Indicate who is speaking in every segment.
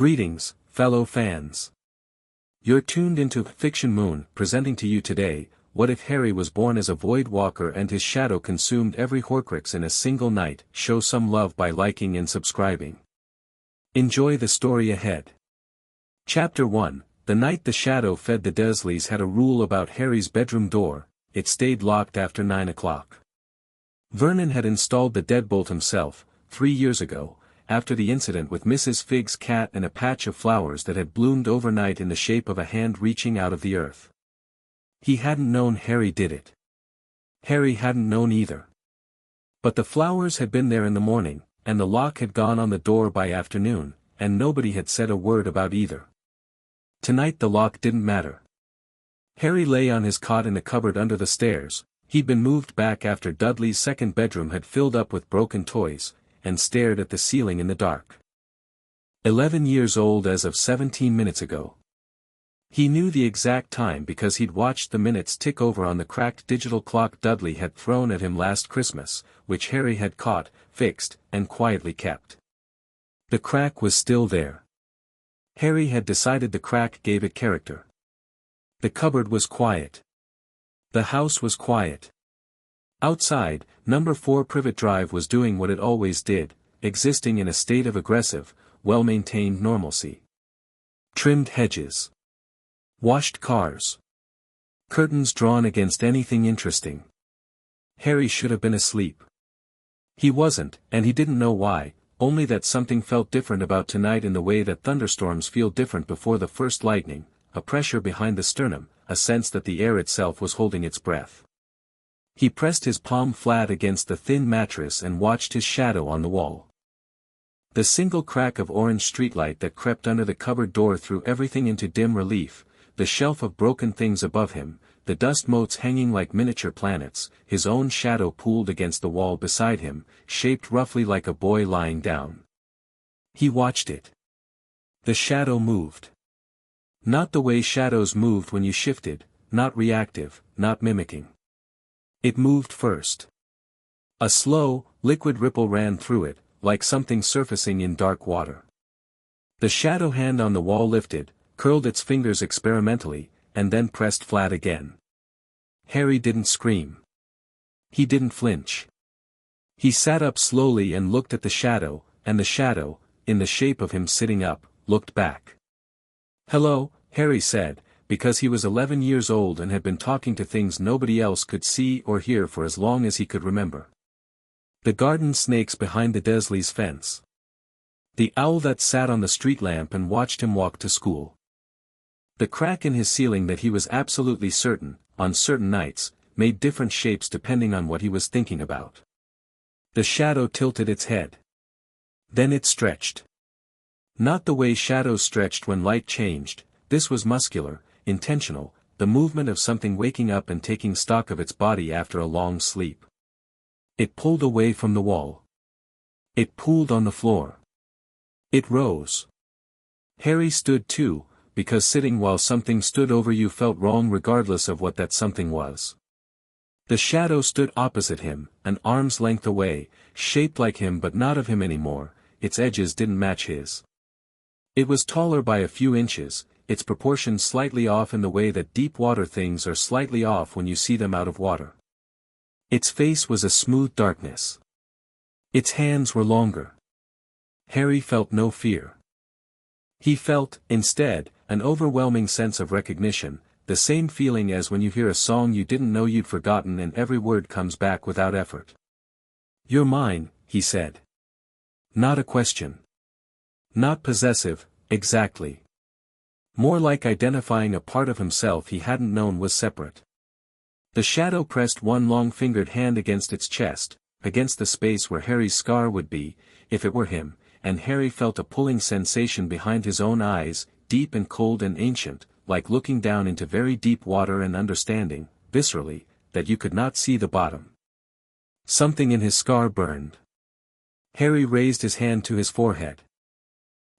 Speaker 1: Greetings, fellow fans. You're tuned into Fiction Moon, presenting to you today, what if Harry was born as a Void Walker and his shadow consumed every Horcrux in a single night? Show some love by liking and subscribing. Enjoy the story ahead. Chapter 1, The night the shadow fed the Dursleys had a rule about Harry's bedroom door: it stayed locked after 9 o'clock. Vernon had installed the deadbolt himself, 3 years ago, after the incident with Mrs. Fig's cat and a patch of flowers that had bloomed overnight in the shape of a hand reaching out of the earth. He hadn't known Harry did it. Harry hadn't known either. But the flowers had been there in the morning, and the lock had gone on the door by afternoon, and nobody had said a word about either. Tonight the lock didn't matter. Harry lay on his cot in the cupboard under the stairs. He'd been moved back after Dudley's second bedroom had filled up with broken toys, and stared at the ceiling in the dark. 11 years old as of 17 minutes ago. He knew the exact time because he'd watched the minutes tick over on the cracked digital clock Dudley had thrown at him last Christmas, which Harry had caught, fixed, and quietly kept. The crack was still there. Harry had decided the crack gave it character. The cupboard was quiet. The house was quiet. Outside, number 4 Privet Drive was doing what it always did, existing in a state of aggressive, well-maintained normalcy. Trimmed hedges. Washed cars. Curtains drawn against anything interesting. Harry should have been asleep. He wasn't, and he didn't know why, only that something felt different about tonight in the way that thunderstorms feel different before the first lightning, a pressure behind the sternum, a sense that the air itself was holding its breath. He pressed his palm flat against the thin mattress and watched his shadow on the wall. The single crack of orange streetlight that crept under the cupboard door threw everything into dim relief, the shelf of broken things above him, the dust motes hanging like miniature planets, his own shadow pooled against the wall beside him, shaped roughly like a boy lying down. He watched it. The shadow moved. Not the way shadows moved when you shifted, not reactive, not mimicking. It moved first. A slow, liquid ripple ran through it, like something surfacing in dark water. The shadow hand on the wall lifted, curled its fingers experimentally, and then pressed flat again. Harry didn't scream. He didn't flinch. He sat up slowly and looked at the shadow, and the shadow, in the shape of him sitting up, looked back. "Hello," Harry said, because he was 11 years old and had been talking to things nobody else could see or hear for as long as he could remember. The garden snakes behind the Dursleys' fence. The owl that sat on the street lamp and watched him walk to school. The crack in his ceiling that he was absolutely certain, on certain nights, made different shapes depending on what he was thinking about. The shadow tilted its head. Then it stretched. Not the way shadows stretched when light changed, this was muscular, intentional, the movement of something waking up and taking stock of its body after a long sleep. It pulled away from the wall. It pooled on the floor. It rose. Harry stood too, because sitting while something stood over you felt wrong regardless of what that something was. The shadow stood opposite him, an arm's length away, shaped like him but not of him anymore, its edges didn't match his. It was taller by a few inches, its proportions slightly off in the way that deep water things are slightly off when you see them out of water. Its face was a smooth darkness. Its hands were longer. Harry felt no fear. He felt, instead, an overwhelming sense of recognition, the same feeling as when you hear a song you didn't know you'd forgotten and every word comes back without effort. "You're mine," he said. Not a question. Not possessive, exactly. More like identifying a part of himself he hadn't known was separate. The shadow pressed one long-fingered hand against its chest, against the space where Harry's scar would be, if it were him, and Harry felt a pulling sensation behind his own eyes, deep and cold and ancient, like looking down into very deep water and understanding, viscerally, that you could not see the bottom. Something in his scar burned. Harry raised his hand to his forehead.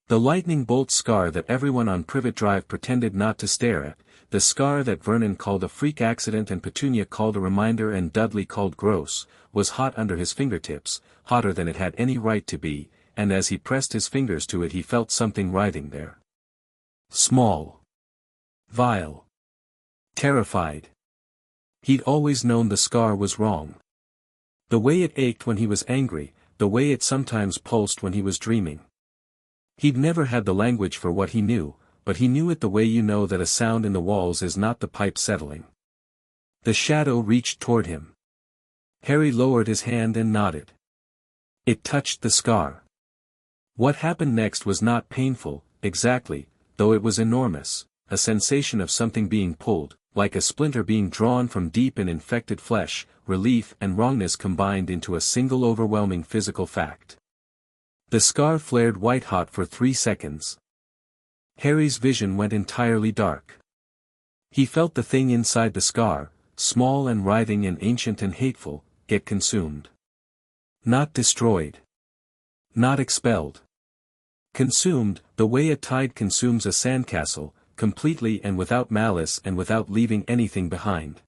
Speaker 1: The lightning bolt scar that everyone on Privet Drive pretended not to stare at, the scar that Vernon called a freak accident and Petunia called a reminder and Dudley called gross, was hot under his fingertips, hotter than it had any right to be, and as he pressed his fingers to it he felt something writhing there. Small. Vile. Terrified. He'd always known the scar was wrong. The way it ached when he was angry, the way it sometimes pulsed when he was dreaming. He'd never had the language for what he knew, but he knew it the way you know that a sound in the walls is not the pipe settling. The shadow reached toward him. Harry lowered his hand and nodded. It touched the scar. What happened next was not painful, exactly, though it was enormous, a sensation of something being pulled, like a splinter being drawn from deep in infected flesh, relief and wrongness combined into a single overwhelming physical fact. The scar flared white-hot for 3 seconds. Harry's vision went entirely dark. He felt the thing inside the scar, small and writhing and ancient and hateful, get consumed. Not destroyed. Not expelled. Consumed, the way a tide consumes a sandcastle, completely and without malice and without leaving anything behind.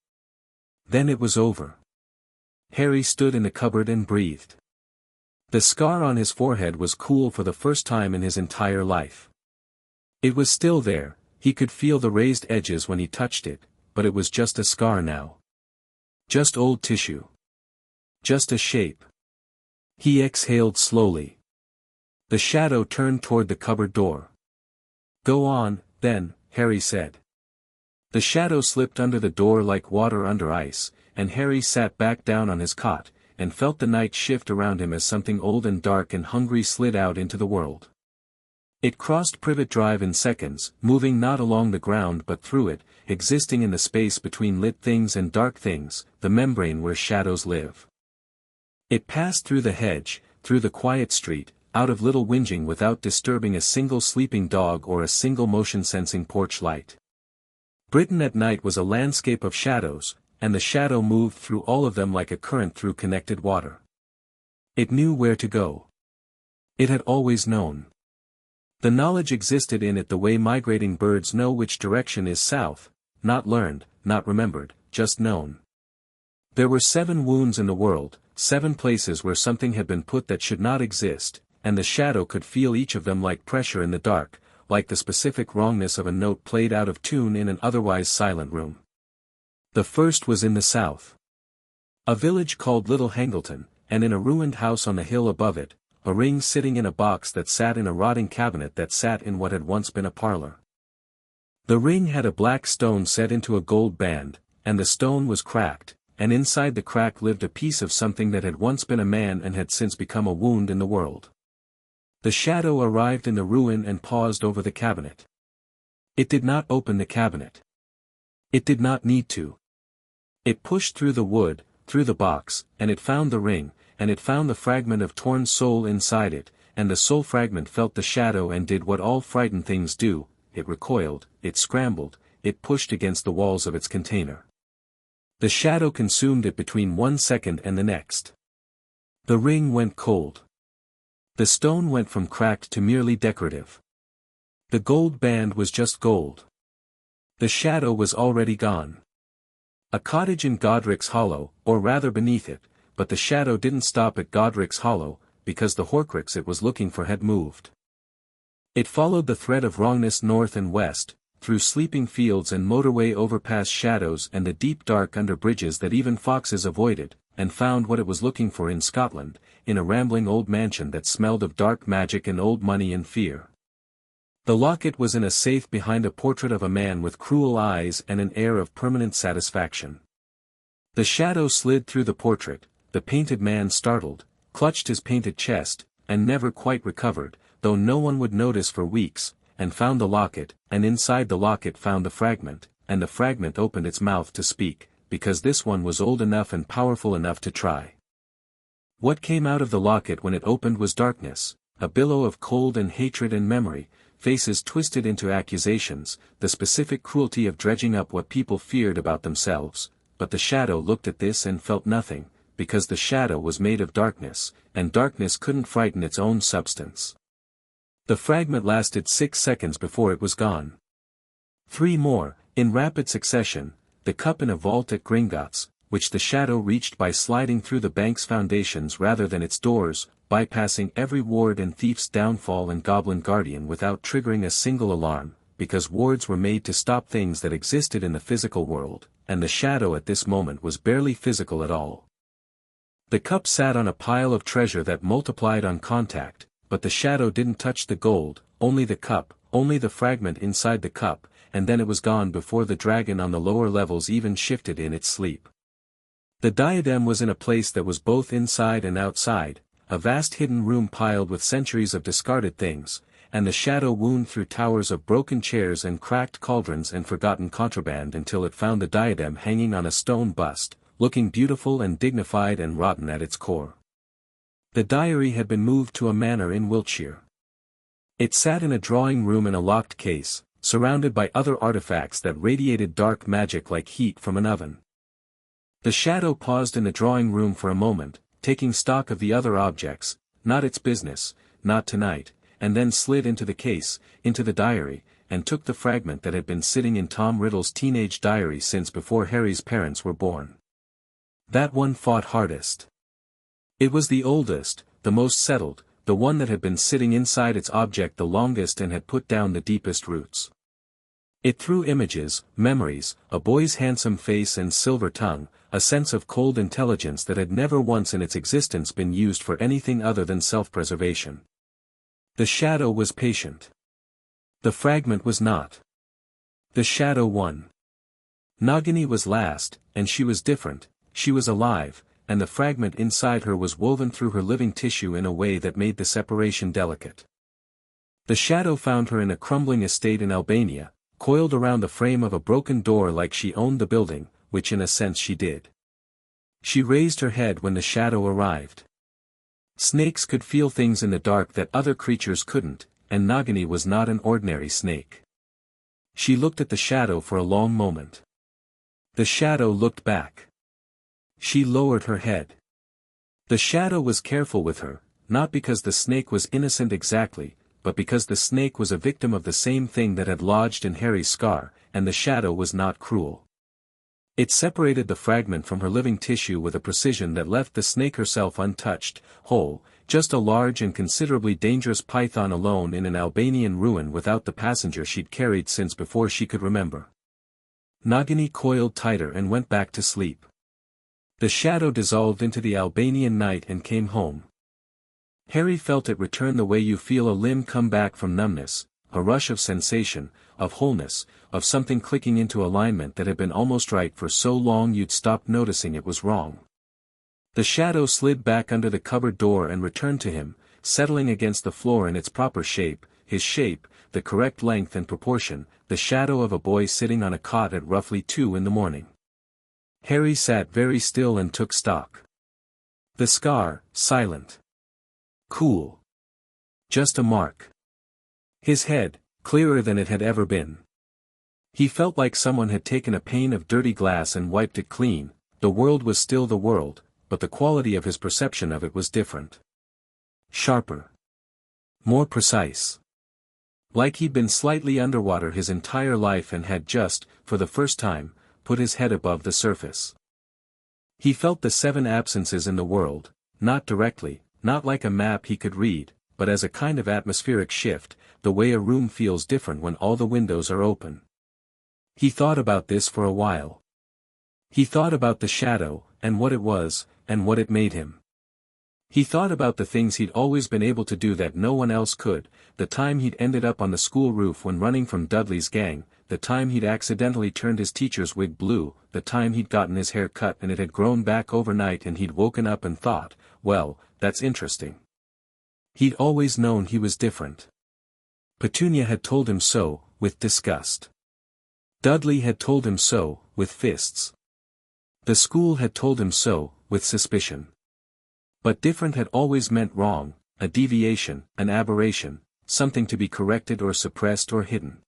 Speaker 1: Then it was over. Harry stood in the cupboard and breathed. The scar on his forehead was cool for the first time in his entire life. It was still there, he could feel the raised edges when he touched it, but it was just a scar now. Just old tissue. Just a shape. He exhaled slowly. The shadow turned toward the cupboard door. "Go on, then," Harry said. The shadow slipped under the door like water under ice, and Harry sat back down on his cot, and felt the night shift around him as something old and dark and hungry slid out into the world. It crossed Privet Drive in seconds, moving not along the ground but through it, existing in the space between lit things and dark things, the membrane where shadows live. It passed through the hedge, through the quiet street, out of Little Whinging without disturbing a single sleeping dog or a single motion-sensing porch light. Britain at night was a landscape of shadows, and the shadow moved through all of them like a current through connected water. It knew where to go. It had always known. The knowledge existed in it the way migrating birds know which direction is south, not learned, not remembered, just known. There were 7 wounds in the world, 7 places where something had been put that should not exist, and the shadow could feel each of them like pressure in the dark, like the specific wrongness of a note played out of tune in an otherwise silent room. The first was in the south. A village called Little Hangleton, and in a ruined house on the hill above it, a ring sitting in a box that sat in a rotting cabinet that sat in what had once been a parlor. The ring had a black stone set into a gold band, and the stone was cracked, and inside the crack lived a piece of something that had once been a man and had since become a wound in the world. The shadow arrived in the ruin and paused over the cabinet. It did not open the cabinet. It did not need to. It pushed through the wood, through the box, and it found the ring, and it found the fragment of torn soul inside it, and the soul fragment felt the shadow and did what all frightened things do, it recoiled, it scrambled, it pushed against the walls of its container. The shadow consumed it between 1 second and the next. The ring went cold. The stone went from cracked to merely decorative. The gold band was just gold. The shadow was already gone. A cottage in Godric's Hollow, or rather beneath it, but the shadow didn't stop at Godric's Hollow, because the Horcrux it was looking for had moved. It followed the thread of wrongness north and west, through sleeping fields and motorway overpass shadows and the deep dark under bridges that even foxes avoided, and found what it was looking for in Scotland, in a rambling old mansion that smelled of dark magic and old money and fear. The locket was in a safe behind a portrait of a man with cruel eyes and an air of permanent satisfaction. The shadow slid through the portrait, the painted man startled, clutched his painted chest, and never quite recovered, though no one would notice for weeks, and found the locket, and inside the locket found the fragment, and the fragment opened its mouth to speak, because this one was old enough and powerful enough to try. What came out of the locket when it opened was darkness, a billow of cold and hatred and memory, faces twisted into accusations, the specific cruelty of dredging up what people feared about themselves, but the shadow looked at this and felt nothing, because the shadow was made of darkness, and darkness couldn't frighten its own substance. The fragment lasted 6 seconds before it was gone. 3 more, in rapid succession, the cup in a vault at Gringotts, which the shadow reached by sliding through the bank's foundations rather than its doors, bypassing every ward and thief's downfall and goblin guardian without triggering a single alarm, because wards were made to stop things that existed in the physical world, and the shadow at this moment was barely physical at all. The cup sat on a pile of treasure that multiplied on contact, but the shadow didn't touch the gold, only the cup, only the fragment inside the cup, and then it was gone before the dragon on the lower levels even shifted in its sleep. The diadem was in a place that was both inside and outside, a vast hidden room piled with centuries of discarded things, and the shadow wound through towers of broken chairs and cracked cauldrons and forgotten contraband until it found the diadem hanging on a stone bust, looking beautiful and dignified and rotten at its core. The diary had been moved to a manor in Wiltshire. It sat in a drawing room in a locked case, surrounded by other artifacts that radiated dark magic like heat from an oven. The shadow paused in the drawing room for a moment, taking stock of the other objects, not its business, not tonight, and then slid into the case, into the diary, and took the fragment that had been sitting in Tom Riddle's teenage diary since before Harry's parents were born. That one fought hardest. It was the oldest, the most settled, the one that had been sitting inside its object the longest and had put down the deepest roots. It threw images, memories, a boy's handsome face and silver tongue, a sense of cold intelligence that had never once in its existence been used for anything other than self-preservation. The shadow was patient. The fragment was not. The shadow won. Nagini was last, and she was different, she was alive, and the fragment inside her was woven through her living tissue in a way that made the separation delicate. The shadow found her in a crumbling estate in Albania, coiled around the frame of a broken door like she owned the building, which in a sense she did. She raised her head when the shadow arrived. Snakes could feel things in the dark that other creatures couldn't, and Nagini was not an ordinary snake. She looked at the shadow for a long moment. The shadow looked back. She lowered her head. The shadow was careful with her, not because the snake was innocent exactly, but because the snake was a victim of the same thing that had lodged in Harry's scar, and the shadow was not cruel. It separated the fragment from her living tissue with a precision that left the snake herself untouched, whole, just a large and considerably dangerous python alone in an Albanian ruin without the passenger she'd carried since before she could remember. Nagini coiled tighter and went back to sleep. The shadow dissolved into the Albanian night and came home. Harry felt it return the way you feel a limb come back from numbness, a rush of sensation, of wholeness, of something clicking into alignment that had been almost right for so long you'd stopped noticing it was wrong. The shadow slid back under the cupboard door and returned to him, settling against the floor in its proper shape, his shape, the correct length and proportion, the shadow of a boy sitting on a cot at roughly 2 a.m. Harry sat very still and took stock. The scar, silent. Cool. Just a mark. His head, clearer than it had ever been. He felt like someone had taken a pane of dirty glass and wiped it clean. The world was still the world, but the quality of his perception of it was different. Sharper. More precise. Like he'd been slightly underwater his entire life and had just, for the first time, put his head above the surface. He felt the 7 absences in the world, not directly, not like a map he could read, but as a kind of atmospheric shift, the way a room feels different when all the windows are open. He thought about this for a while. He thought about the shadow, and what it was, and what it made him. He thought about the things he'd always been able to do that no one else could, the time he'd ended up on the school roof when running from Dudley's gang, the time he'd accidentally turned his teacher's wig blue, the time he'd gotten his hair cut and it had grown back overnight and he'd woken up and thought, well, that's interesting. He'd always known he was different. Petunia had told him so, with disgust. Dudley had told him so, with fists. The school had told him so, with suspicion. But different had always meant wrong, a deviation, an aberration, something to be corrected or suppressed or hidden.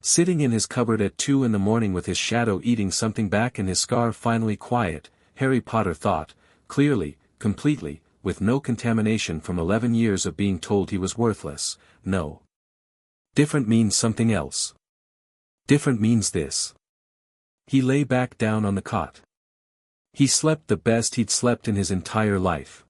Speaker 1: Sitting in his cupboard at 2 a.m. with his shadow eating something back and his scar finally quiet, Harry Potter thought, clearly, completely, with no contamination from 11 years of being told he was worthless, no. Different means something else. Different means this. He lay back down on the cot. He slept the best he'd slept in his entire life.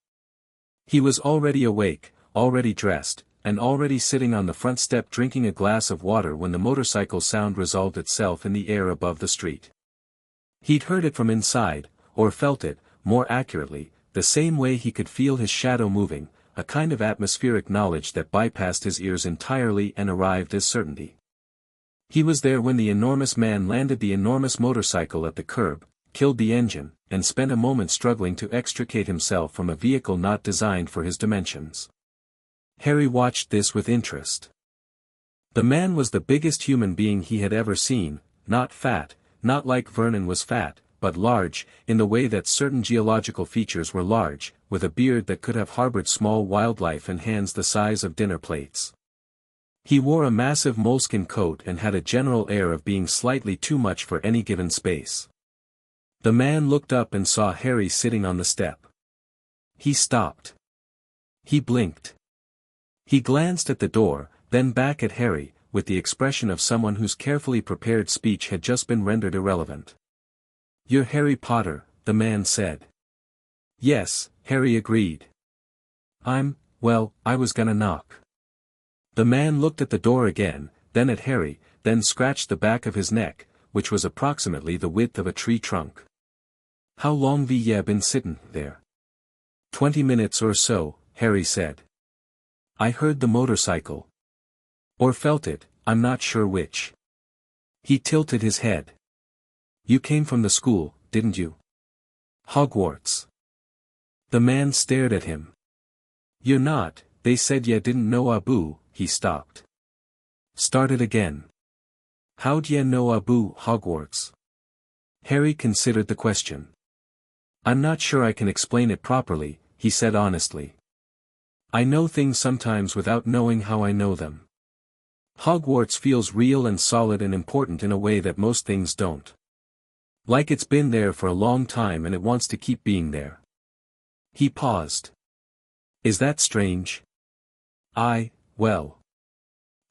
Speaker 1: He was already awake, already dressed, and already sitting on the front step drinking a glass of water when the motorcycle sound resolved itself in the air above the street. He'd heard it from inside, or felt it, more accurately, the same way he could feel his shadow moving, a kind of atmospheric knowledge that bypassed his ears entirely and arrived as certainty. He was there when the enormous man landed the enormous motorcycle at the curb, killed the engine, and spent a moment struggling to extricate himself from a vehicle not designed for his dimensions. Harry watched this with interest. The man was the biggest human being he had ever seen, not fat, not like Vernon was fat, but large, in the way that certain geological features were large, with a beard that could have harbored small wildlife and hands the size of dinner plates. He wore a massive moleskin coat and had a general air of being slightly too much for any given space. The man looked up and saw Harry sitting on the step. He stopped. He blinked. He glanced at the door, then back at Harry, with the expression of someone whose carefully prepared speech had just been rendered irrelevant. "You're Harry Potter," the man said. "Yes," Harry agreed. Well, I was gonna knock." The man looked at the door again, then at Harry, then scratched the back of his neck, which was approximately the width of a tree trunk. "How long have ya been sittin' there?" 20 minutes or so, Harry said. "I heard the motorcycle. Or felt it, I'm not sure which." He tilted his head. "You came from the school, didn't you?" "Hogwarts." The man stared at him. "You're not, they said ya didn't know Abu," he stopped. Started again. "How'd ya know Abu Hogwarts?" Harry considered the question. "I'm not sure I can explain it properly," he said honestly. "I know things sometimes without knowing how I know them. Hogwarts feels real and solid and important in a way that most things don't. Like it's been there for a long time and it wants to keep being there." He paused. "Is that strange?" Well.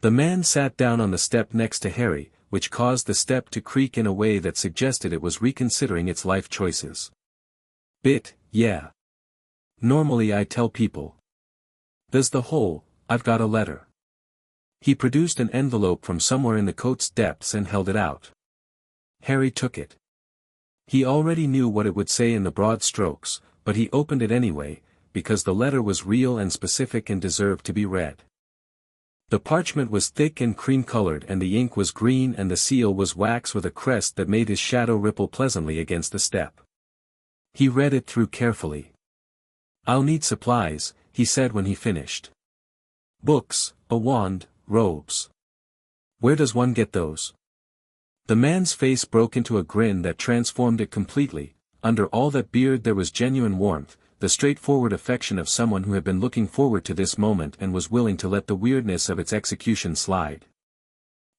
Speaker 1: The man sat down on the step next to Harry, which caused the step to creak in a way that suggested it was reconsidering its life choices. Yeah. Normally I tell people. There's the whole, I've got a letter." He produced an envelope from somewhere in the coat's depths and held it out. Harry took it. He already knew what it would say in the broad strokes, but he opened it anyway, because the letter was real and specific and deserved to be read. The parchment was thick and cream-colored and the ink was green and the seal was wax with a crest that made his shadow ripple pleasantly against the step. He read it through carefully. "I'll need supplies," he said when he finished. "Books, a wand, robes. Where does one get those?" The man's face broke into a grin that transformed it completely. Under all that beard there was genuine warmth, the straightforward affection of someone who had been looking forward to this moment and was willing to let the weirdness of its execution slide.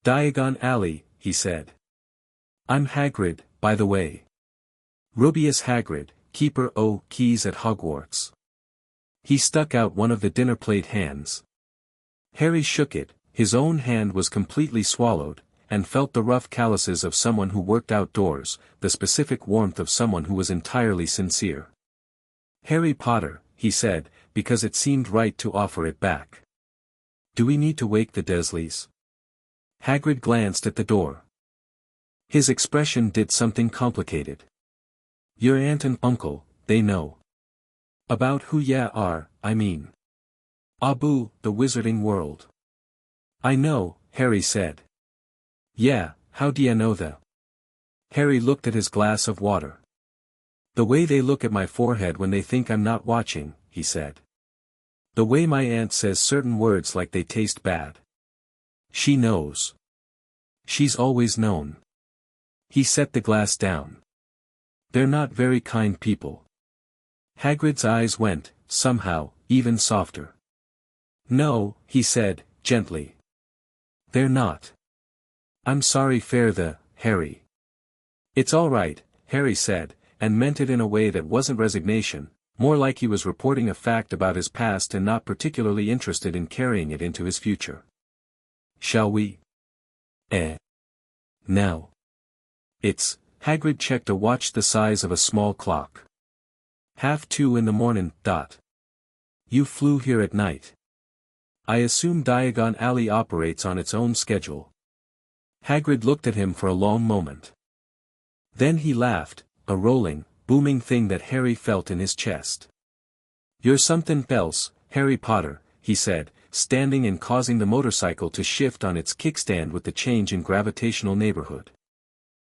Speaker 1: "Diagon Alley," he said. "I'm Hagrid, by the way. Rubius Hagrid, keeper o' keys at Hogwarts." He stuck out one of the dinner plate hands. Harry shook it, his own hand was completely swallowed, and felt the rough calluses of someone who worked outdoors, the specific warmth of someone who was entirely sincere. "Harry Potter," he said, because it seemed right to offer it back. "Do we need to wake the Dursleys?" Hagrid glanced at the door. His expression did something complicated. "Your aunt and uncle, they know. About who ya are, I mean. Abu, the wizarding world." "I know," Harry said. "Yeah, how d'ya know that?" Harry looked at his glass of water. "The way they look at my forehead when they think I'm not watching," he said. "The way my aunt says certain words like they taste bad. She knows. She's always known." He set the glass down. "They're not very kind people." Hagrid's eyes went, somehow, even softer. "No," he said, gently. "They're not. I'm sorry for the, Harry." "It's all right," Harry said, and meant it in a way that wasn't resignation, more like he was reporting a fact about his past and not particularly interested in carrying it into his future. "Shall we?" Now. Hagrid checked a watch the size of a small clock. 2:30 in the morning. You flew here at night. I assume Diagon Alley operates on its own schedule. Hagrid looked at him for a long moment. Then he laughed, a rolling, booming thing that Harry felt in his chest. You're something else, Harry Potter, he said, standing and causing the motorcycle to shift on its kickstand with the change in gravitational neighborhood.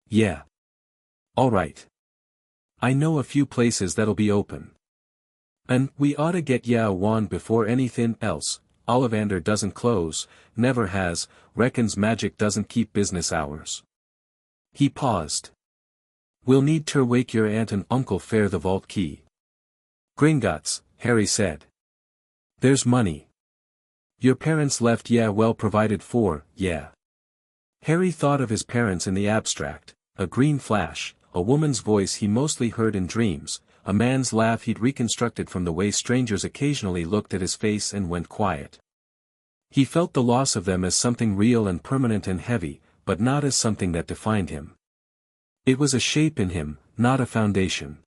Speaker 1: Yeah. All right. I know a few places that'll be open. And we ought to get ya a wand before anything else. Ollivander doesn't close, never has, reckons magic doesn't keep business hours. He paused. We'll need to wake your aunt and uncle fair the vault key. Gringotts, Harry said. There's money. Your parents left ya well provided for, yeah. Harry thought of his parents in the abstract, a green flash, a woman's voice he mostly heard in dreams, a man's laugh he'd reconstructed from the way strangers occasionally looked at his face and went quiet. He felt the loss of them as something real and permanent and heavy, but not as something that defined him. It was a shape in him, not a foundation.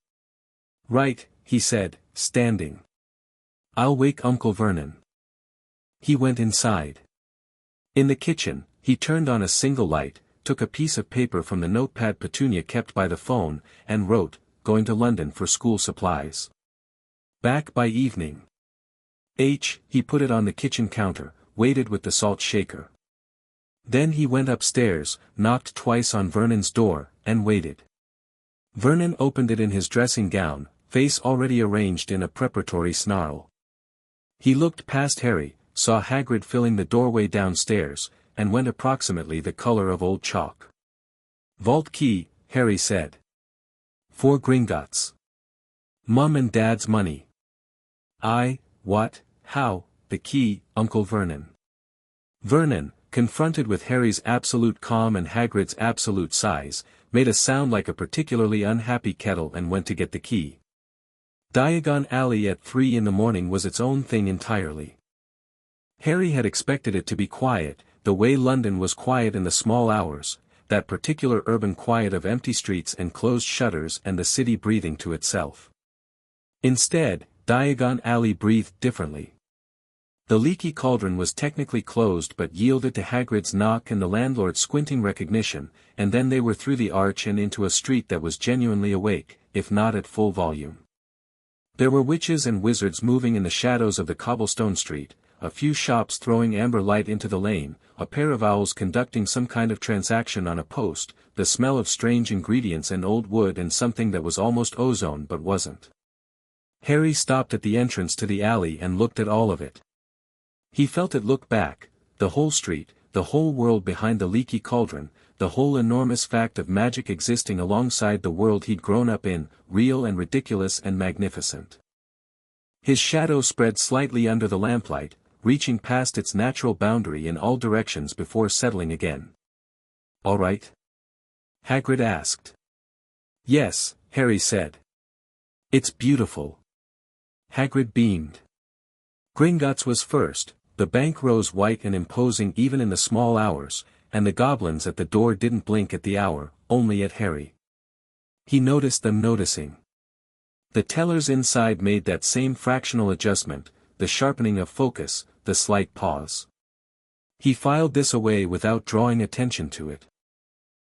Speaker 1: Right, he said, standing. I'll wake Uncle Vernon. He went inside. In the kitchen, he turned on a single light, took a piece of paper from the notepad Petunia kept by the phone, and wrote, going to London for school supplies. Back by evening. He put it on the kitchen counter, waited with the salt shaker. Then he went upstairs, knocked twice on Vernon's door, and waited. Vernon opened it in his dressing gown, face already arranged in a preparatory snarl. He looked past Harry, saw Hagrid filling the doorway downstairs, and went approximately the color of old chalk. Vault key, Harry said. 4 Gringotts. Mum and Dad's money. What, how, the key, Uncle Vernon. Vernon, confronted with Harry's absolute calm and Hagrid's absolute size, made a sound like a particularly unhappy kettle and went to get the key. Diagon Alley at 3 in the morning was its own thing entirely. Harry had expected it to be quiet, the way London was quiet in the small hours, that particular urban quiet of empty streets and closed shutters and the city breathing to itself. Instead, Diagon Alley breathed differently. The leaky cauldron was technically closed but yielded to Hagrid's knock and the landlord's squinting recognition, and then they were through the arch and into a street that was genuinely awake, if not at full volume. There were witches and wizards moving in the shadows of the cobblestone street, a few shops throwing amber light into the lane, a pair of owls conducting some kind of transaction on a post, the smell of strange ingredients and old wood and something that was almost ozone but wasn't. Harry stopped at the entrance to the alley and looked at all of it. He felt it look back, the whole street, the whole world behind the leaky cauldron, the whole enormous fact of magic existing alongside the world he'd grown up in, real and ridiculous and magnificent. His shadow spread slightly under the lamplight, reaching past its natural boundary in all directions before settling again. All right? Hagrid asked. Yes, Harry said. It's beautiful. Hagrid beamed. Gringotts was first, the bank rose white and imposing even in the small hours, and the goblins at the door didn't blink at the hour, only at Harry. He noticed them noticing. The tellers inside made that same fractional adjustment, the sharpening of focus, the slight pause. He filed this away without drawing attention to it.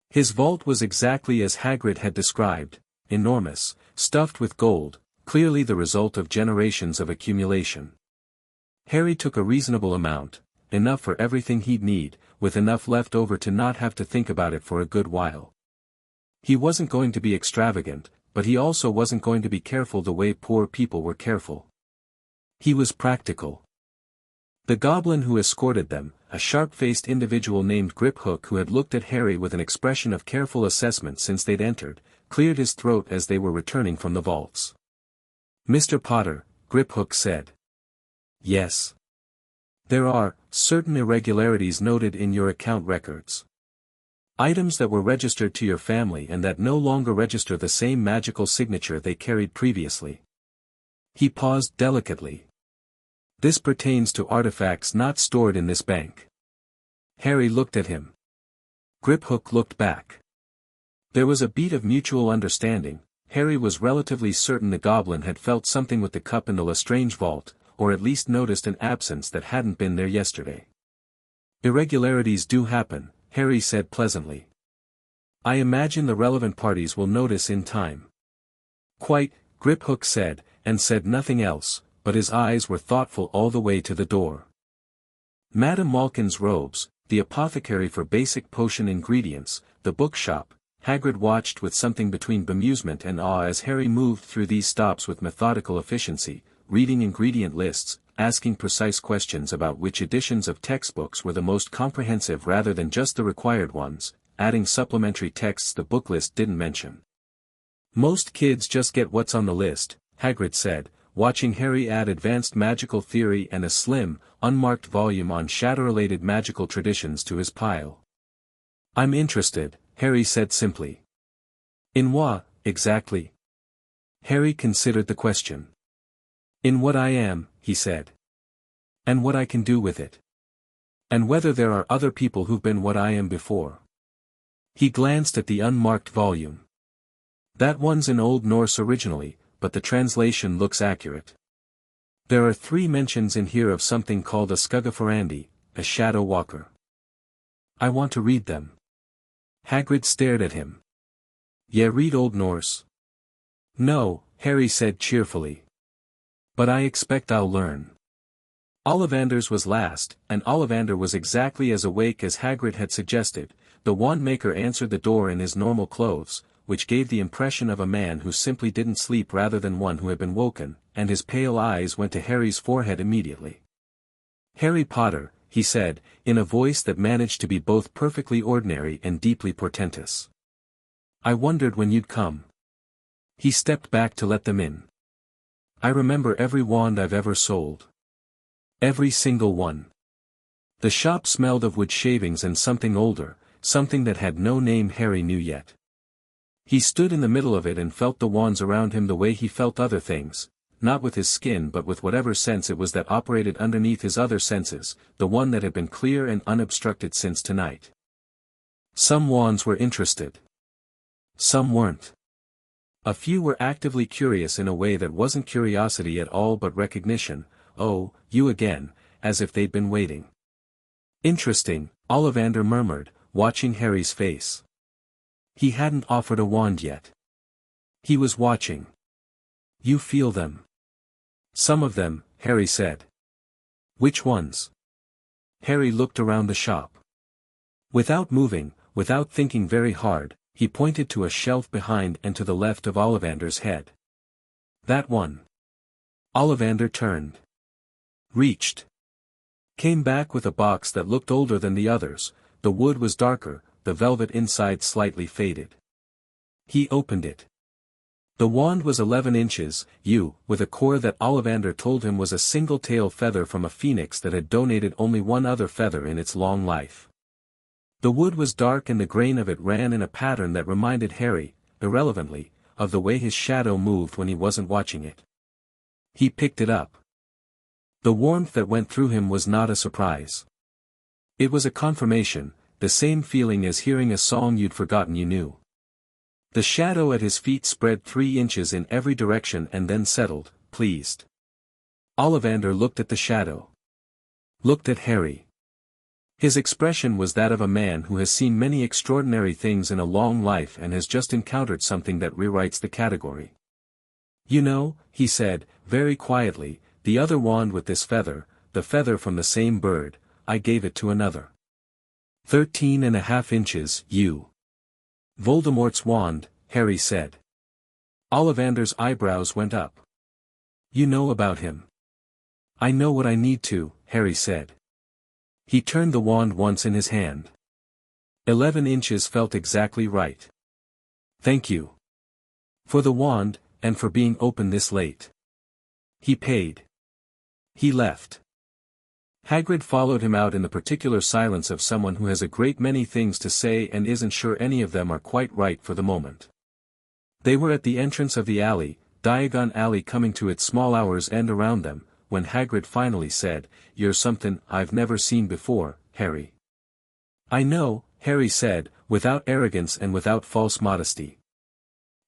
Speaker 1: His vault was exactly as Hagrid had described, enormous, stuffed with gold, clearly the result of generations of accumulation. Harry took a reasonable amount, enough for everything he'd need, with enough left over to not have to think about it for a good while. He wasn't going to be extravagant, but he also wasn't going to be careful the way poor people were careful. He was practical. The goblin who escorted them, a sharp-faced individual named Griphook who had looked at Harry with an expression of careful assessment since they'd entered, cleared his throat as they were returning from the vaults. Mr. Potter, Griphook said. Yes. There are certain irregularities noted in your account records. Items that were registered to your family and that no longer register the same magical signature they carried previously. He paused delicately. This pertains to artifacts not stored in this bank. Harry looked at him. Griphook looked back. There was a beat of mutual understanding. Harry was relatively certain the goblin had felt something with the cup in the Lestrange vault, or at least noticed an absence that hadn't been there yesterday. Irregularities do happen, Harry said pleasantly. I imagine the relevant parties will notice in time. Quite, Griphook said, and said nothing else, but his eyes were thoughtful all the way to the door. Madame Malkin's robes, the apothecary for basic potion ingredients, the bookshop. Hagrid watched with something between bemusement and awe as Harry moved through these stops with methodical efficiency, reading ingredient lists, asking precise questions about which editions of textbooks were the most comprehensive rather than just the required ones, adding supplementary texts the book list didn't mention. Most kids just get what's on the list, Hagrid said, watching Harry add advanced magical theory and a slim, unmarked volume on shadow-related magical traditions to his pile. I'm interested, Harry said simply. In what, exactly? Harry considered the question. In what I am, he said. And what I can do with it. And whether there are other people who've been what I am before. He glanced at the unmarked volume. That one's in Old Norse originally, but the translation looks accurate. There are 3 mentions in here of something called a skuggaforandi, a shadow walker. I want to read them. Hagrid stared at him. Yeah, read Old Norse. No, Harry said cheerfully. But I expect I'll learn. Ollivander's was last, and Ollivander was exactly as awake as Hagrid had suggested. The wand maker answered the door in his normal clothes, which gave the impression of a man who simply didn't sleep rather than one who had been woken, and his pale eyes went to Harry's forehead immediately. Harry Potter, he said, in a voice that managed to be both perfectly ordinary and deeply portentous. I wondered when you'd come. He stepped back to let them in. I remember every wand I've ever sold. Every single one. The shop smelled of wood shavings and something older, something that had no name Harry knew yet. He stood in the middle of it and felt the wands around him the way he felt other things, not with his skin but with whatever sense it was that operated underneath his other senses, the one that had been clear and unobstructed since tonight. Some wands were interested. Some weren't. A few were actively curious in a way that wasn't curiosity at all but recognition. Oh, you again, as if they'd been waiting. Interesting, Ollivander murmured, watching Harry's face. He hadn't offered a wand yet. He was watching. You feel them. Some of them, Harry said. Which ones? Harry looked around the shop. Without moving, without thinking very hard, he pointed to a shelf behind and to the left of Ollivander's head. That one. Ollivander turned. Reached. Came back with a box that looked older than the others. The wood was darker, the velvet inside slightly faded. He opened it. The wand was 11 inches, with a core that Ollivander told him was a single tail feather from a phoenix that had donated only one other feather in its long life. The wood was dark and the grain of it ran in a pattern that reminded Harry, irrelevantly, of the way his shadow moved when he wasn't watching it. He picked it up. The warmth that went through him was not a surprise. It was a confirmation, the same feeling as hearing a song you'd forgotten you knew. The shadow at his feet spread 3 inches in every direction and then settled, pleased. Ollivander looked at the shadow. Looked at Harry. His expression was that of a man who has seen many extraordinary things in a long life and has just encountered something that rewrites the category. You know, he said, very quietly, the other wand with this feather, the feather from the same bird, I gave it to another. 13.5 inches, Voldemort's wand, Harry said. Ollivander's eyebrows went up. You know about him. I know what I need to, Harry said. He turned the wand once in his hand. 11 inches felt exactly right. Thank you. For the wand, and for being open this late. He paid. He left. Hagrid followed him out in the particular silence of someone who has a great many things to say and isn't sure any of them are quite right for the moment. They were at the entrance of the alley, Diagon Alley coming to its small hour's end around them, when Hagrid finally said, You're something I've never seen before, Harry. I know, Harry said, without arrogance and without false modesty.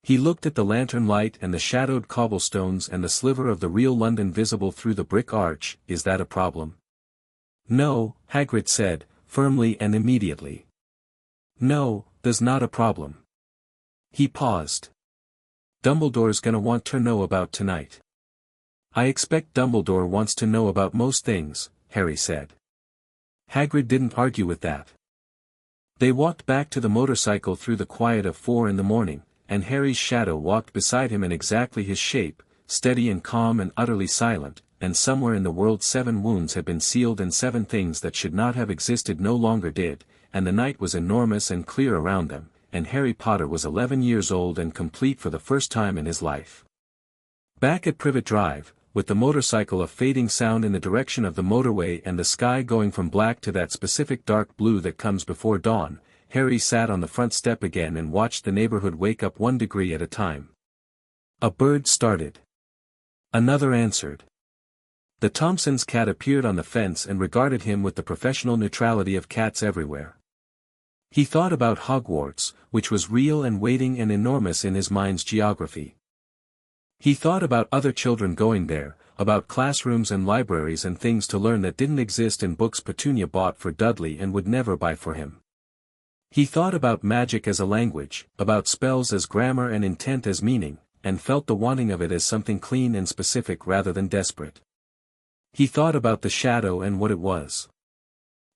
Speaker 1: He looked at the lantern light and the shadowed cobblestones and the sliver of the real London visible through the brick arch. Is that a problem? No, Hagrid said, firmly and immediately. No, there's not a problem. He paused. Dumbledore's gonna want to know about tonight. I expect Dumbledore wants to know about most things, Harry said. Hagrid didn't argue with that. They walked back to the motorcycle through the quiet of 4 in the morning, and Harry's shadow walked beside him in exactly his shape, steady and calm and utterly silent, and somewhere in the world 7 wounds had been sealed and 7 things that should not have existed no longer did, and the night was enormous and clear around them, and Harry Potter was 11 years old and complete for the first time in his life. Back at Privet Drive, with the motorcycle a fading sound in the direction of the motorway and the sky going from black to that specific dark blue that comes before dawn, Harry sat on the front step again and watched the neighborhood wake up 1 degree at a time. A bird started. Another answered. The Thompsons' cat appeared on the fence and regarded him with the professional neutrality of cats everywhere. He thought about Hogwarts, which was real and waiting and enormous in his mind's geography. He thought about other children going there, about classrooms and libraries and things to learn that didn't exist in books Petunia bought for Dudley and would never buy for him. He thought about magic as a language, about spells as grammar and intent as meaning, and felt the wanting of it as something clean and specific rather than desperate. He thought about the shadow and what it was.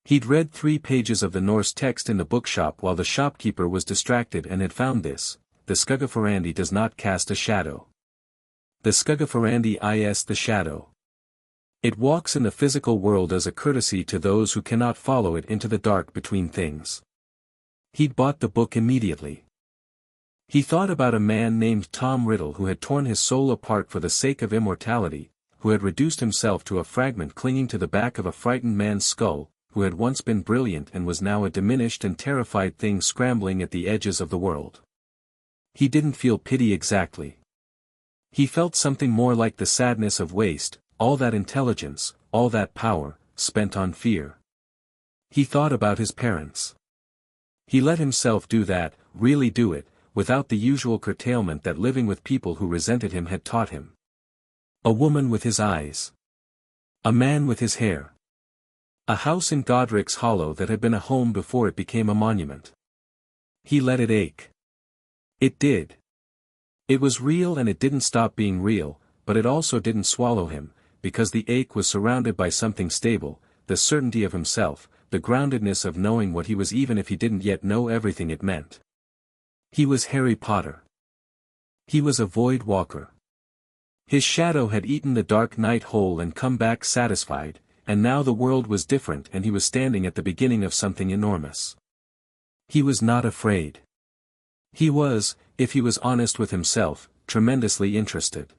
Speaker 1: He'd read 3 pages of the Norse text in the bookshop while the shopkeeper was distracted and had found this: the Skuggaferandi does not cast a shadow. The Skuggaferandi is the shadow. It walks in the physical world as a courtesy to those who cannot follow it into the dark between things. He'd bought the book immediately. He thought about a man named Tom Riddle who had torn his soul apart for the sake of immortality, who had reduced himself to a fragment clinging to the back of a frightened man's skull, who had once been brilliant and was now a diminished and terrified thing scrambling at the edges of the world. He didn't feel pity exactly. He felt something more like the sadness of waste, all that intelligence, all that power, spent on fear. He thought about his parents. He let himself do that, really do it, without the usual curtailment that living with people who resented him had taught him. A woman with his eyes. A man with his hair. A house in Godric's Hollow that had been a home before it became a monument. He let it ache. It did. It was real and it didn't stop being real, but it also didn't swallow him, because the ache was surrounded by something stable, the certainty of himself, the groundedness of knowing what he was even if he didn't yet know everything it meant. He was Harry Potter. He was a void walker. His shadow had eaten the dark night whole and come back satisfied, and now the world was different and he was standing at the beginning of something enormous. He was not afraid. He was, if he was honest with himself, tremendously interested.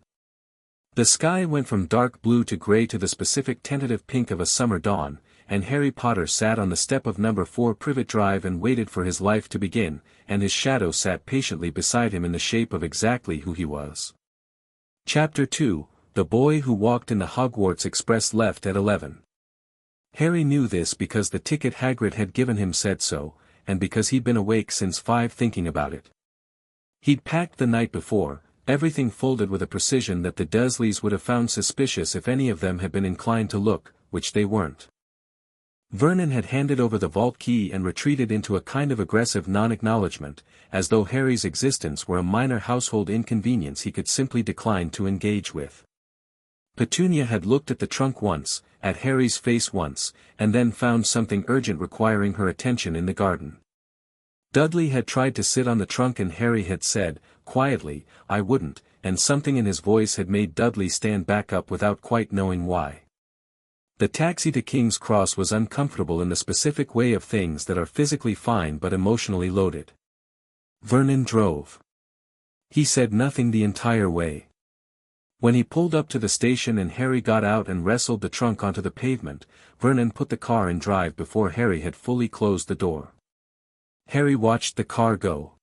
Speaker 1: The sky went from dark blue to gray to the specific tentative pink of a summer dawn, and Harry Potter sat on the step of number 4 Privet Drive and waited for his life to begin, and his shadow sat patiently beside him in the shape of exactly who he was. Chapter 2, The Boy Who Walked in the Hogwarts Express left at 11. Harry knew this because the ticket Hagrid had given him said so, and because he'd been awake since 5 thinking about it. He'd packed the night before, everything folded with a precision that the Dursleys would have found suspicious if any of them had been inclined to look, which they weren't. Vernon had handed over the vault key and retreated into a kind of aggressive non-acknowledgement, as though Harry's existence were a minor household inconvenience he could simply decline to engage with. Petunia had looked at the trunk once, at Harry's face once, and then found something urgent requiring her attention in the garden. Dudley had tried to sit on the trunk and Harry had said, quietly, "I wouldn't," and something in his voice had made Dudley stand back up without quite knowing why. The taxi to King's Cross was uncomfortable in the specific way of things that are physically fine but emotionally loaded. Vernon drove. He said nothing the entire way. When he pulled up to the station and Harry got out and wrestled the trunk onto the pavement, Vernon put the car in drive before Harry had fully closed the door. Harry watched the car go.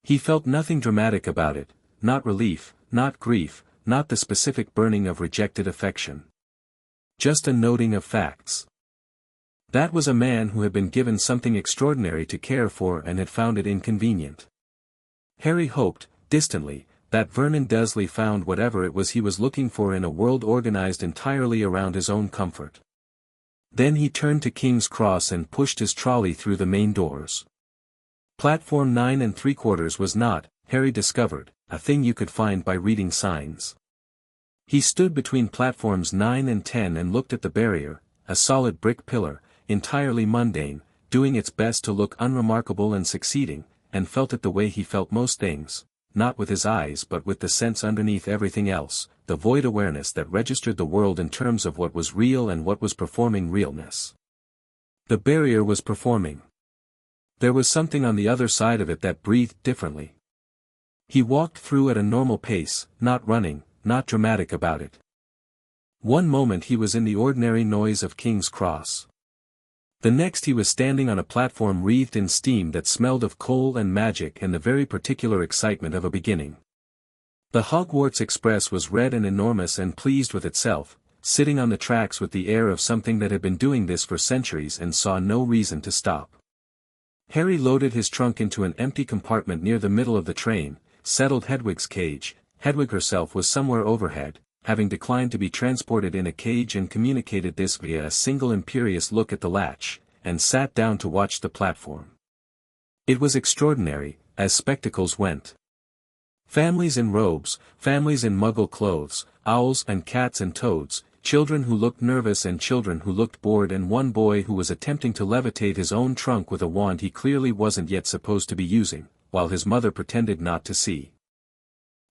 Speaker 1: He felt nothing dramatic about it, not relief, not grief, not the specific burning of rejected affection. Just a noting of facts. That was a man who had been given something extraordinary to care for and had found it inconvenient. Harry hoped, distantly, that Vernon Dursley found whatever it was he was looking for in a world organized entirely around his own comfort. Then he turned to King's Cross and pushed his trolley through the main doors. Platform 9 3/4 was not, Harry discovered, a thing you could find by reading signs. He stood between platforms 9 and 10 and looked at the barrier, a solid brick pillar, entirely mundane, doing its best to look unremarkable and succeeding, and felt it the way he felt most things, not with his eyes but with the sense underneath everything else, the void awareness that registered the world in terms of what was real and what was performing realness. The barrier was performing. There was something on the other side of it that breathed differently. He walked through at a normal pace, not running, not dramatic about it. One moment he was in the ordinary noise of King's Cross. The next he was standing on a platform wreathed in steam that smelled of coal and magic and the very particular excitement of a beginning. The Hogwarts Express was red and enormous and pleased with itself, sitting on the tracks with the air of something that had been doing this for centuries and saw no reason to stop. Harry loaded his trunk into an empty compartment near the middle of the train, settled Hedwig's cage. Hedwig herself was somewhere overhead, having declined to be transported in a cage, and communicated this via a single imperious look at the latch, and sat down to watch the platform. It was extraordinary, as spectacles went. Families in robes, families in muggle clothes, owls and cats and toads, children who looked nervous and children who looked bored, and one boy who was attempting to levitate his own trunk with a wand he clearly wasn't yet supposed to be using, while his mother pretended not to see.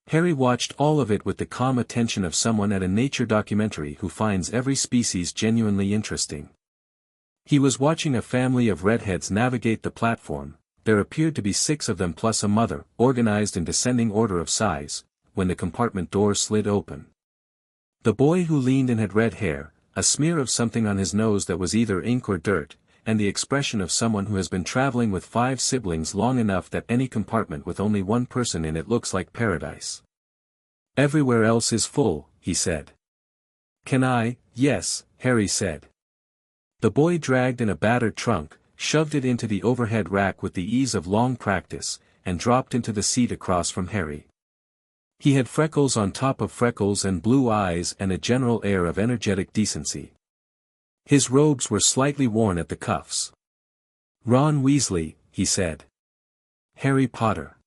Speaker 1: Harry watched all of it with the calm attention of someone at a nature documentary who finds every species genuinely interesting. He was watching a family of redheads navigate the platform. There appeared to be 6 of them plus a mother, organized in descending order of size, when the compartment door slid open. The boy who leaned in had red hair, a smear of something on his nose that was either ink or dirt, and the expression of someone who has been traveling with 5 siblings long enough that any compartment with only one person in it looks like paradise. "Everywhere else is full," he said. "Can I?" "Yes," Harry said. The boy dragged in a battered trunk, shoved it into the overhead rack with the ease of long practice, and dropped into the seat across from Harry. He had freckles on top of freckles and blue eyes and a general air of energetic decency. His robes were slightly worn at the cuffs. "Ron Weasley," he said. "Harry Potter."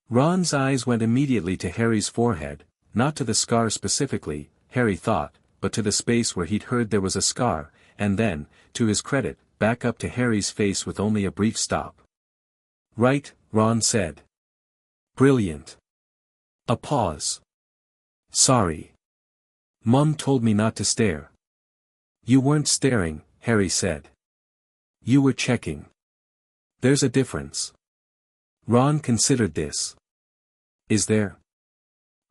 Speaker 1: Ron's eyes went immediately to Harry's forehead, not to the scar specifically, Harry thought, but to the space where he'd heard there was a scar, and then, to his credit, back up to Harry's face with only a brief stop. "Right," Ron said. "Brilliant." A pause. "Sorry. Mum told me not to stare." "You weren't staring," Harry said. "You were checking. There's a difference." Ron considered this. "Is there?"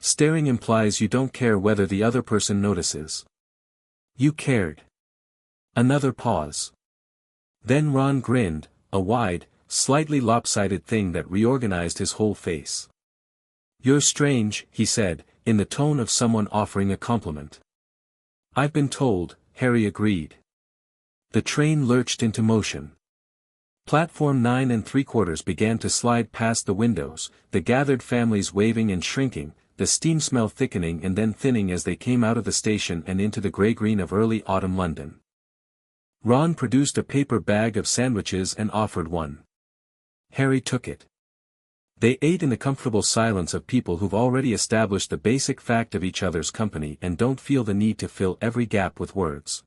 Speaker 1: "Staring implies you don't care whether the other person notices. You cared." Another pause. Then Ron grinned, a wide, slightly lopsided thing that reorganized his whole face. "You're strange," he said, in the tone of someone offering a compliment. "I've been told," Harry agreed. The train lurched into motion. Platform 9 3/4 began to slide past the windows, the gathered families waving and shrinking, the steam smell thickening and then thinning as they came out of the station and into the grey-green of early autumn London. Ron produced a paper bag of sandwiches and offered one. Harry took it. They ate in the comfortable silence of people who've already established the basic fact of each other's company and don't feel the need to fill every gap with words.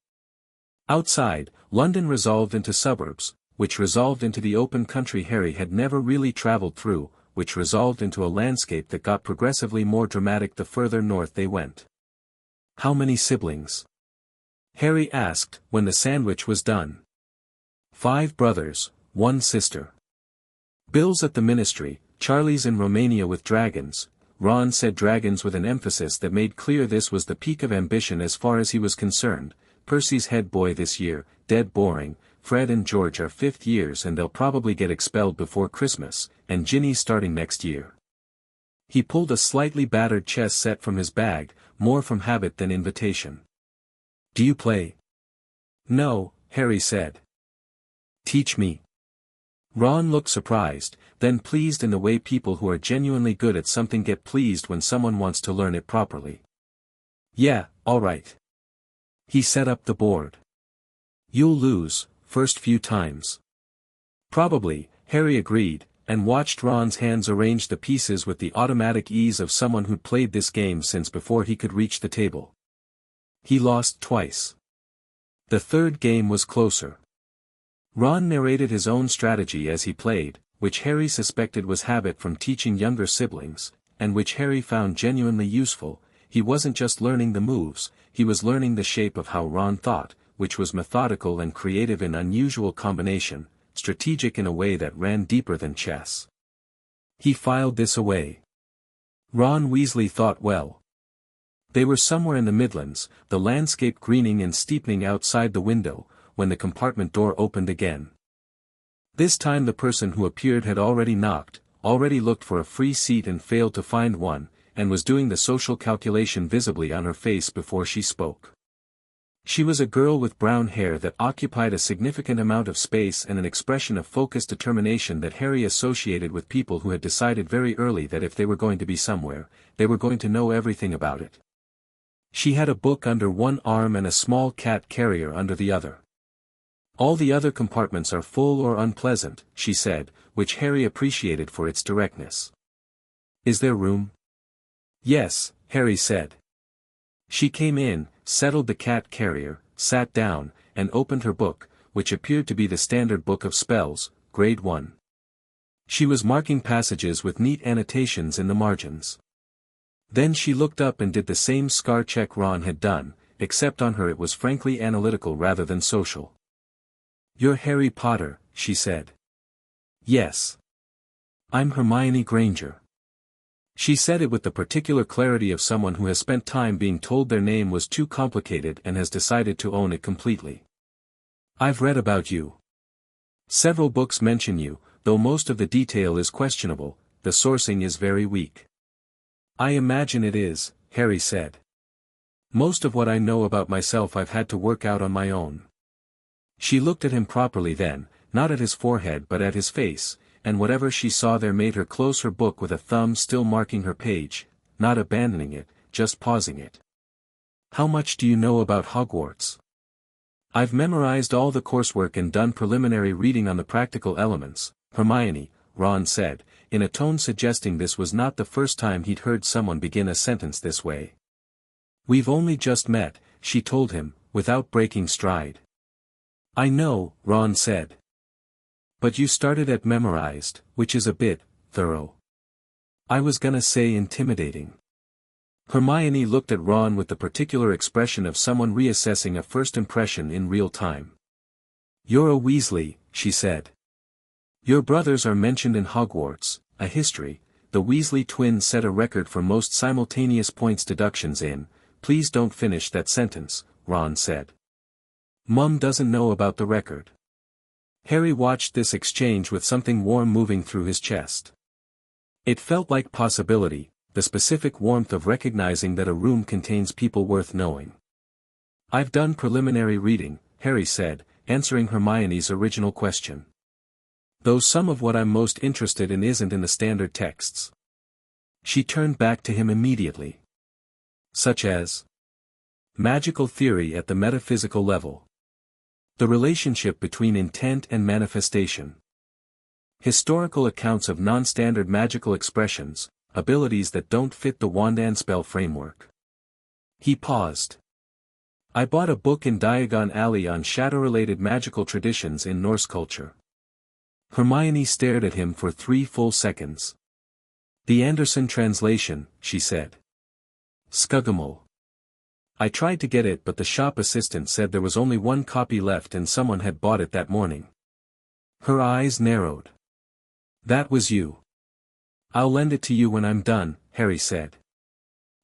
Speaker 1: Outside, London resolved into suburbs, which resolved into the open country Harry had never really traveled through, which resolved into a landscape that got progressively more dramatic the further north they went. "How many siblings?" Harry asked, when the sandwich was done. 5 brothers, 1 sister. "Bill's at the ministry, Charlie's in Romania with dragons." Ron said dragons with an emphasis that made clear this was the peak of ambition as far as he was concerned. "Percy's head boy this year, dead boring. Fred and George are 5th years and they'll probably get expelled before Christmas, and Ginny's starting next year." He pulled a slightly battered chess set from his bag, more from habit than invitation. "Do you play?" "No," Harry said. "Teach me." Ron looked surprised, then pleased in the way people who are genuinely good at something get pleased when someone wants to learn it properly. Yeah, all right. He set up the board. You'll lose, first few times. Probably, Harry agreed, and watched Ron's hands arrange the pieces with the automatic ease of someone who'd played this game since before he could reach the table. He lost twice. The third game was closer. Ron narrated his own strategy as he played, which Harry suspected was habit from teaching younger siblings, and which Harry found genuinely useful. He wasn't just learning the moves, he was learning the shape of how Ron thought, which was methodical and creative in unusual combination, strategic in a way that ran deeper than chess. He filed this away. Ron Weasley thought well. They were somewhere in the Midlands, the landscape greening and steepening outside the window, when the compartment door opened again. This time the person who appeared had already knocked, already looked for a free seat and failed to find one, and was doing the social calculation visibly on her face before she spoke. She was a girl with brown hair that occupied a significant amount of space and an expression of focused determination that Harry associated with people who had decided very early that if they were going to be somewhere, they were going to know everything about it. She had a book under one arm and a small cat carrier under the other. All the other compartments are full or unpleasant, she said, which Harry appreciated for its directness. Is there room? Yes, Harry said. She came in, settled the cat carrier, sat down, and opened her book, which appeared to be the Standard Book of Spells, Grade 1. She was marking passages with neat annotations in the margins. Then she looked up and did the same scar check Ron had done, except on her it was frankly analytical rather than social. You're Harry Potter, she said. Yes. I'm Hermione Granger. She said it with the particular clarity of someone who has spent time being told their name was too complicated and has decided to own it completely. I've read about you. Several books mention you, though most of the detail is questionable, the sourcing is very weak. I imagine it is, Harry said. Most of what I know about myself I've had to work out on my own. She looked at him properly then, not at his forehead but at his face, and whatever she saw there made her close her book with a thumb still marking her page, not abandoning it, just pausing it. How much do you know about Hogwarts? I've memorized all the coursework and done preliminary reading on the practical elements, Hermione, Ron said, in a tone suggesting this was not the first time he'd heard someone begin a sentence this way. We've only just met, she told him, without breaking stride. I know, Ron said. But you started at memorized, which is a bit thorough. I was gonna say intimidating. Hermione looked at Ron with the particular expression of someone reassessing a first impression in real time. You're a Weasley, she said. Your brothers are mentioned in Hogwarts, a history. The Weasley twins set a record for most simultaneous points deductions in. Please don't finish that sentence, Ron said. Mum doesn't know about the record. Harry watched this exchange with something warm moving through his chest. It felt like possibility, the specific warmth of recognizing that a room contains people worth knowing. I've done preliminary reading, Harry said, answering Hermione's original question. Though some of what I'm most interested in isn't in the standard texts. She turned back to him immediately. Such as magical theory at the metaphysical level. The relationship between intent and manifestation. Historical accounts of non-standard magical expressions, abilities that don't fit the Wandand spell framework. He paused. I bought a book in Diagon Alley on shadow-related magical traditions in Norse culture. Hermione stared at him for 3 full seconds. The Anderson translation, she said. Skuggamol. I tried to get it but the shop assistant said there was only one copy left and someone had bought it that morning. Her eyes narrowed. That was you. I'll lend it to you when I'm done, Harry said.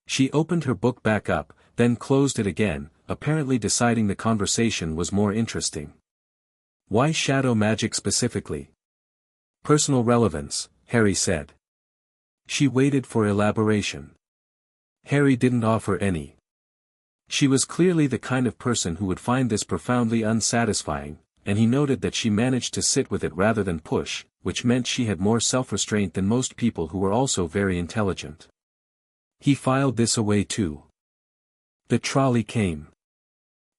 Speaker 1: She opened her book back up, then closed it again, apparently deciding the conversation was more interesting. Why shadow magic specifically? Personal relevance, Harry said. She waited for elaboration. Harry didn't offer any. She was clearly the kind of person who would find this profoundly unsatisfying, and he noted that she managed to sit with it rather than push, which meant she had more self-restraint than most people who were also very intelligent. He filed this away too. The trolley came.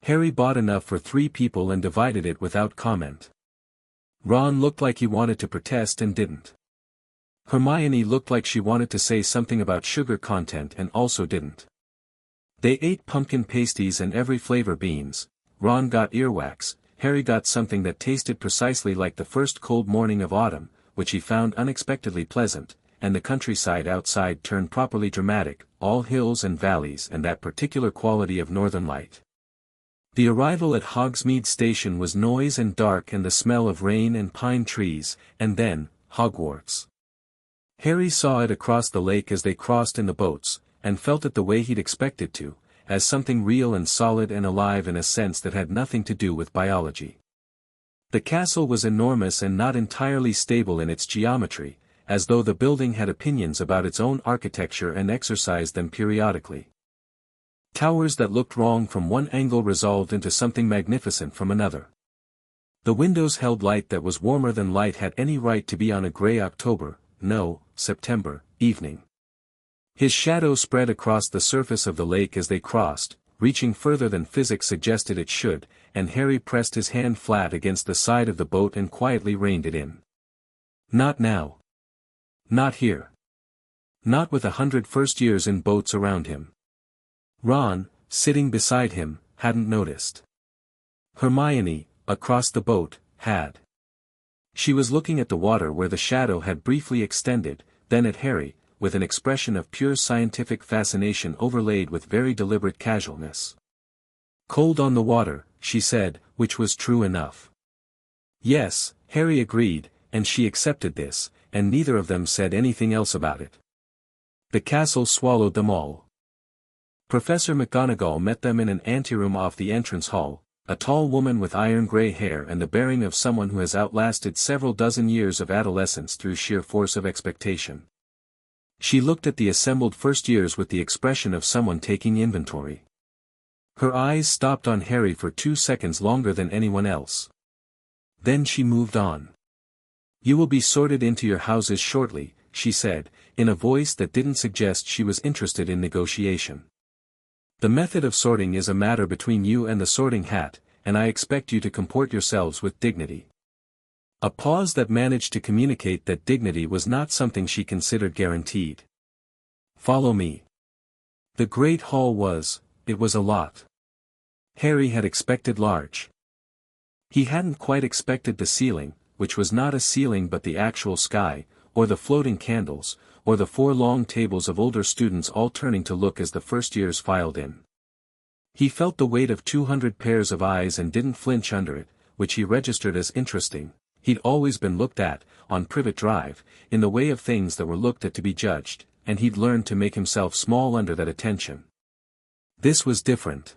Speaker 1: Harry bought enough for 3 people and divided it without comment. Ron looked like he wanted to protest and didn't. Hermione looked like she wanted to say something about sugar content and also didn't. They ate pumpkin pasties and every flavor beans. Ron got earwax, Harry got something that tasted precisely like the first cold morning of autumn, which he found unexpectedly pleasant, and the countryside outside turned properly dramatic, all hills and valleys and that particular quality of northern light. The arrival at Hogsmeade Station was noise and dark and the smell of rain and pine trees, and then, Hogwarts. Harry saw it across the lake as they crossed in the boats, and felt it the way he'd expected to, as something real and solid and alive in a sense that had nothing to do with biology. The castle was enormous and not entirely stable in its geometry, as though the building had opinions about its own architecture and exercised them periodically. Towers that looked wrong from one angle resolved into something magnificent from another. The windows held light that was warmer than light had any right to be on a grey September, evening. His shadow spread across the surface of the lake as they crossed, reaching further than physics suggested it should, and Harry pressed his hand flat against the side of the boat and quietly reined it in. Not now. Not here. Not with 100 first-years in boats around him. Ron, sitting beside him, hadn't noticed. Hermione, across the boat, had. She was looking at the water where the shadow had briefly extended, then at Harry, with an expression of pure scientific fascination overlaid with very deliberate casualness. "Cold on the water," she said, which was true enough. Yes, Harry agreed, and she accepted this, and neither of them said anything else about it. The castle swallowed them all. Professor McGonagall met them in an anteroom off the entrance hall, a tall woman with iron-grey hair and the bearing of someone who has outlasted several dozen years of adolescence through sheer force of expectation. She looked at the assembled first-years with the expression of someone taking inventory. Her eyes stopped on Harry for 2 seconds longer than anyone else. Then she moved on. "You will be sorted into your houses shortly," she said, in a voice that didn't suggest she was interested in negotiation. "The method of sorting is a matter between you and the sorting hat, and I expect you to comport yourselves with dignity." A pause that managed to communicate that dignity was not something she considered guaranteed. "Follow me." The great hall it was a lot. Harry had expected large. He hadn't quite expected the ceiling, which was not a ceiling but the actual sky, or the floating candles, or the 4 long tables of older students all turning to look as the first-years filed in. He felt the weight of 200 pairs of eyes and didn't flinch under it, which he registered as interesting. He'd always been looked at, on Privet Drive, in the way of things that were looked at to be judged, and he'd learned to make himself small under that attention. This was different.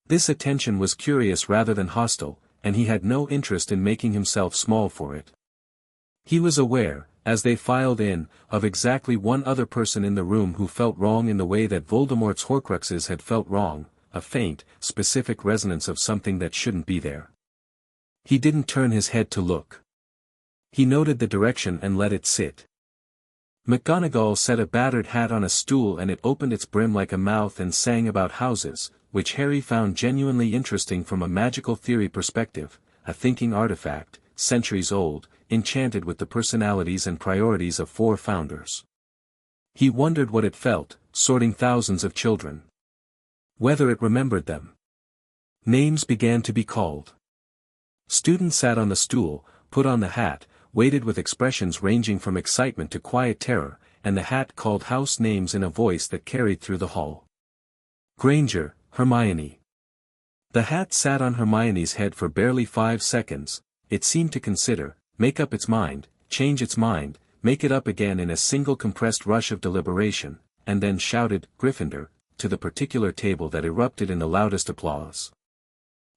Speaker 1: This attention was curious rather than hostile, and he had no interest in making himself small for it. He was aware, as they filed in, of exactly one other person in the room who felt wrong in the way that Voldemort's Horcruxes had felt wrong, a faint, specific resonance of something that shouldn't be there. He didn't turn his head to look. He noted the direction and let it sit. McGonagall set a battered hat on a stool and it opened its brim like a mouth and sang about houses, which Harry found genuinely interesting from a magical theory perspective, a thinking artifact, centuries old, enchanted with the personalities and priorities of 4 founders. He wondered what it felt, sorting thousands of children. Whether it remembered them. Names began to be called. Students sat on the stool, put on the hat, waited with expressions ranging from excitement to quiet terror, and the hat called house names in a voice that carried through the hall. Granger, Hermione. The hat sat on Hermione's head for barely 5 seconds. It seemed to consider, make up its mind, change its mind, make it up again in a single compressed rush of deliberation, and then shouted, "Gryffindor," to the particular table that erupted in the loudest applause.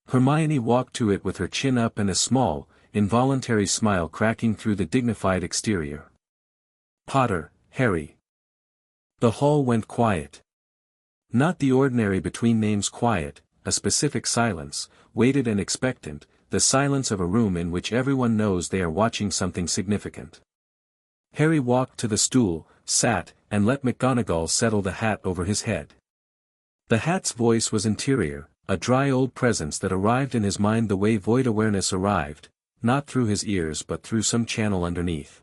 Speaker 1: Hermione walked to it with her chin up and a small, involuntary smile cracking through the dignified exterior. "Potter, Harry." The hall went quiet. Not the ordinary between names quiet, a specific silence, weighted and expectant, the silence of a room in which everyone knows they are watching something significant. Harry walked to the stool, sat, and let McGonagall settle the hat over his head. The hat's voice was interior, a dry old presence that arrived in his mind the way void awareness arrived, not through his ears but through some channel underneath.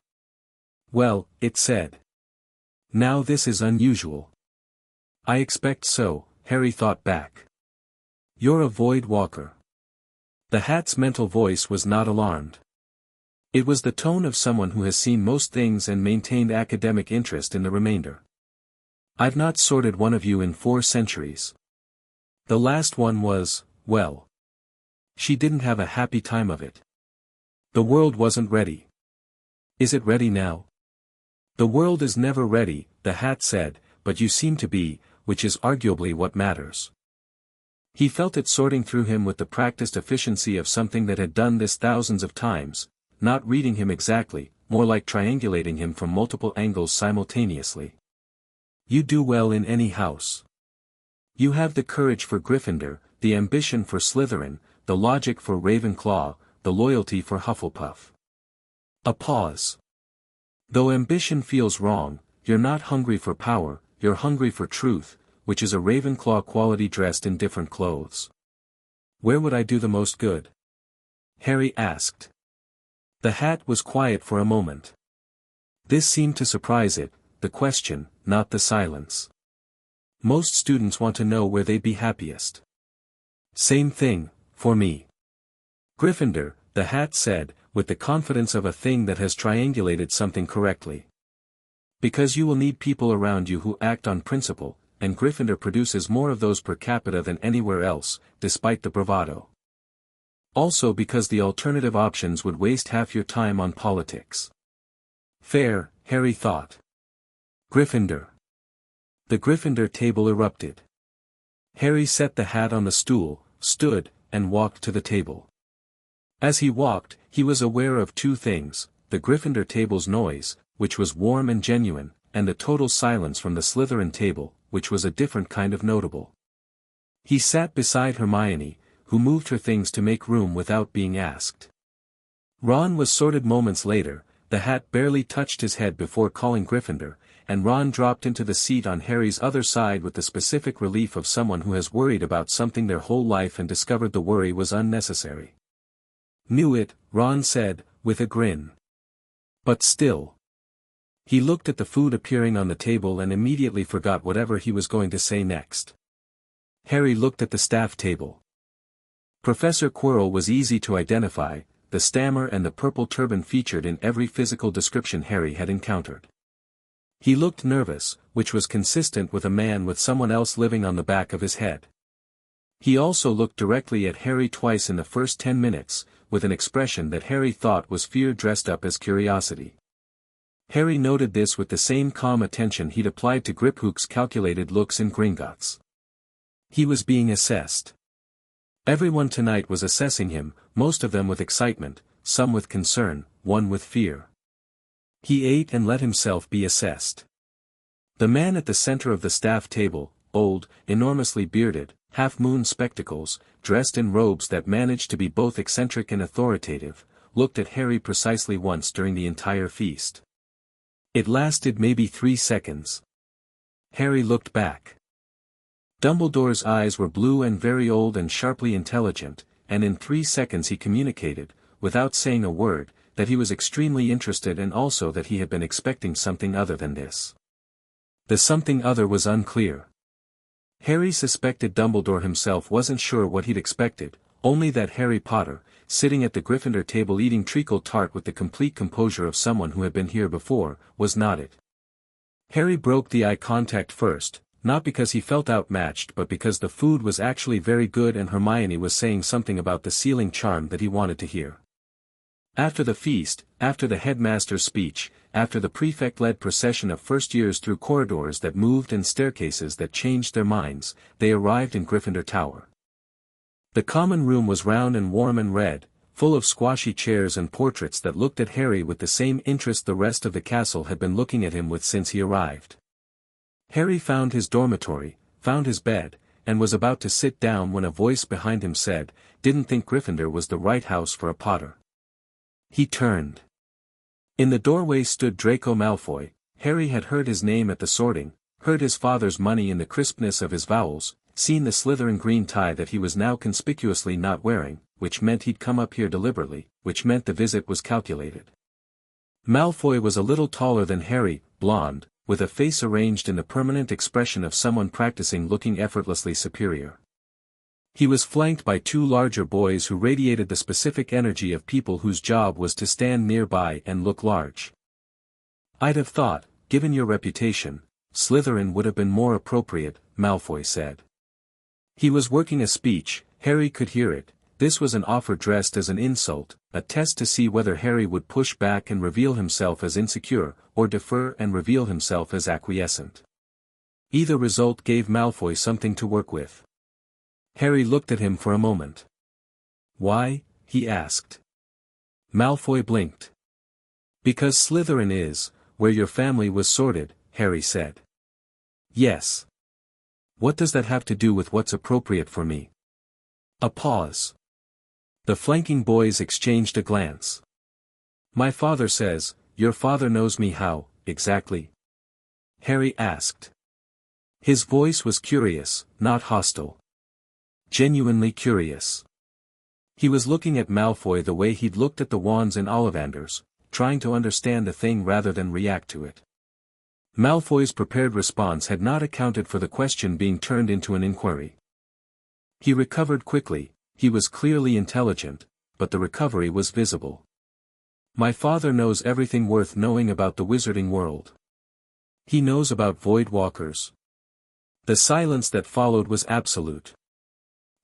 Speaker 1: "Well," it said. "Now this is unusual." "I expect so," Harry thought back. "You're a void walker." The hat's mental voice was not alarmed. It was the tone of someone who has seen most things and maintained academic interest in the remainder. "I've not sorted one of you in 4 centuries. The last one was, well. She didn't have a happy time of it. The world wasn't ready. Is it ready now?" "The world is never ready," the hat said, "but you seem to be, which is arguably what matters." He felt it sorting through him with the practiced efficiency of something that had done this thousands of times, not reading him exactly, more like triangulating him from multiple angles simultaneously. "You do well in any house. You have the courage for Gryffindor, the ambition for Slytherin, the logic for Ravenclaw, the loyalty for Hufflepuff." A pause. "Though ambition feels wrong, you're not hungry for power, you're hungry for truth, which is a Ravenclaw quality dressed in different clothes." "Where would I do the most good?" Harry asked. The hat was quiet for a moment. This seemed to surprise it, the question, not the silence. "Most students want to know where they'd be happiest." "Same thing, for me." "Gryffindor," the hat said, with the confidence of a thing that has triangulated something correctly. "Because you will need people around you who act on principle, and Gryffindor produces more of those per capita than anywhere else, despite the bravado. Also because the alternative options would waste half your time on politics." "Fair," Harry thought. "Gryffindor." The Gryffindor table erupted. Harry set the hat on the stool, stood, and walked to the table. As he walked, he was aware of 2 things, the Gryffindor table's noise, which was warm and genuine, and the total silence from the Slytherin table, which was a different kind of notable. He sat beside Hermione, who moved her things to make room without being asked. Ron was sorted moments later, the hat barely touched his head before calling Gryffindor, and Ron dropped into the seat on Harry's other side with the specific relief of someone who has worried about something their whole life and discovered the worry was unnecessary. "Knew it," Ron said, with a grin. "But still." He looked at the food appearing on the table and immediately forgot whatever he was going to say next. Harry looked at the staff table. Professor Quirrell was easy to identify, the stammer and the purple turban featured in every physical description Harry had encountered. He looked nervous, which was consistent with a man with someone else living on the back of his head. He also looked directly at Harry twice in the first 10 minutes, with an expression that Harry thought was fear dressed up as curiosity. Harry noted this with the same calm attention he'd applied to Griphook's calculated looks in Gringotts. He was being assessed. Everyone tonight was assessing him, most of them with excitement, some with concern, one with fear. He ate and let himself be assessed. The man at the center of the staff table, old, enormously bearded, half-moon spectacles, dressed in robes that managed to be both eccentric and authoritative, looked at Harry precisely once during the entire feast. It lasted maybe 3 seconds. Harry looked back. Dumbledore's eyes were blue and very old and sharply intelligent, and in 3 seconds he communicated, without saying a word, that he was extremely interested and also that he had been expecting something other than this. The something other was unclear. Harry suspected Dumbledore himself wasn't sure what he'd expected, only that Harry Potter, sitting at the Gryffindor table eating treacle tart with the complete composure of someone who had been here before, was not it. Harry broke the eye contact first, not because he felt outmatched but because the food was actually very good and Hermione was saying something about the sealing charm that he wanted to hear. After the feast, after the headmaster's speech, after the prefect-led procession of first-years through corridors that moved and staircases that changed their minds, they arrived in Gryffindor Tower. The common room was round and warm and red, full of squashy chairs and portraits that looked at Harry with the same interest the rest of the castle had been looking at him with since he arrived. Harry found his dormitory, found his bed, and was about to sit down when a voice behind him said, "Didn't think Gryffindor was the right house for a Potter." He turned. In the doorway stood Draco Malfoy. Harry had heard his name at the sorting, heard his father's money in the crispness of his vowels, seen the Slytherin green tie that he was now conspicuously not wearing, which meant he'd come up here deliberately, which meant the visit was calculated. Malfoy was a little taller than Harry, blonde, with a face arranged in the permanent expression of someone practicing looking effortlessly superior. He was flanked by two larger boys who radiated the specific energy of people whose job was to stand nearby and look large. "I'd have thought, given your reputation, Slytherin would have been more appropriate," Malfoy said. He was working a speech, Harry could hear it. This was an offer dressed as an insult, a test to see whether Harry would push back and reveal himself as insecure, or defer and reveal himself as acquiescent. Either result gave Malfoy something to work with. Harry looked at him for a moment. "Why?" he asked. Malfoy blinked. "Because Slytherin is, where your family was sorted," Harry said. "Yes. What does that have to do with what's appropriate for me?" A pause. The flanking boys exchanged a glance. "My father says, your father knows me how, exactly?" Harry asked. His voice was curious, not hostile. Genuinely curious. He was looking at Malfoy the way he'd looked at the wands in Ollivanders, trying to understand the thing rather than react to it. Malfoy's prepared response had not accounted for the question being turned into an inquiry. He recovered quickly. He was clearly intelligent, but the recovery was visible. "My father knows everything worth knowing about the wizarding world. He knows about Voidwalkers." The silence that followed was absolute.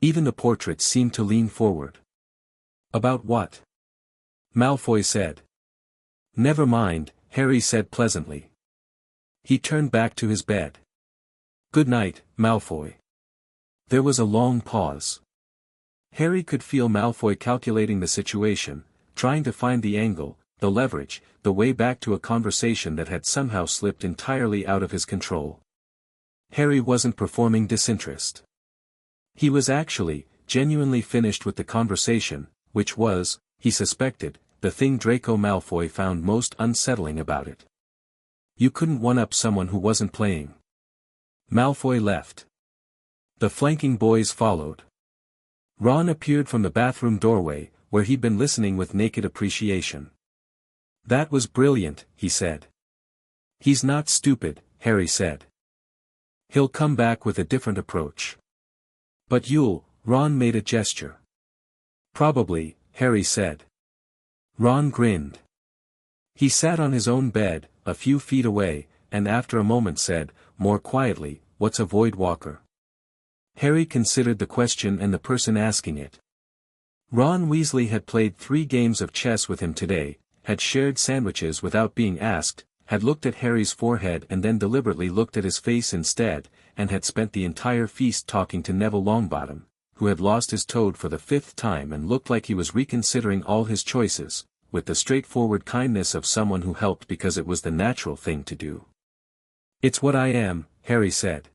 Speaker 1: Even the portrait seemed to lean forward. "About what?" Malfoy said. "Never mind," Harry said pleasantly. He turned back to his bed. "Good night, Malfoy." There was a long pause. Harry could feel Malfoy calculating the situation, trying to find the angle, the leverage, the way back to a conversation that had somehow slipped entirely out of his control. Harry wasn't performing disinterest. He was actually, genuinely finished with the conversation, which was, he suspected, the thing Draco Malfoy found most unsettling about it. You couldn't one-up someone who wasn't playing. Malfoy left. The flanking boys followed. Ron appeared from the bathroom doorway, where he'd been listening with naked appreciation. "That was brilliant," he said. "He's not stupid," Harry said. "He'll come back with a different approach." "But Ron made a gesture. "Probably," Harry said. Ron grinned. He sat on his own bed, a few feet away, and after a moment said, more quietly, "What's a Voidwalker?" Harry considered the question and the person asking it. Ron Weasley had played 3 games of chess with him today, had shared sandwiches without being asked, had looked at Harry's forehead and then deliberately looked at his face instead, and had spent the entire feast talking to Neville Longbottom, who had lost his toad for the 5th time and looked like he was reconsidering all his choices, with the straightforward kindness of someone who helped because it was the natural thing to do. "It's what I am," Harry said.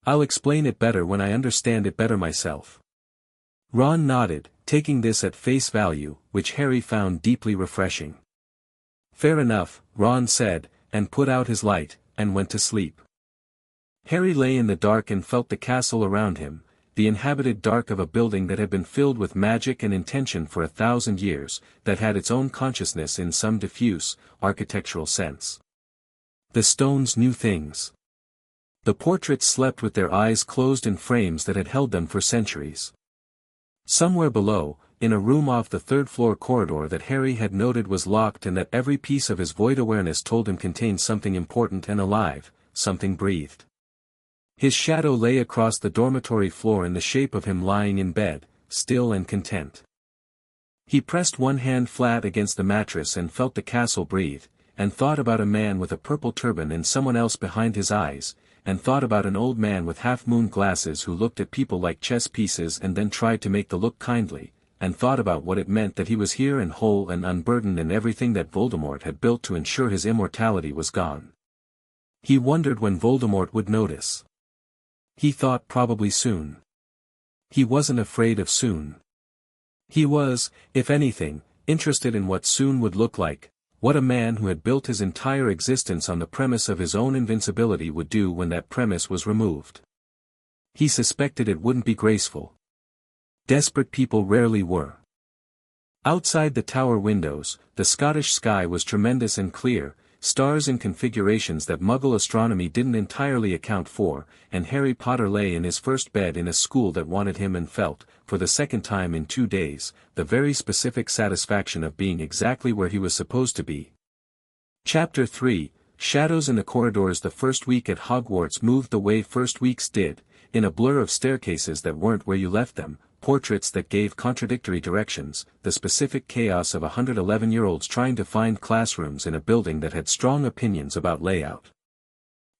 Speaker 1: "I'll explain it better when I understand it better myself." Ron nodded, taking this at face value, which Harry found deeply refreshing. "Fair enough," Ron said, and put out his light, and went to sleep. Harry lay in the dark and felt the castle around him, the inhabited dark of a building that had been filled with magic and intention for 1,000 years, that had its own consciousness in some diffuse, architectural sense. The stones knew things. The portraits slept with their eyes closed in frames that had held them for centuries. Somewhere below, in a room off the 3rd-floor corridor that Harry had noted was locked and that every piece of his void awareness told him contained something important and alive, something breathed. His shadow lay across the dormitory floor in the shape of him lying in bed, still and content. He pressed one hand flat against the mattress and felt the castle breathe, and thought about a man with a purple turban and someone else behind his eyes, and thought about an old man with half-moon glasses who looked at people like chess pieces and then tried to make the look kindly, and thought about what it meant that he was here and whole and unburdened and everything that Voldemort had built to ensure his immortality was gone. He wondered when Voldemort would notice. He thought probably soon. He wasn't afraid of soon. He was, if anything, interested in what soon would look like, what a man who had built his entire existence on the premise of his own invincibility would do when that premise was removed. He suspected it wouldn't be graceful. Desperate people rarely were. Outside the tower windows, the Scottish sky was tremendous and clear, stars in configurations that Muggle astronomy didn't entirely account for, and Harry Potter lay in his first bed in a school that wanted him and felt, for the second time in 2 days, the very specific satisfaction of being exactly where he was supposed to be. Chapter 3, Shadows in the Corridors. The first week at Hogwarts moved the way first weeks did, in a blur of staircases that weren't where you left them, portraits that gave contradictory directions, the specific chaos of 111-year-olds trying to find classrooms in a building that had strong opinions about layout.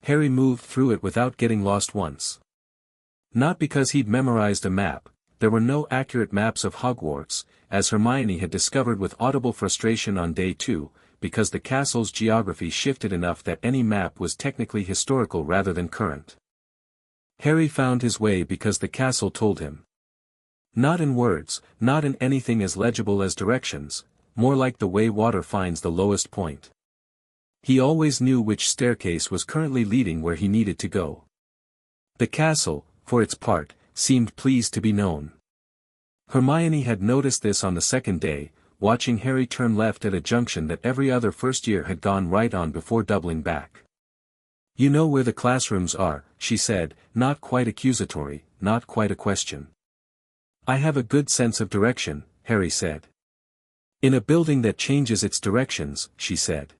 Speaker 1: Harry moved through it without getting lost once. Not because he'd memorized a map, there were no accurate maps of Hogwarts, as Hermione had discovered with audible frustration on day 2, because the castle's geography shifted enough that any map was technically historical rather than current. Harry found his way because the castle told him. Not in words, not in anything as legible as directions, more like the way water finds the lowest point. He always knew which staircase was currently leading where he needed to go. The castle, for its part, seemed pleased to be known. Hermione had noticed this on the second day, watching Harry turn left at a junction that every other first year had gone right on before doubling back. "You know where the classrooms are," she said, not quite accusatory, not quite a question. "I have a good sense of direction," Harry said. "In a building that changes its directions," she said.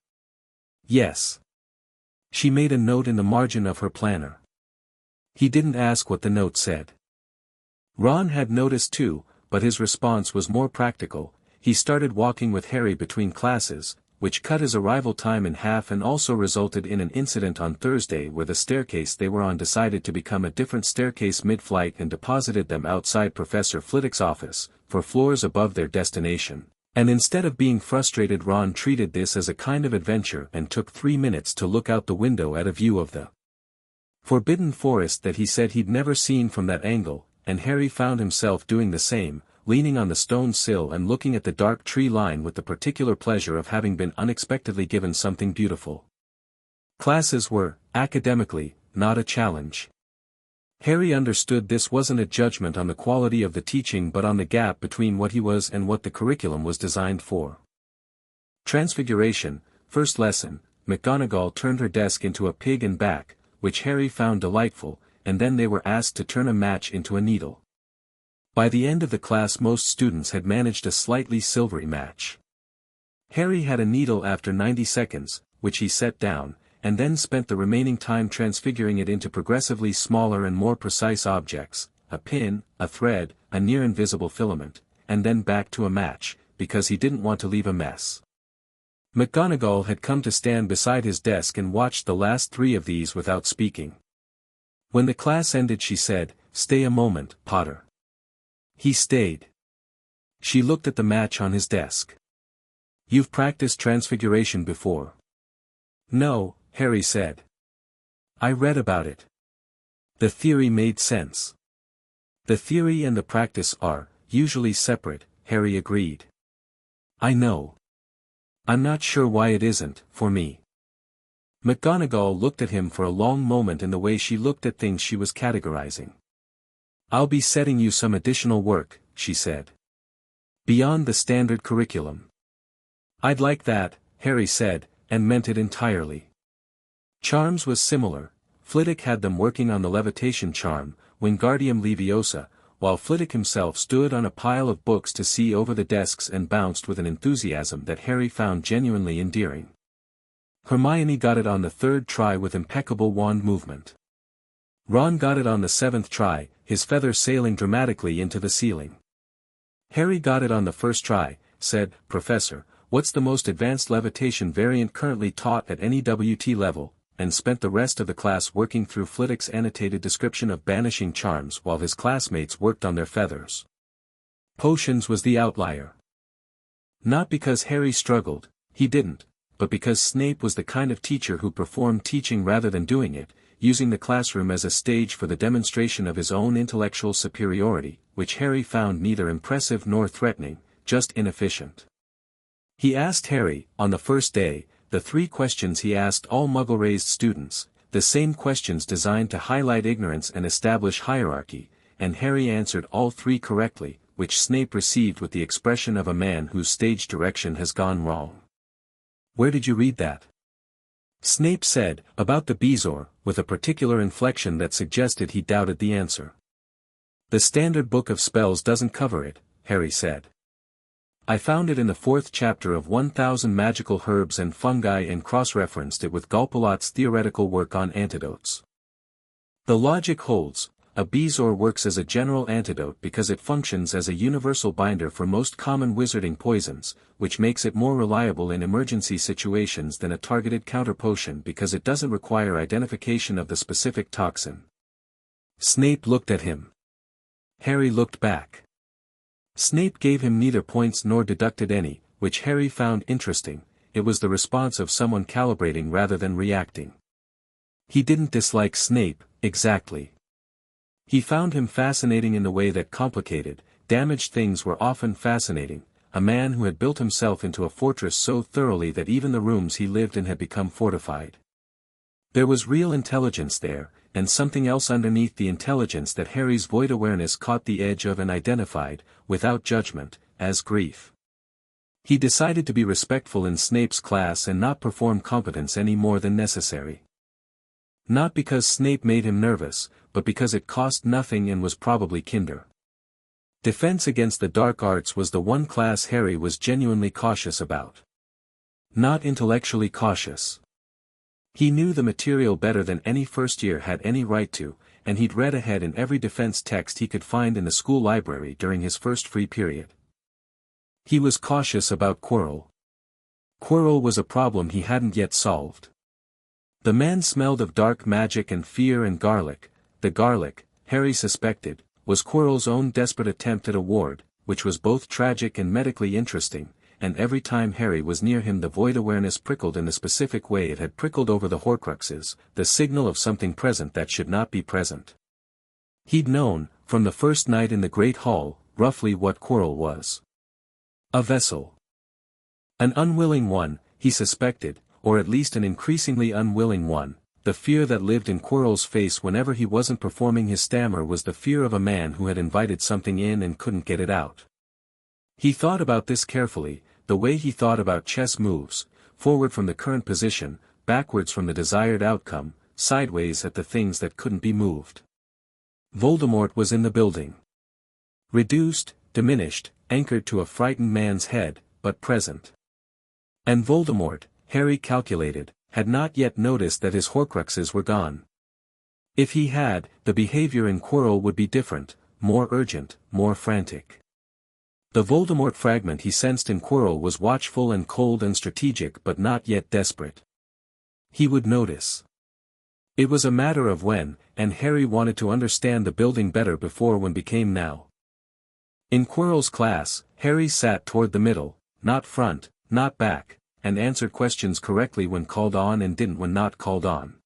Speaker 1: "Yes." She made a note in the margin of her planner. He didn't ask what the note said. Ron had noticed too, but his response was more practical. He started walking with Harry between classes, which cut his arrival time in half and also resulted in an incident on Thursday where the staircase they were on decided to become a different staircase mid-flight and deposited them outside Professor Flitwick's office, 4 floors above their destination. And instead of being frustrated, Ron treated this as a kind of adventure and took 3 minutes to look out the window at a view of the forbidden forest that he said he'd never seen from that angle, and Harry found himself doing the same, leaning on the stone sill and looking at the dark tree line with the particular pleasure of having been unexpectedly given something beautiful. Classes were, academically, not a challenge. Harry understood this wasn't a judgment on the quality of the teaching but on the gap between what he was and what the curriculum was designed for. Transfiguration, first lesson, McGonagall turned her desk into a pig and back, which Harry found delightful, and then they were asked to turn a match into a needle. By the end of the class most students had managed a slightly silvery match. Harry had a needle after 90 seconds, which he set down, and then spent the remaining time transfiguring it into progressively smaller and more precise objects, a pin, a thread, a near-invisible filament, and then back to a match, because he didn't want to leave a mess. McGonagall had come to stand beside his desk and watched the last 3 of these without speaking. When the class ended she said, "Stay a moment, Potter." He stayed. She looked at the match on his desk. "You've practiced transfiguration before?" "No," Harry said. "I read about it." The theory made sense. "The theory and the practice are, usually separate," Harry agreed. "I know. I'm not sure why it isn't, for me." McGonagall looked at him for a long moment in the way she looked at things she was categorizing. "I'll be setting you some additional work," she said. "Beyond the standard curriculum." "I'd like that," Harry said, and meant it entirely. Charms was similar. Flitwick had them working on the levitation charm, Wingardium Leviosa, while Flitwick himself stood on a pile of books to see over the desks and bounced with an enthusiasm that Harry found genuinely endearing. Hermione got it on the 3rd try with impeccable wand movement. Ron got it on the 7th try, his feather sailing dramatically into the ceiling. Harry got it on the 1st try, said, "Professor, what's the most advanced levitation variant currently taught at any WT level?" and spent the rest of the class working through Flitwick's annotated description of banishing charms while his classmates worked on their feathers. Potions was the outlier. Not because Harry struggled, he didn't, but because Snape was the kind of teacher who performed teaching rather than doing it. using the classroom as a stage for the demonstration of his own intellectual superiority, which Harry found neither impressive nor threatening, just inefficient. He asked Harry, on the first day, the 3 questions he asked all Muggle-raised students, the same questions designed to highlight ignorance and establish hierarchy, and Harry answered all 3 correctly, which Snape received with the expression of a man whose stage direction has gone wrong. "Where did you read that?" Snape said, "About the Bezoar," with a particular inflection that suggested he doubted the answer. "The standard book of spells doesn't cover it," Harry said. "I found it in the 4th chapter of 1000 Magical Herbs and Fungi and cross-referenced it with Galpalot's theoretical work on antidotes. The logic holds. A Bezoar works as a general antidote because it functions as a universal binder for most common wizarding poisons, which makes it more reliable in emergency situations than a targeted counter potion because it doesn't require identification of the specific toxin." Snape looked at him. Harry looked back. Snape gave him neither points nor deducted any, which Harry found interesting. It was the response of someone calibrating rather than reacting. He didn't dislike Snape, exactly. He found him fascinating in the way that complicated, damaged things were often fascinating, a man who had built himself into a fortress so thoroughly that even the rooms he lived in had become fortified. There was real intelligence there, and something else underneath the intelligence that Harry's void awareness caught the edge of and identified, without judgment, as grief. He decided to be respectful in Snape's class and not perform competence any more than necessary. Not because Snape made him nervous, but because it cost nothing and was probably kinder. Defense against the dark arts was the one class Harry was genuinely cautious about. Not intellectually cautious. He knew the material better than any first year had any right to, and he'd read ahead in every defense text he could find in the school library during his first free period. He was cautious about Quirrell. Quirrell was a problem he hadn't yet solved. The man smelled of dark magic and fear and garlic. The garlic, Harry suspected, was Quirrell's own desperate attempt at a ward, which was both tragic and medically interesting, and every time Harry was near him the void awareness prickled in the specific way it had prickled over the Horcruxes, the signal of something present that should not be present. He'd known, from the first night in the Great Hall, roughly what Quirrell was. A vessel. An unwilling one, he suspected, or at least an increasingly unwilling one. The fear that lived in Quirrell's face whenever he wasn't performing his stammer was the fear of a man who had invited something in and couldn't get it out. He thought about this carefully, the way he thought about chess moves, forward from the current position, backwards from the desired outcome, sideways at the things that couldn't be moved. Voldemort was in the building. Reduced, diminished, anchored to a frightened man's head, but present. And Voldemort, Harry calculated, had not yet noticed that his Horcruxes were gone. If he had, the behavior in Quirrell would be different, more urgent, more frantic. The Voldemort fragment he sensed in Quirrell was watchful and cold and strategic but not yet desperate. He would notice. It was a matter of when, and Harry wanted to understand the building better before when became now. In Quirrell's class, Harry sat toward the middle, not front, not back, and answered questions correctly when called on and didn't when not called on.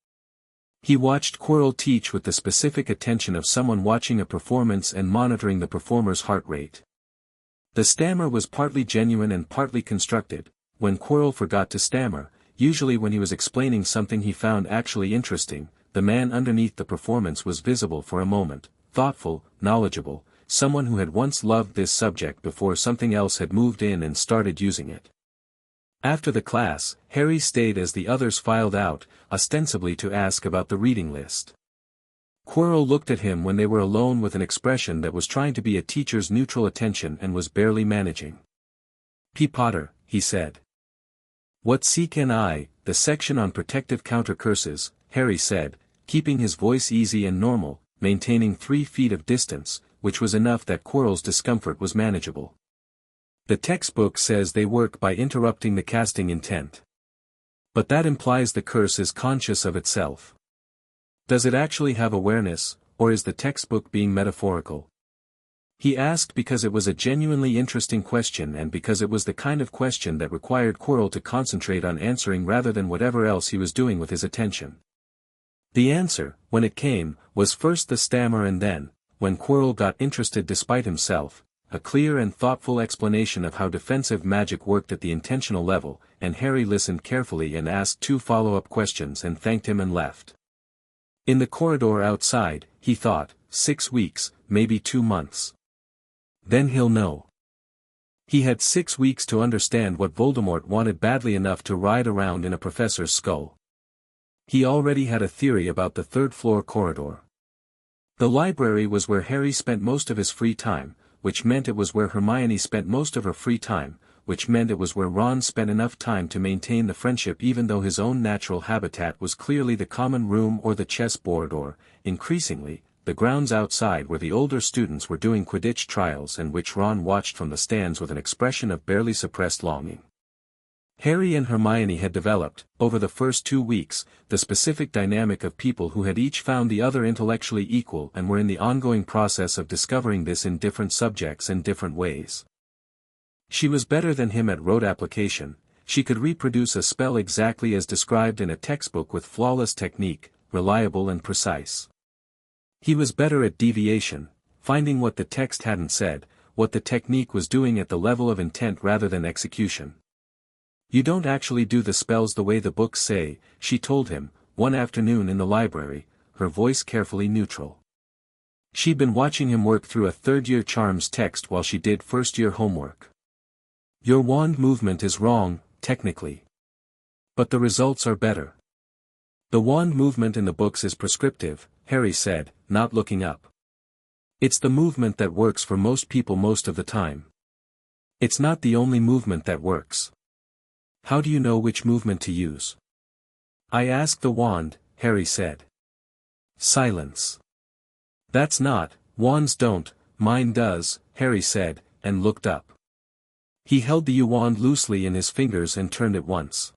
Speaker 1: He watched Quirrell teach with the specific attention of someone watching a performance and monitoring the performer's heart rate. The stammer was partly genuine and partly constructed. When Quirrell forgot to stammer, usually when he was explaining something he found actually interesting, the man underneath the performance was visible for a moment, thoughtful, knowledgeable, someone who had once loved this subject before something else had moved in and started using it. After the class, Harry stayed as the others filed out, ostensibly to ask about the reading list. Quirrell looked at him when they were alone with an expression that was trying to be a teacher's neutral attention and was barely managing. "P. Potter," he said. "What can I, the section on protective counter curses," Harry said, keeping his voice easy and normal, maintaining 3 feet of distance, which was enough that Quirrell's discomfort was manageable. "The textbook says they work by interrupting the casting intent. But that implies the curse is conscious of itself. Does it actually have awareness, or is the textbook being metaphorical?" He asked because it was a genuinely interesting question and because it was the kind of question that required Quirrell to concentrate on answering rather than whatever else he was doing with his attention. The answer, when it came, was first the stammer and then, when Quirrell got interested despite himself, a clear and thoughtful explanation of how defensive magic worked at the intentional level, and Harry listened carefully and asked 2 follow-up questions and thanked him and left. In the corridor outside, he thought, 6 weeks, maybe 2 months. Then he'll know. He had 6 weeks to understand what Voldemort wanted badly enough to ride around in a professor's skull. He already had a theory about the 3rd-floor corridor. The library was where Harry spent most of his free time, which meant it was where Hermione spent most of her free time, which meant it was where Ron spent enough time to maintain the friendship even though his own natural habitat was clearly the common room or the chessboard or, increasingly, the grounds outside where the older students were doing Quidditch trials and which Ron watched from the stands with an expression of barely suppressed longing. Harry and Hermione had developed, over the first 2 weeks, the specific dynamic of people who had each found the other intellectually equal and were in the ongoing process of discovering this in different subjects and different ways. She was better than him at rote application, she could reproduce a spell exactly as described in a textbook with flawless technique, reliable and precise. He was better at deviation, finding what the text hadn't said, what the technique was doing at the level of intent rather than execution. You don't actually do the spells the way the books say, she told him, one afternoon in the library, her voice carefully neutral. She'd been watching him work through a 3rd-year charms text while she did 1st-year homework. Your wand movement is wrong, technically. But the results are better. The wand movement in the books is prescriptive, Harry said, not looking up. It's the movement that works for most people most of the time. It's not the only movement that works. How do you know which movement to use? I asked the wand, Harry said. Silence. That's not, wands don't, mine does, Harry said, and looked up. He held the wand loosely in his fingers and turned it once.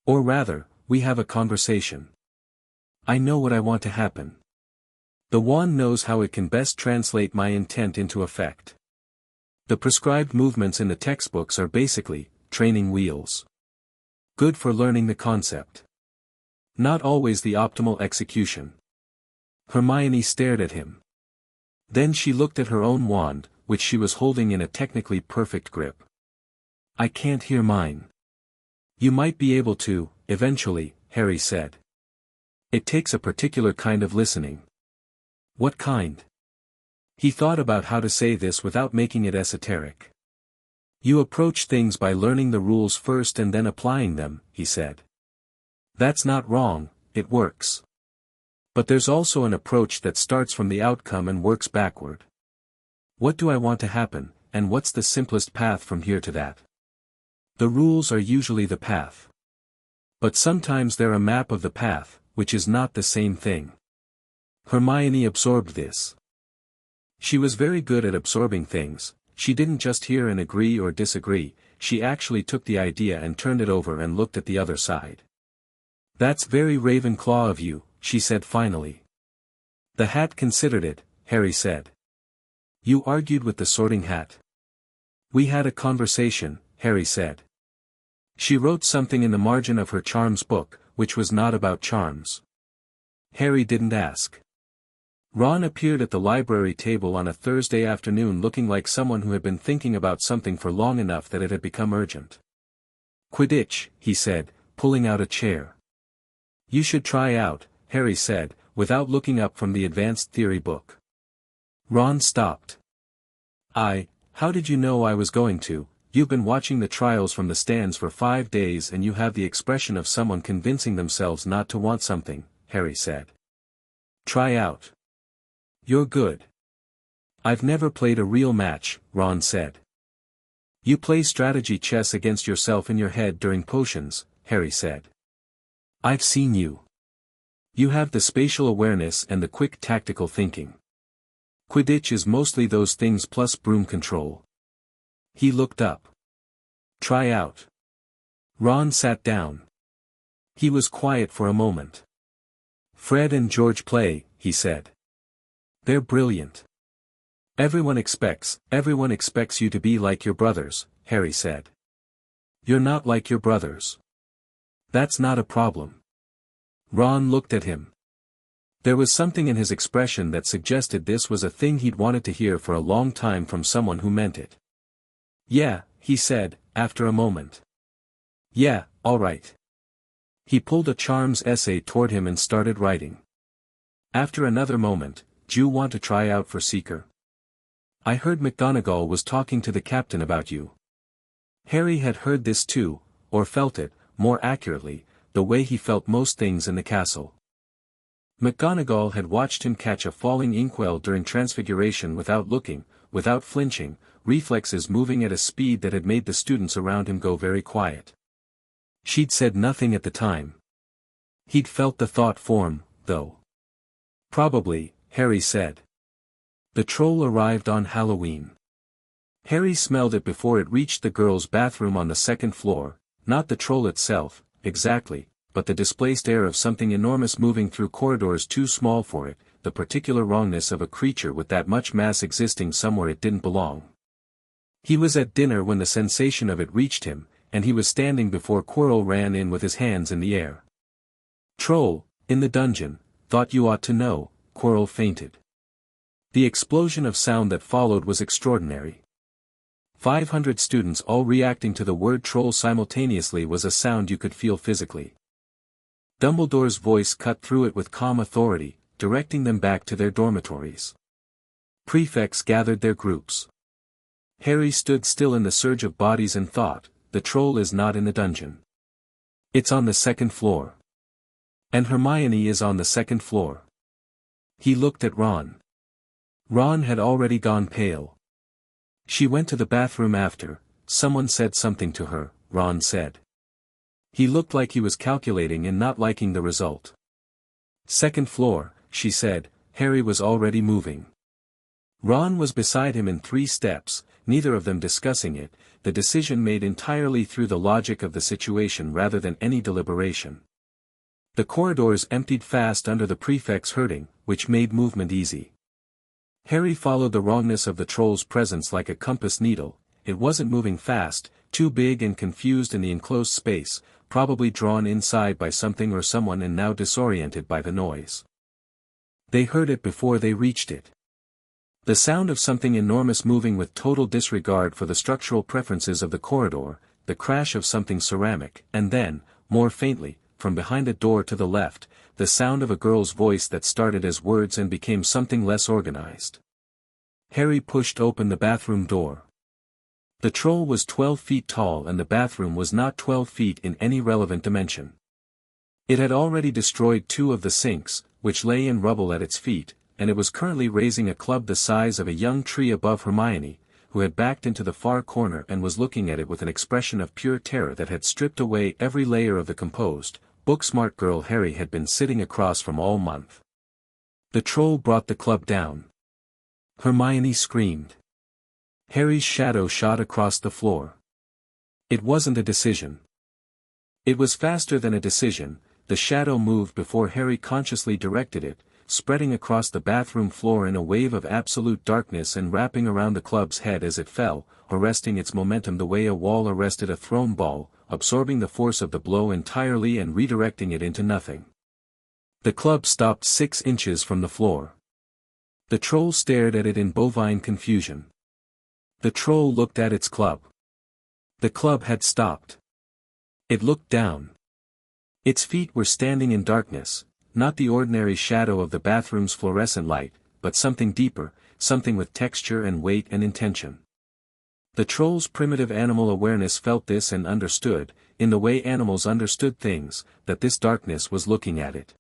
Speaker 1: Or rather, we have a conversation. I know what I want to happen. The wand knows how it can best translate my intent into effect. The prescribed movements in the textbooks are basically, training wheels. Good for learning the concept. Not always the optimal execution. Hermione stared at him. Then she looked at her own wand, which she was holding in a technically perfect grip. I can't hear mine. You might be able to, eventually, Harry said. It takes a particular kind of listening. What kind? He thought about how to say this without making it esoteric. You approach things by learning the rules first and then applying them, he said. That's not wrong, it works. But there's also an approach that starts from the outcome and works backward. What do I want to happen, and what's the simplest path from here to that? The rules are usually the path. But sometimes they're a map of the path, which is not the same thing. Hermione absorbed this. She was very good at absorbing things. She didn't just hear and agree or disagree, she actually took the idea and turned it over and looked at the other side. That's very Ravenclaw of you, she said finally. The Hat considered it, Harry said. You argued with the Sorting Hat. We had a conversation, Harry said. She wrote something in the margin of her charms book, which was not about charms. Harry didn't ask. Ron appeared at the library table on a Thursday afternoon looking like someone who had been thinking about something for long enough that it had become urgent. Quidditch, he said, pulling out a chair. You should try out, Harry said, without looking up from the advanced theory book. Ron stopped. How did you know I was going to? You've been watching the trials from the stands for 5 days and you have the expression of someone convincing themselves not to want something, Harry said. Try out. You're good. I've never played a real match, Ron said. You play strategy chess against yourself in your head during potions, Harry said. I've seen you. You have the spatial awareness and the quick tactical thinking. Quidditch is mostly those things plus broom control. He looked up. Try out. Ron sat down. He was quiet for a moment. Fred and George play, he said. They're brilliant. Everyone expects you to be like your brothers, Harry said. You're not like your brothers. That's not a problem. Ron looked at him. There was something in his expression that suggested this was a thing he'd wanted to hear for a long time from someone who meant it. "Yeah," he said, after a moment. "Yeah, all right." He pulled a charms essay toward him and started writing. After another moment, "Do you want to try out for Seeker? I heard McGonagall was talking to the captain about you." Harry had heard this too, or felt it, more accurately, the way he felt most things in the castle. McGonagall had watched him catch a falling inkwell during transfiguration without looking, without flinching, reflexes moving at a speed that had made the students around him go very quiet. She'd said nothing at the time. He'd felt the thought form, though. "Probably," Harry said. The troll arrived on Halloween. Harry smelled it before it reached the girls' bathroom on the second floor, not the troll itself, exactly, but the displaced air of something enormous moving through corridors too small for it, the particular wrongness of a creature with that much mass existing somewhere it didn't belong. He was at dinner when the sensation of it reached him, and he was standing before Quirrell ran in with his hands in the air. "Troll, in the dungeon, thought you ought to know," Quirrell fainted. The explosion of sound that followed was extraordinary. 500 students all reacting to the word troll simultaneously was a sound you could feel physically. Dumbledore's voice cut through it with calm authority, directing them back to their dormitories. Prefects gathered their groups. Harry stood still in the surge of bodies and thought, the troll is not in the dungeon. It's on the second floor. And Hermione is on the second floor. He looked at Ron. Ron had already gone pale. "She went to the bathroom after, someone said something to her," Ron said. He looked like he was calculating and not liking the result. "Second floor," she said. Harry was already moving. Ron was beside him in 3 steps, neither of them discussing it, the decision made entirely through the logic of the situation rather than any deliberation. The corridors emptied fast under the prefect's herding, which made movement easy. Harry followed the wrongness of the troll's presence like a compass needle. It wasn't moving fast, too big and confused in the enclosed space, probably drawn inside by something or someone and now disoriented by the noise. They heard it before they reached it. The sound of something enormous moving with total disregard for the structural preferences of the corridor, the crash of something ceramic, and then, more faintly, from behind a door to the left, the sound of a girl's voice that started as words and became something less organized. Harry pushed open the bathroom door. The troll was 12 feet tall and the bathroom was not 12 feet in any relevant dimension. It had already destroyed 2 of the sinks, which lay in rubble at its feet, and it was currently raising a club the size of a young tree above Hermione, who had backed into the far corner and was looking at it with an expression of pure terror that had stripped away every layer of the composed, book-smart girl Harry had been sitting across from all month. The troll brought the club down. Hermione screamed. Harry's shadow shot across the floor. It wasn't a decision. It was faster than a decision. The shadow moved before Harry consciously directed it, spreading across the bathroom floor in a wave of absolute darkness and wrapping around the club's head as it fell, arresting its momentum the way a wall arrested a thrown ball, absorbing the force of the blow entirely and redirecting it into nothing. The club stopped 6 inches from the floor. The troll stared at it in bovine confusion. The troll looked at its club. The club had stopped. It looked down. Its feet were standing in darkness, not the ordinary shadow of the bathroom's fluorescent light, but something deeper, something with texture and weight and intention. The troll's primitive animal awareness felt this and understood, in the way animals understood things, that this darkness was looking at it.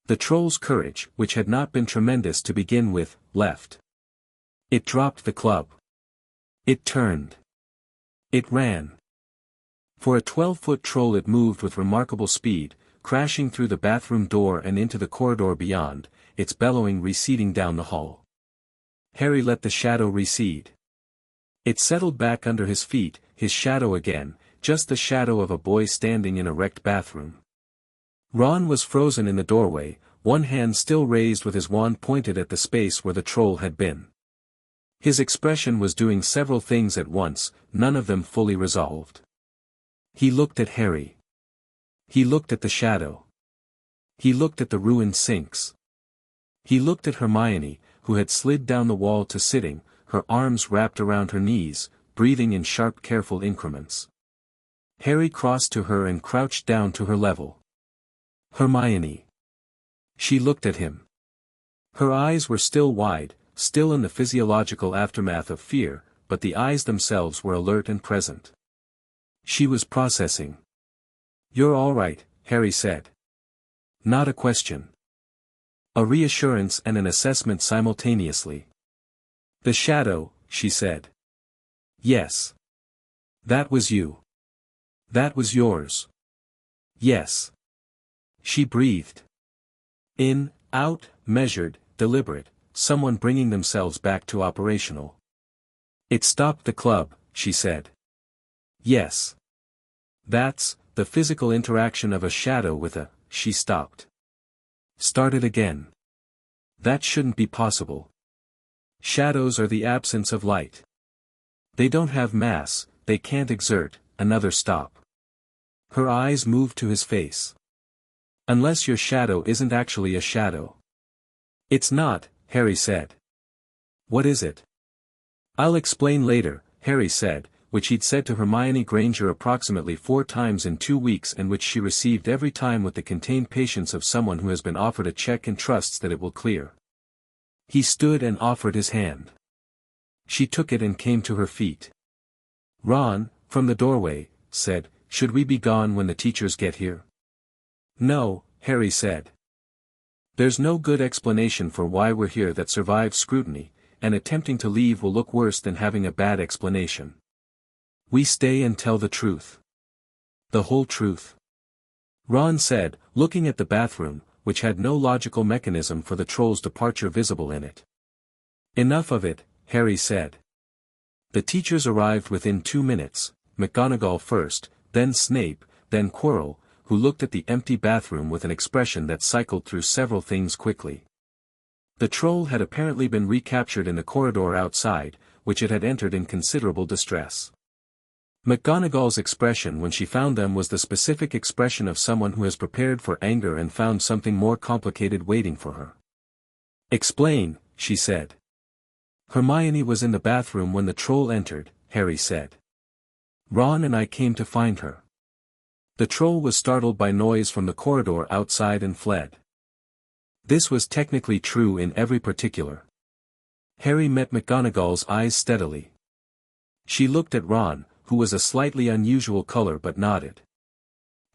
Speaker 1: The troll's courage, which had not been tremendous to begin with, left. It dropped the club. It turned. It ran. For a 12-foot troll it moved with remarkable speed, crashing through the bathroom door and into the corridor beyond, its bellowing receding down the hall. Harry let the shadow recede. It settled back under his feet, his shadow again, just the shadow of a boy standing in a wrecked bathroom. Ron was frozen in the doorway, one hand still raised with his wand pointed at the space where the troll had been. His expression was doing several things at once, none of them fully resolved. He looked at Harry. He looked at the shadow. He looked at the ruined sinks. He looked at Hermione, who had slid down the wall to sitting, her arms wrapped around her knees, breathing in sharp careful increments. Harry crossed to her and crouched down to her level. Hermione. She looked at him. Her eyes were still wide, still in the physiological aftermath of fear, but the eyes themselves were alert and present. She was processing. "You're all right," Harry said. Not a question. A reassurance and an assessment simultaneously. "The shadow," she said. "Yes. That was you. That was yours." "Yes." She breathed. In, out, measured, deliberate, someone bringing themselves back to operational. "It stopped the club," she said. "Yes. That's, the physical interaction of a shadow with a," she stopped. "Started again. That shouldn't be possible. Shadows are the absence of light. They don't have mass, they can't exert." Another stop. Her eyes moved to his face. "Unless your shadow isn't actually a shadow." "It's not," Harry said. "What is it?" "I'll explain later," Harry said, which he'd said to Hermione Granger approximately 4 times in 2 weeks and which she received every time with the contained patience of someone who has been offered a check and trusts that it will clear. He stood and offered his hand. She took it and came to her feet. "Ron," from the doorway, said, "should we be gone when the teachers get here?" "No," Harry said. "There's no good explanation for why we're here that survives scrutiny, and attempting to leave will look worse than having a bad explanation. We stay and tell the truth. The whole truth." Ron said, looking at the bathroom, which had no logical mechanism for the troll's departure visible in it. "Enough of it," Harry said. The teachers arrived within 2 minutes, McGonagall first, then Snape, then Quirrell, who looked at the empty bathroom with an expression that cycled through several things quickly. The troll had apparently been recaptured in the corridor outside, which it had entered in considerable distress. McGonagall's expression when she found them was the specific expression of someone who has prepared for anger and found something more complicated waiting for her. "Explain," she said. "Hermione was in the bathroom when the troll entered," Harry said. "Ron and I came to find her. The troll was startled by noise from the corridor outside and fled." This was technically true in every particular. Harry met McGonagall's eyes steadily. She looked at Ron, who was a slightly unusual color but nodded.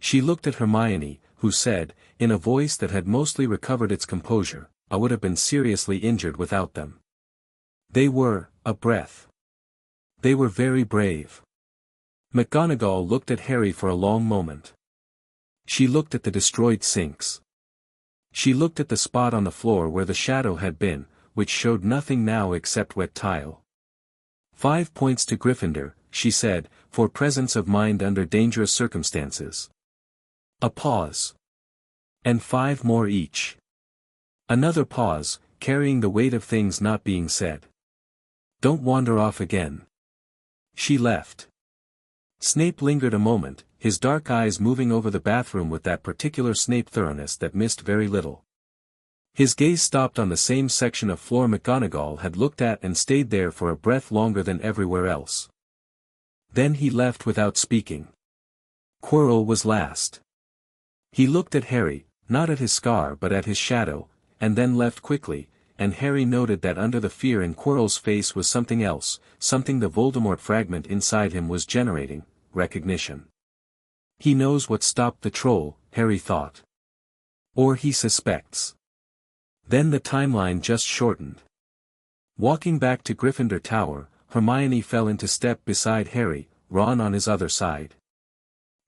Speaker 1: She looked at Hermione, who said, in a voice that had mostly recovered its composure, "I would have been seriously injured without them." They were, a breath. They were very brave. McGonagall looked at Harry for a long moment. She looked at the destroyed sinks. She looked at the spot on the floor where the shadow had been, which showed nothing now except wet tile. 5 points to Gryffindor, she said, for presence of mind under dangerous circumstances. A pause. And 5 more each. Another pause, carrying the weight of things not being said. "Don't wander off again." She left. Snape lingered a moment, his dark eyes moving over the bathroom with that particular Snape thoroughness that missed very little. His gaze stopped on the same section of floor McGonagall had looked at and stayed there for a breath longer than everywhere else. Then he left without speaking. Quirrell was last. He looked at Harry, not at his scar but at his shadow, and then left quickly, and Harry noted that under the fear in Quirrell's face was something else, something the Voldemort fragment inside him was generating: recognition. He knows what stopped the troll, Harry thought. Or he suspects. Then the timeline just shortened. Walking back to Gryffindor Tower, Hermione fell into step beside Harry, Ron on his other side.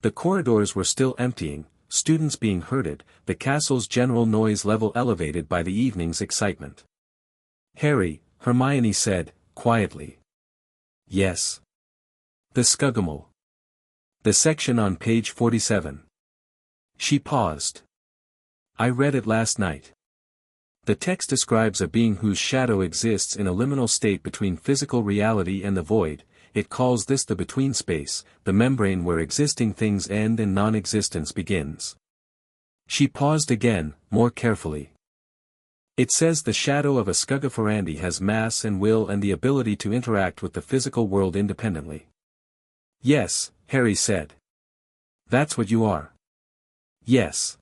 Speaker 1: The corridors were still emptying, students being herded, the castle's general noise level elevated by the evening's excitement. "Harry," Hermione said, quietly. "Yes." "The Scuggamal. The section on page 47. She paused. "I read it last night. The text describes a being whose shadow exists in a liminal state between physical reality and the void. It calls this the between space, the membrane where existing things end and non-existence begins. She paused again, more carefully. It says the shadow of a Scugaferandi has mass and will and the ability to interact with the physical world independently. Yes, Harry said. That's what you are. Yes.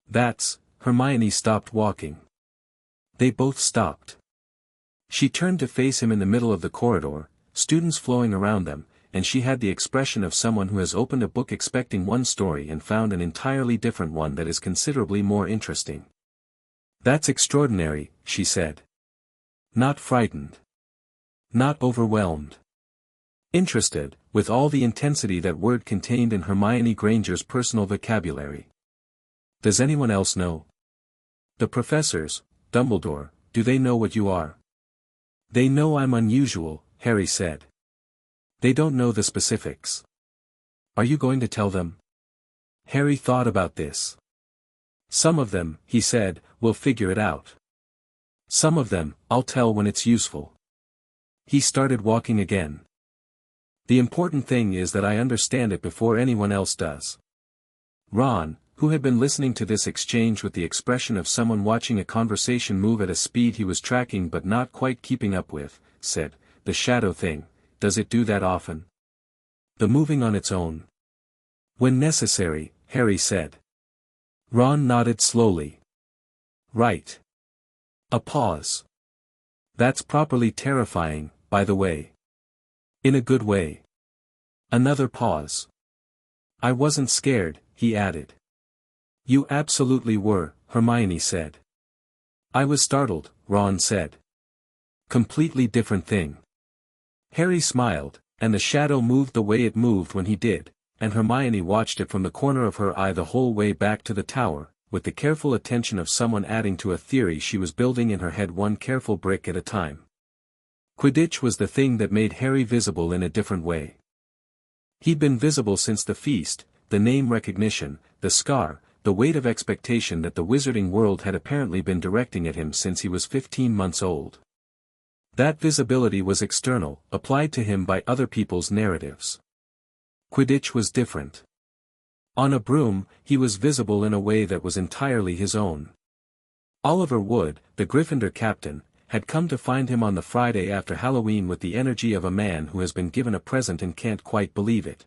Speaker 1: That's, Hermione stopped walking. They both stopped. She turned to face him in the middle of the corridor, students flowing around them, and she had the expression of someone who has opened a book expecting one story and found an entirely different one that is considerably more interesting. That's extraordinary, she said. Not frightened. Not overwhelmed. Interested, with all the intensity that word contained in Hermione Granger's personal vocabulary. Does anyone else know? The professors, Dumbledore, do they know what you are? They know I'm unusual, Harry said. They don't know the specifics. Are you going to tell them? Harry thought about this. Some of them, he said, will figure it out. Some of them, I'll tell when it's useful. He started walking again. The important thing is that I understand it before anyone else does. Ron, who had been listening to this exchange with the expression of someone watching a conversation move at a speed he was tracking but not quite keeping up with, said, "The shadow thing, does it do that often? The moving on its own?" "When necessary," Harry said. Ron nodded slowly. "Right." A pause. "That's properly terrifying, by the way." "In a good way." Another pause. "I wasn't scared," he added. "You absolutely were," Hermione said. "I was startled," Ron said. "Completely different thing." Harry smiled, and the shadow moved the way it moved when he did, and Hermione watched it from the corner of her eye the whole way back to the tower, with the careful attention of someone adding to a theory she was building in her head one careful brick at a time. Quidditch was the thing that made Harry visible in a different way. He'd been visible since the feast, the name recognition, the scar, the weight of expectation that the wizarding world had apparently been directing at him since he was 15 months old. That visibility was external, applied to him by other people's narratives. Quidditch was different. On a broom, he was visible in a way that was entirely his own. Oliver Wood, the Gryffindor captain, had come to find him on the Friday after Halloween with the energy of a man who has been given a present and can't quite believe it.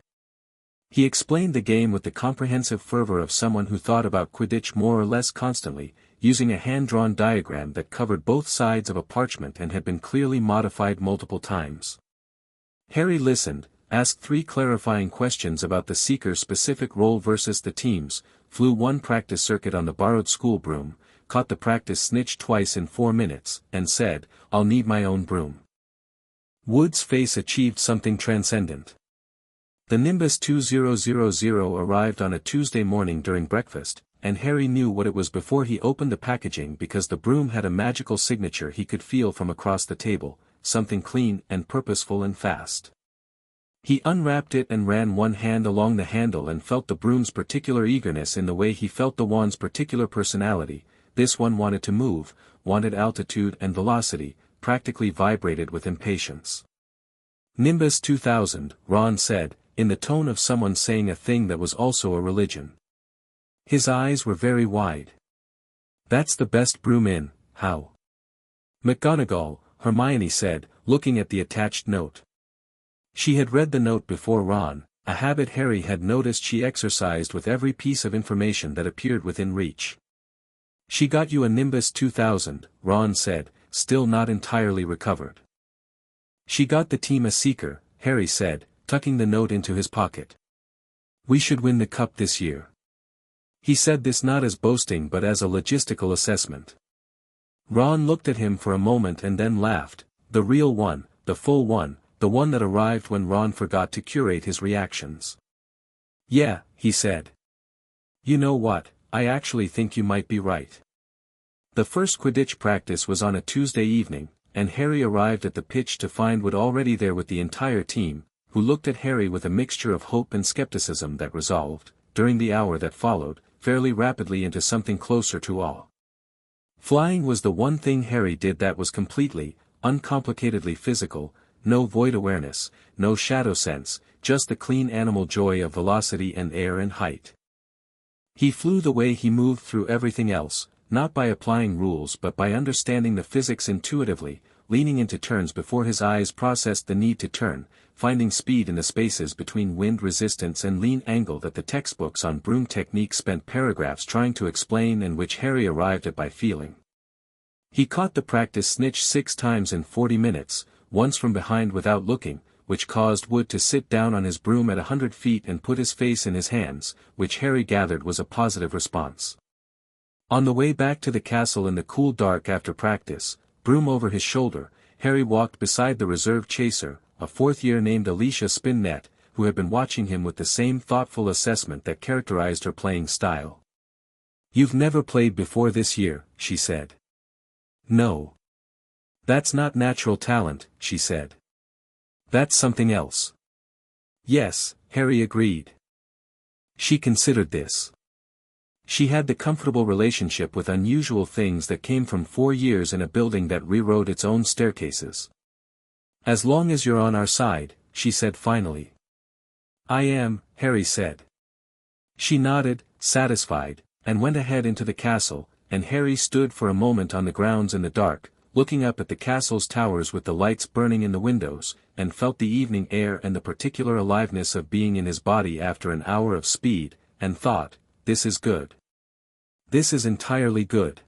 Speaker 1: He explained the game with the comprehensive fervor of someone who thought about Quidditch more or less constantly, using a hand-drawn diagram that covered both sides of a parchment and had been clearly modified multiple times. Harry listened, asked 3 clarifying questions about the seeker's specific role versus the team's, flew 1 practice circuit on the borrowed school broom, caught the practice snitch twice in 4 minutes, and said, "I'll need my own broom." Wood's face achieved something transcendent. The Nimbus 2000 arrived on a Tuesday morning during breakfast, and Harry knew what it was before he opened the packaging because the broom had a magical signature he could feel from across the table, something clean and purposeful and fast. He unwrapped it and ran one hand along the handle and felt the broom's particular eagerness in the way he felt the wand's particular personality. This one wanted to move, wanted altitude and velocity, practically vibrated with impatience. "Nimbus 2000, Ron said, in the tone of someone saying a thing that was also a religion. His eyes were very wide. "That's the best broom in, how?" "McGonagall," Hermione said, looking at the attached note. She had read the note before Ron, a habit Harry had noticed she exercised with every piece of information that appeared within reach. "She got you a Nimbus 2000, Ron said, still not entirely recovered. "She got the team a seeker," Harry said, tucking the note into his pocket. "We should win the cup this year." He said this not as boasting but as a logistical assessment. Ron looked at him for a moment and then laughed, the real one, the full one, the one that arrived when Ron forgot to curate his reactions. "Yeah," he said. "You know what, I actually think you might be right." The first Quidditch practice was on a Tuesday evening, and Harry arrived at the pitch to find Wood already there with the entire team, who looked at Harry with a mixture of hope and skepticism that resolved, during the hour that followed, fairly rapidly into something closer to awe. Flying was the one thing Harry did that was completely, uncomplicatedly physical, no void awareness, no shadow sense, just the clean animal joy of velocity and air and height. He flew the way he moved through everything else, not by applying rules but by understanding the physics intuitively, leaning into turns before his eyes processed the need to turn, finding speed in the spaces between wind resistance and lean angle that the textbooks on broom technique spent paragraphs trying to explain and which Harry arrived at by feeling. He caught the practice snitch 6 times in 40 minutes, once from behind without looking, which caused Wood to sit down on his broom at 100 feet and put his face in his hands, which Harry gathered was a positive response. On the way back to the castle in the cool dark after practice, broom over his shoulder, Harry walked beside the reserve chaser, a 4th year named Alicia Spinnet, who had been watching him with the same thoughtful assessment that characterized her playing style. "You've never played before this year," she said. "No. That's not natural talent," she said. "That's something else." "Yes," Harry agreed. She considered this. She had the comfortable relationship with unusual things that came from 4 years in a building that rewrote its own staircases. "As long as you're on our side," she said finally. "I am," Harry said. She nodded, satisfied, and went ahead into the castle, and Harry stood for a moment on the grounds in the dark, looking up at the castle's towers with the lights burning in the windows, and felt the evening air and the particular aliveness of being in his body after an hour of speed, and thought, "This is good. This is entirely good."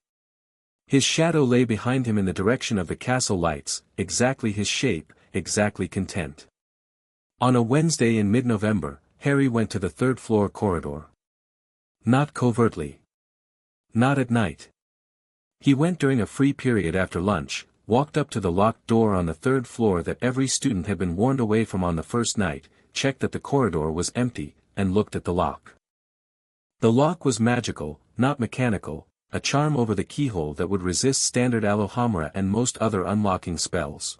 Speaker 1: His shadow lay behind him in the direction of the castle lights, exactly his shape, exactly content. On a Wednesday in mid-November, Harry went to the 3rd floor corridor. Not covertly. Not at night. He went during a free period after lunch, walked up to the locked door on the 3rd floor that every student had been warned away from on the first night, checked that the corridor was empty, and looked at the lock. The lock was magical, not mechanical, a charm over the keyhole that would resist standard Alohomora and most other unlocking spells.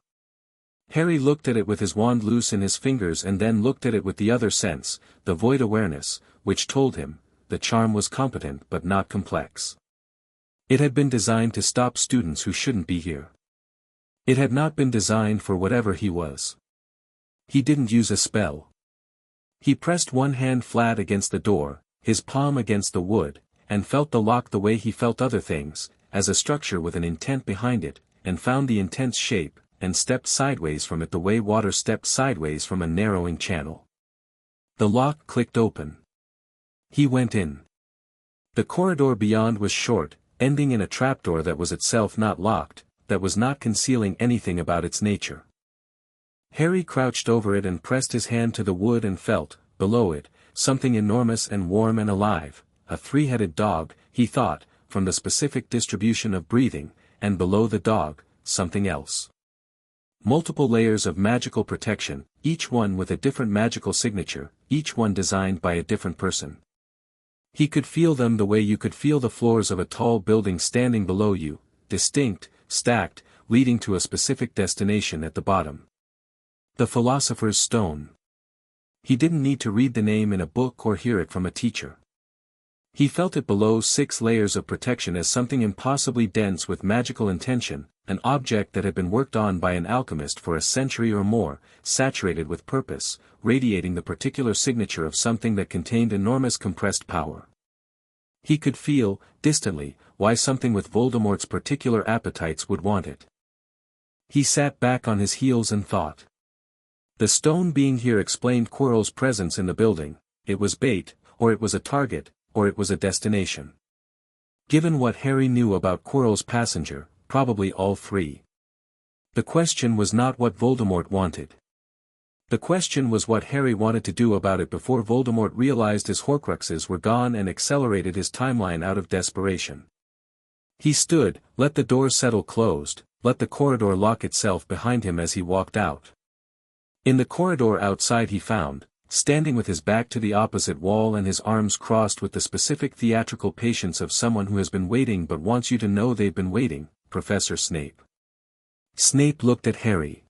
Speaker 1: Harry looked at it with his wand loose in his fingers and then looked at it with the other sense, the void awareness, which told him, the charm was competent but not complex. It had been designed to stop students who shouldn't be here. It had not been designed for whatever he was. He didn't use a spell. He pressed one hand flat against the door, his palm against the wood, and felt the lock the way he felt other things, as a structure with an intent behind it, and found the intent's shape, and stepped sideways from it the way water stepped sideways from a narrowing channel. The lock clicked open. He went in. The corridor beyond was short, ending in a trapdoor that was itself not locked, that was not concealing anything about its nature. Harry crouched over it and pressed his hand to the wood and felt, below it, something enormous and warm and alive, a 3-headed dog, he thought, from the specific distribution of breathing, and below the dog, something else. Multiple layers of magical protection, each one with a different magical signature, each one designed by a different person. He could feel them the way you could feel the floors of a tall building standing below you, distinct, stacked, leading to a specific destination at the bottom. The Philosopher's Stone. He didn't need to read the name in a book or hear it from a teacher. He felt it below 6 layers of protection as something impossibly dense with magical intention, an object that had been worked on by an alchemist for a century or more, saturated with purpose, radiating the particular signature of something that contained enormous compressed power. He could feel, distantly, why something with Voldemort's particular appetites would want it. He sat back on his heels and thought. The stone being here explained Quirrell's presence in the building. It was bait, or it was a target, or it was a destination. Given what Harry knew about Quirrell's passenger, probably all 3. The question was not what Voldemort wanted. The question was what Harry wanted to do about it before Voldemort realized his Horcruxes were gone and accelerated his timeline out of desperation. He stood, let the door settle closed, let the corridor lock itself behind him as he walked out. In the corridor outside he found, standing with his back to the opposite wall and his arms crossed with the specific theatrical patience of someone who has been waiting but wants you to know they've been waiting, Professor Snape. Snape looked at Harry.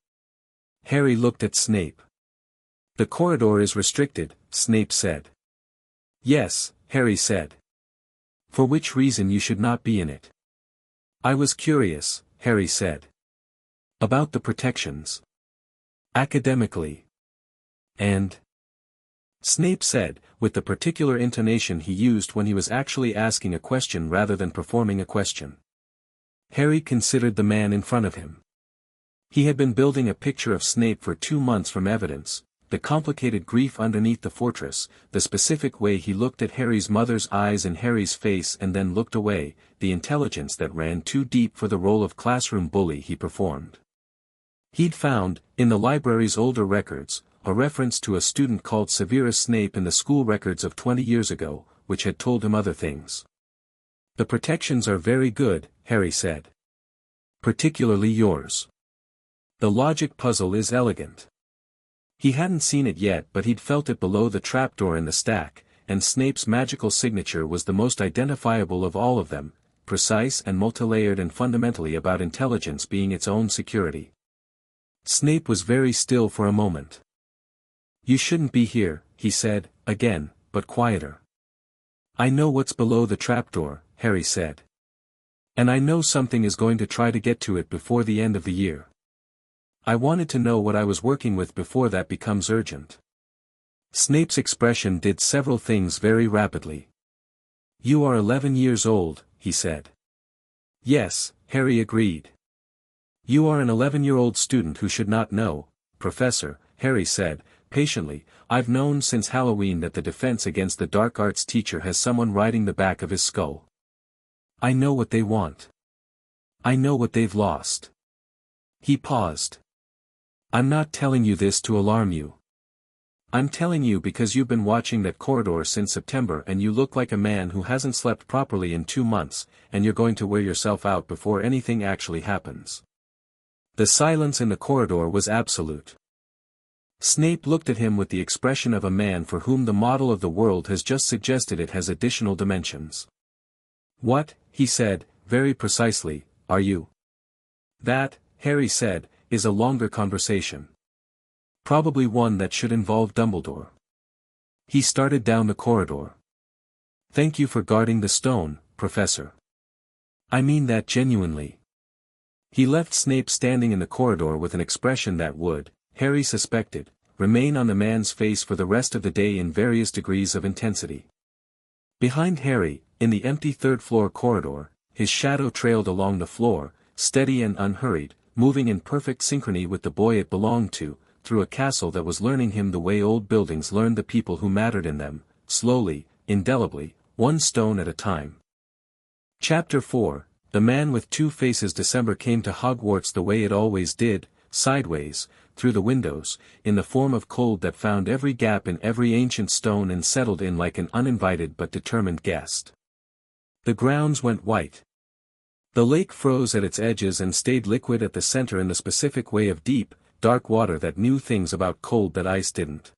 Speaker 1: Harry looked at Snape. "The corridor is restricted," Snape said. "Yes," Harry said. "For which reason you should not be in it." "I was curious," Harry said. "About the protections. Academically. And Snape said, with the particular intonation he used when he was actually asking a question rather than performing a question. Harry considered the man in front of him. He had been building a picture of Snape for 2 months from evidence, the complicated grief underneath the fortress, the specific way he looked at Harry's mother's eyes and Harry's face and then looked away, the intelligence that ran too deep for the role of classroom bully he performed. He'd found, in the library's older records, a reference to a student called Severus Snape in the school records of 20 years ago, which had told him other things. "The protections are very good," Harry said. "Particularly yours. The logic puzzle is elegant." He hadn't seen it yet, but he'd felt it below the trapdoor in the stack, and Snape's magical signature was the most identifiable of all of them, precise and multilayered and fundamentally about intelligence being its own security. Snape was very still for a moment. "You shouldn't be here," he said, again, but quieter. "I know what's below the trapdoor," Harry said. "And I know something is going to try to get to it before the end of the year. I wanted to know what I was working with before that becomes urgent." Snape's expression did several things very rapidly. "You are 11 years old," he said. "Yes," Harry agreed. "You are an 11-year-old student who should not know, Professor," Harry said, patiently. "I've known since Halloween that the defense against the dark arts teacher has someone riding the back of his skull. I know what they want. I know what they've lost." He paused. "I'm not telling you this to alarm you. I'm telling you because you've been watching that corridor since September and you look like a man who hasn't slept properly in 2 months, and you're going to wear yourself out before anything actually happens." The silence in the corridor was absolute. Snape looked at him with the expression of a man for whom the model of the world has just suggested it has additional dimensions. "What," he said, very precisely, "are you?" "That," Harry said, "is a longer conversation. Probably one that should involve Dumbledore." He started down the corridor. "Thank you for guarding the stone, Professor. I mean that genuinely." He left Snape standing in the corridor with an expression that would, Harry suspected, remain on the man's face for the rest of the day in various degrees of intensity. Behind Harry, in the empty third-floor corridor, his shadow trailed along the floor, steady and unhurried, moving in perfect synchrony with the boy it belonged to, through a castle that was learning him the way old buildings learned the people who mattered in them, slowly, indelibly, one stone at a time. Chapter 4, The Man with Two Faces. December came to Hogwarts the way it always did, sideways, through the windows, in the form of cold that found every gap in every ancient stone and settled in like an uninvited but determined guest. The grounds went white. The lake froze at its edges and stayed liquid at the center in the specific way of deep, dark water that knew things about cold that ice didn't.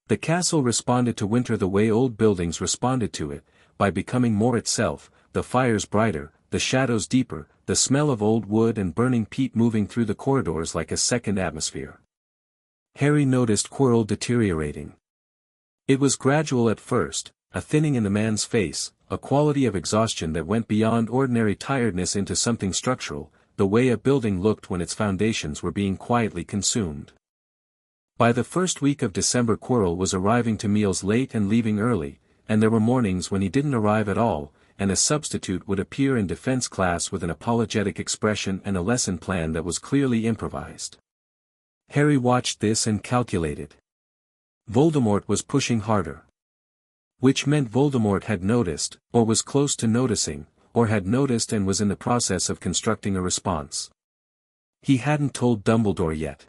Speaker 1: The castle responded to winter the way old buildings responded to it, by becoming more itself, the fires brighter, the shadows deeper, the smell of old wood and burning peat moving through the corridors like a second atmosphere. Harry noticed Quirrell deteriorating. It was gradual at first, a thinning in the man's face, a quality of exhaustion that went beyond ordinary tiredness into something structural, the way a building looked when its foundations were being quietly consumed. By the first week of December Quirrell was arriving to meals late and leaving early, and there were mornings when he didn't arrive at all, and a substitute would appear in defense class with an apologetic expression and a lesson plan that was clearly improvised. Harry watched this and calculated. Voldemort was pushing harder. Which meant Voldemort had noticed, or was close to noticing, or had noticed and was in the process of constructing a response. He hadn't told Dumbledore yet.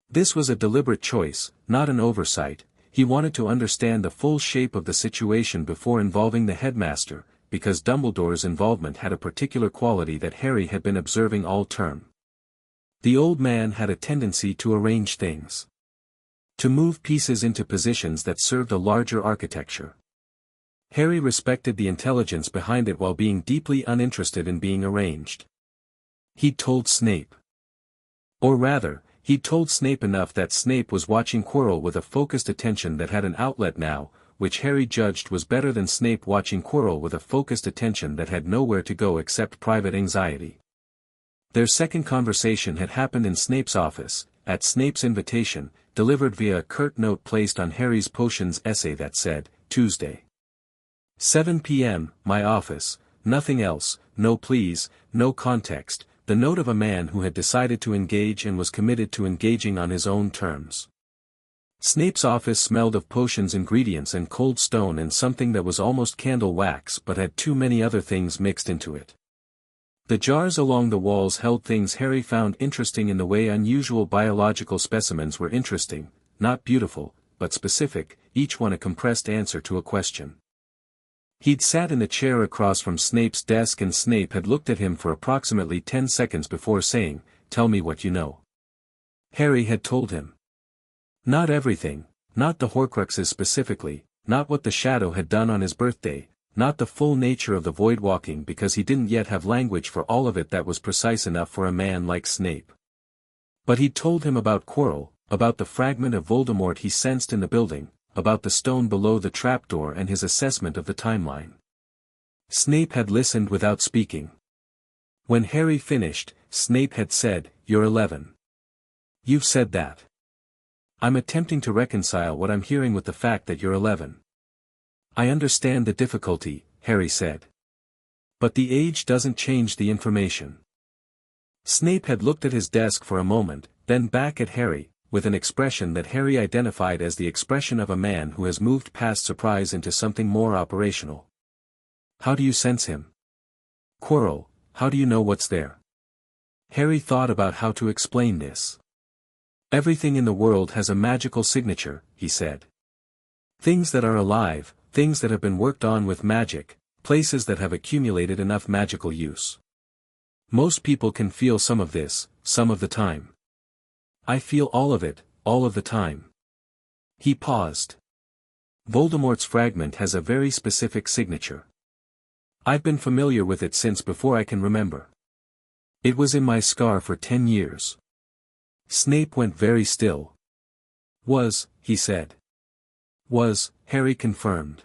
Speaker 1: This was a deliberate choice, not an oversight. He wanted to understand the full shape of the situation before involving the headmaster, because Dumbledore's involvement had a particular quality that Harry had been observing all term. The old man had a tendency to arrange things. To move pieces into positions that served a larger architecture. Harry respected the intelligence behind it while being deeply uninterested in being arranged. He'd told Snape. Or rather, he'd told Snape enough that Snape was watching Quirrell with a focused attention that had an outlet now, which Harry judged was better than Snape watching Quirrell with a focused attention that had nowhere to go except private anxiety. Their second conversation had happened in Snape's office, at Snape's invitation, delivered via a curt note placed on Harry's potions essay that said, Tuesday. 7 p.m., my office, nothing else, no please, no context, the note of a man who had decided to engage and was committed to engaging on his own terms. Snape's office smelled of potions ingredients and cold stone and something that was almost candle wax but had too many other things mixed into it. The jars along the walls held things Harry found interesting in the way unusual biological specimens were interesting, not beautiful, but specific, each one a compressed answer to a question. He'd sat in the chair across from Snape's desk and Snape had looked at him for approximately 10 seconds before saying, "Tell me what you know." Harry had told him. Not everything, not the Horcruxes specifically, not what the Shadow had done on his birthday, not the full nature of the void walking because he didn't yet have language for all of it that was precise enough for a man like Snape. But he'd told him about Quirrell, about the fragment of Voldemort he sensed in the building, about the stone below the trapdoor and his assessment of the timeline. Snape had listened without speaking. When Harry finished, Snape had said, "You're 11. You've said that. I'm attempting to reconcile what I'm hearing with the fact that you're 11. I understand the difficulty," Harry said. "But the age doesn't change the information." Snape had looked at his desk for a moment, then back at Harry, with an expression that Harry identified as the expression of a man who has moved past surprise into something more operational. "How do you sense him? Quirrell, how do you know what's there?" Harry thought about how to explain this. "Everything in the world has a magical signature," he said. "Things that are alive, things that have been worked on with magic, places that have accumulated enough magical use. Most people can feel some of this, some of the time. I feel all of it, all of the time." He paused. "Voldemort's fragment has a very specific signature. I've been familiar with it since before I can remember. It was in my scar for 10 years. Snape went very still. "Was," he said. "Was," Harry confirmed.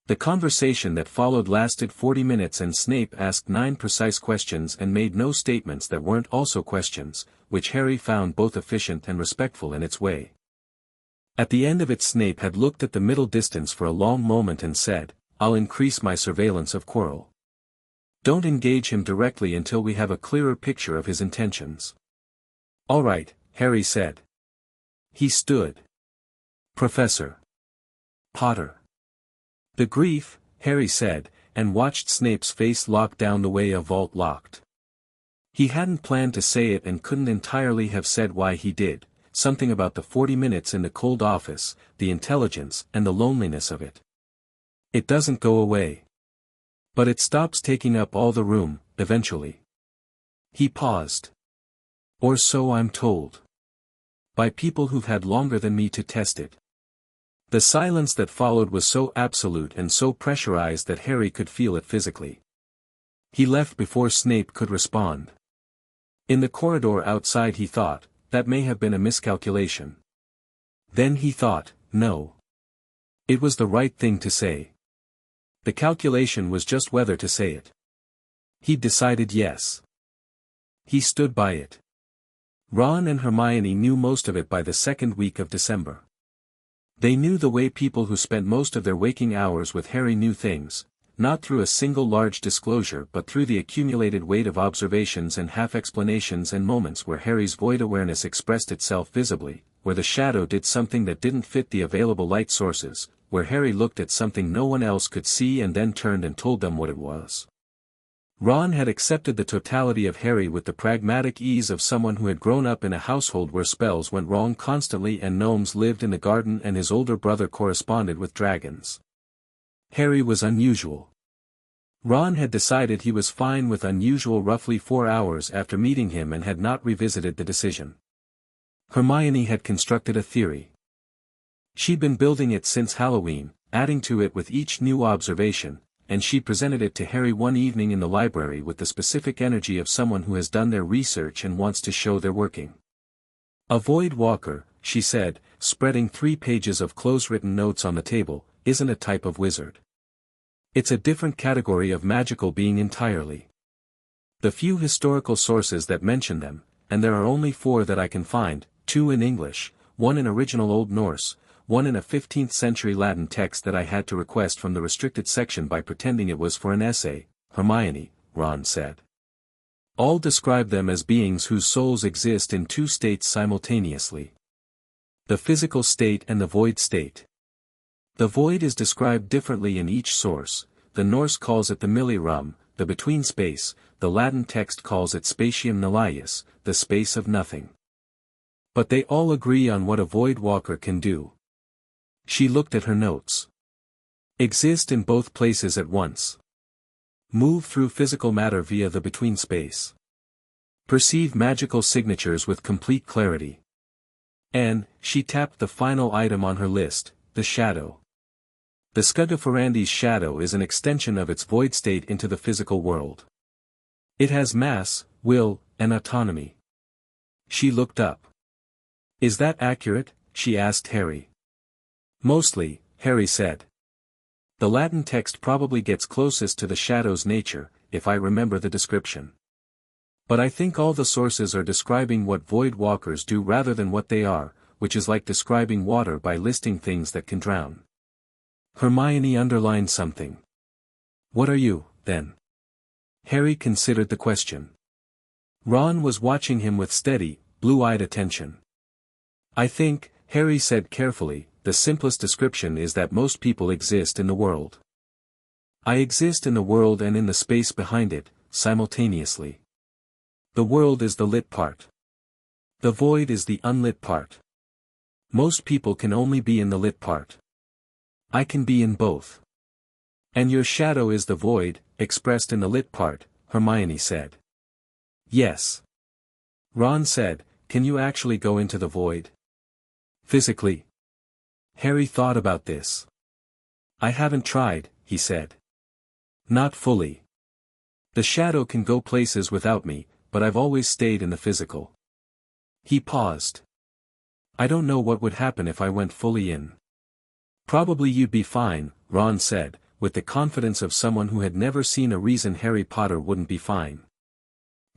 Speaker 1: The conversation that followed lasted 40 minutes and Snape asked 9 precise questions and made no statements that weren't also questions, which Harry found both efficient and respectful in its way. At the end of it Snape had looked at the middle distance for a long moment and said, "I'll increase my surveillance of Quirrell. Don't engage him directly until we have a clearer picture of his intentions." "All right," Harry said. He stood. "Professor Potter." "The grief," Harry said, and watched Snape's face lock down the way a vault locked. He hadn't planned to say it and couldn't entirely have said why he did, something about the 40 minutes in the cold office, the intelligence and the loneliness of it. "It doesn't go away. But it stops taking up all the room, eventually." He paused. "Or so I'm told. By people who've had longer than me to test it." The silence that followed was so absolute and so pressurized that Harry could feel it physically. He left before Snape could respond. In the corridor outside he thought, that may have been a miscalculation. Then he thought, no. It was the right thing to say. The calculation was just whether to say it. He'd decided yes. He stood by it. Ron and Hermione knew most of it by the second week of December. They knew the way people who spent most of their waking hours with Harry knew things, not through a single large disclosure but through the accumulated weight of observations and half-explanations and moments where Harry's void awareness expressed itself visibly, where the Shadow did something that didn't fit the available light sources, where Harry looked at something no one else could see and then turned and told them what it was. Ron had accepted the totality of Harry with the pragmatic ease of someone who had grown up in a household where spells went wrong constantly and gnomes lived in the garden and his older brother corresponded with dragons. Harry was unusual. Ron had decided he was fine with unusual roughly 4 hours after meeting him and had not revisited the decision. Hermione had constructed a theory. She'd been building it since Halloween, adding to it with each new observation, and she presented it to Harry one evening in the library with the specific energy of someone who has done their research and wants to show their working. "A void walker," she said, spreading 3 pages of close-written notes on the table, "isn't a type of wizard. It's a different category of magical being entirely. The few historical sources that mention them, and there are only 4 that I can find, 2 in English, one in original Old Norse, one in a 15th century Latin text that I had to request from the restricted section by pretending it was for an essay, Hermione, Ron said. All describe them as beings whose souls exist in two states simultaneously. The physical state and the void state. The void is described differently in each source. The Norse calls it the milirum, the between space, the Latin text calls it spatium nullius, the space of nothing. But they all agree on what a void walker can do. She looked at her notes. Exist in both places at once. Move through physical matter via the between space. Perceive magical signatures with complete clarity. And, she tapped the final item on her list, the shadow. The Skuggaforandi's shadow is an extension of its void state into the physical world. It has mass, will, and autonomy. She looked up. Is that accurate? She asked Harry. Mostly, Harry said. The Latin text probably gets closest to the shadow's nature, if I remember the description. But I think all the sources are describing what void walkers do rather than what they are, which is like describing water by listing things that can drown. Hermione underlined something. What are you, then? Harry considered the question. Ron was watching him with steady, blue-eyed attention. I think, Harry said carefully, the simplest description is that most people exist in the world. I exist in the world and in the space behind it, simultaneously. The world is the lit part. The void is the unlit part. Most people can only be in the lit part. I can be in both. And your shadow is the void, expressed in the lit part, Hermione said. Yes. Ron said, can you actually go into the void? Physically? Harry thought about this. I haven't tried, he said. Not fully. The shadow can go places without me, but I've always stayed in the physical. He paused. I don't know what would happen if I went fully in. Probably you'd be fine, Ron said, with the confidence of someone who had never seen a reason Harry Potter wouldn't be fine.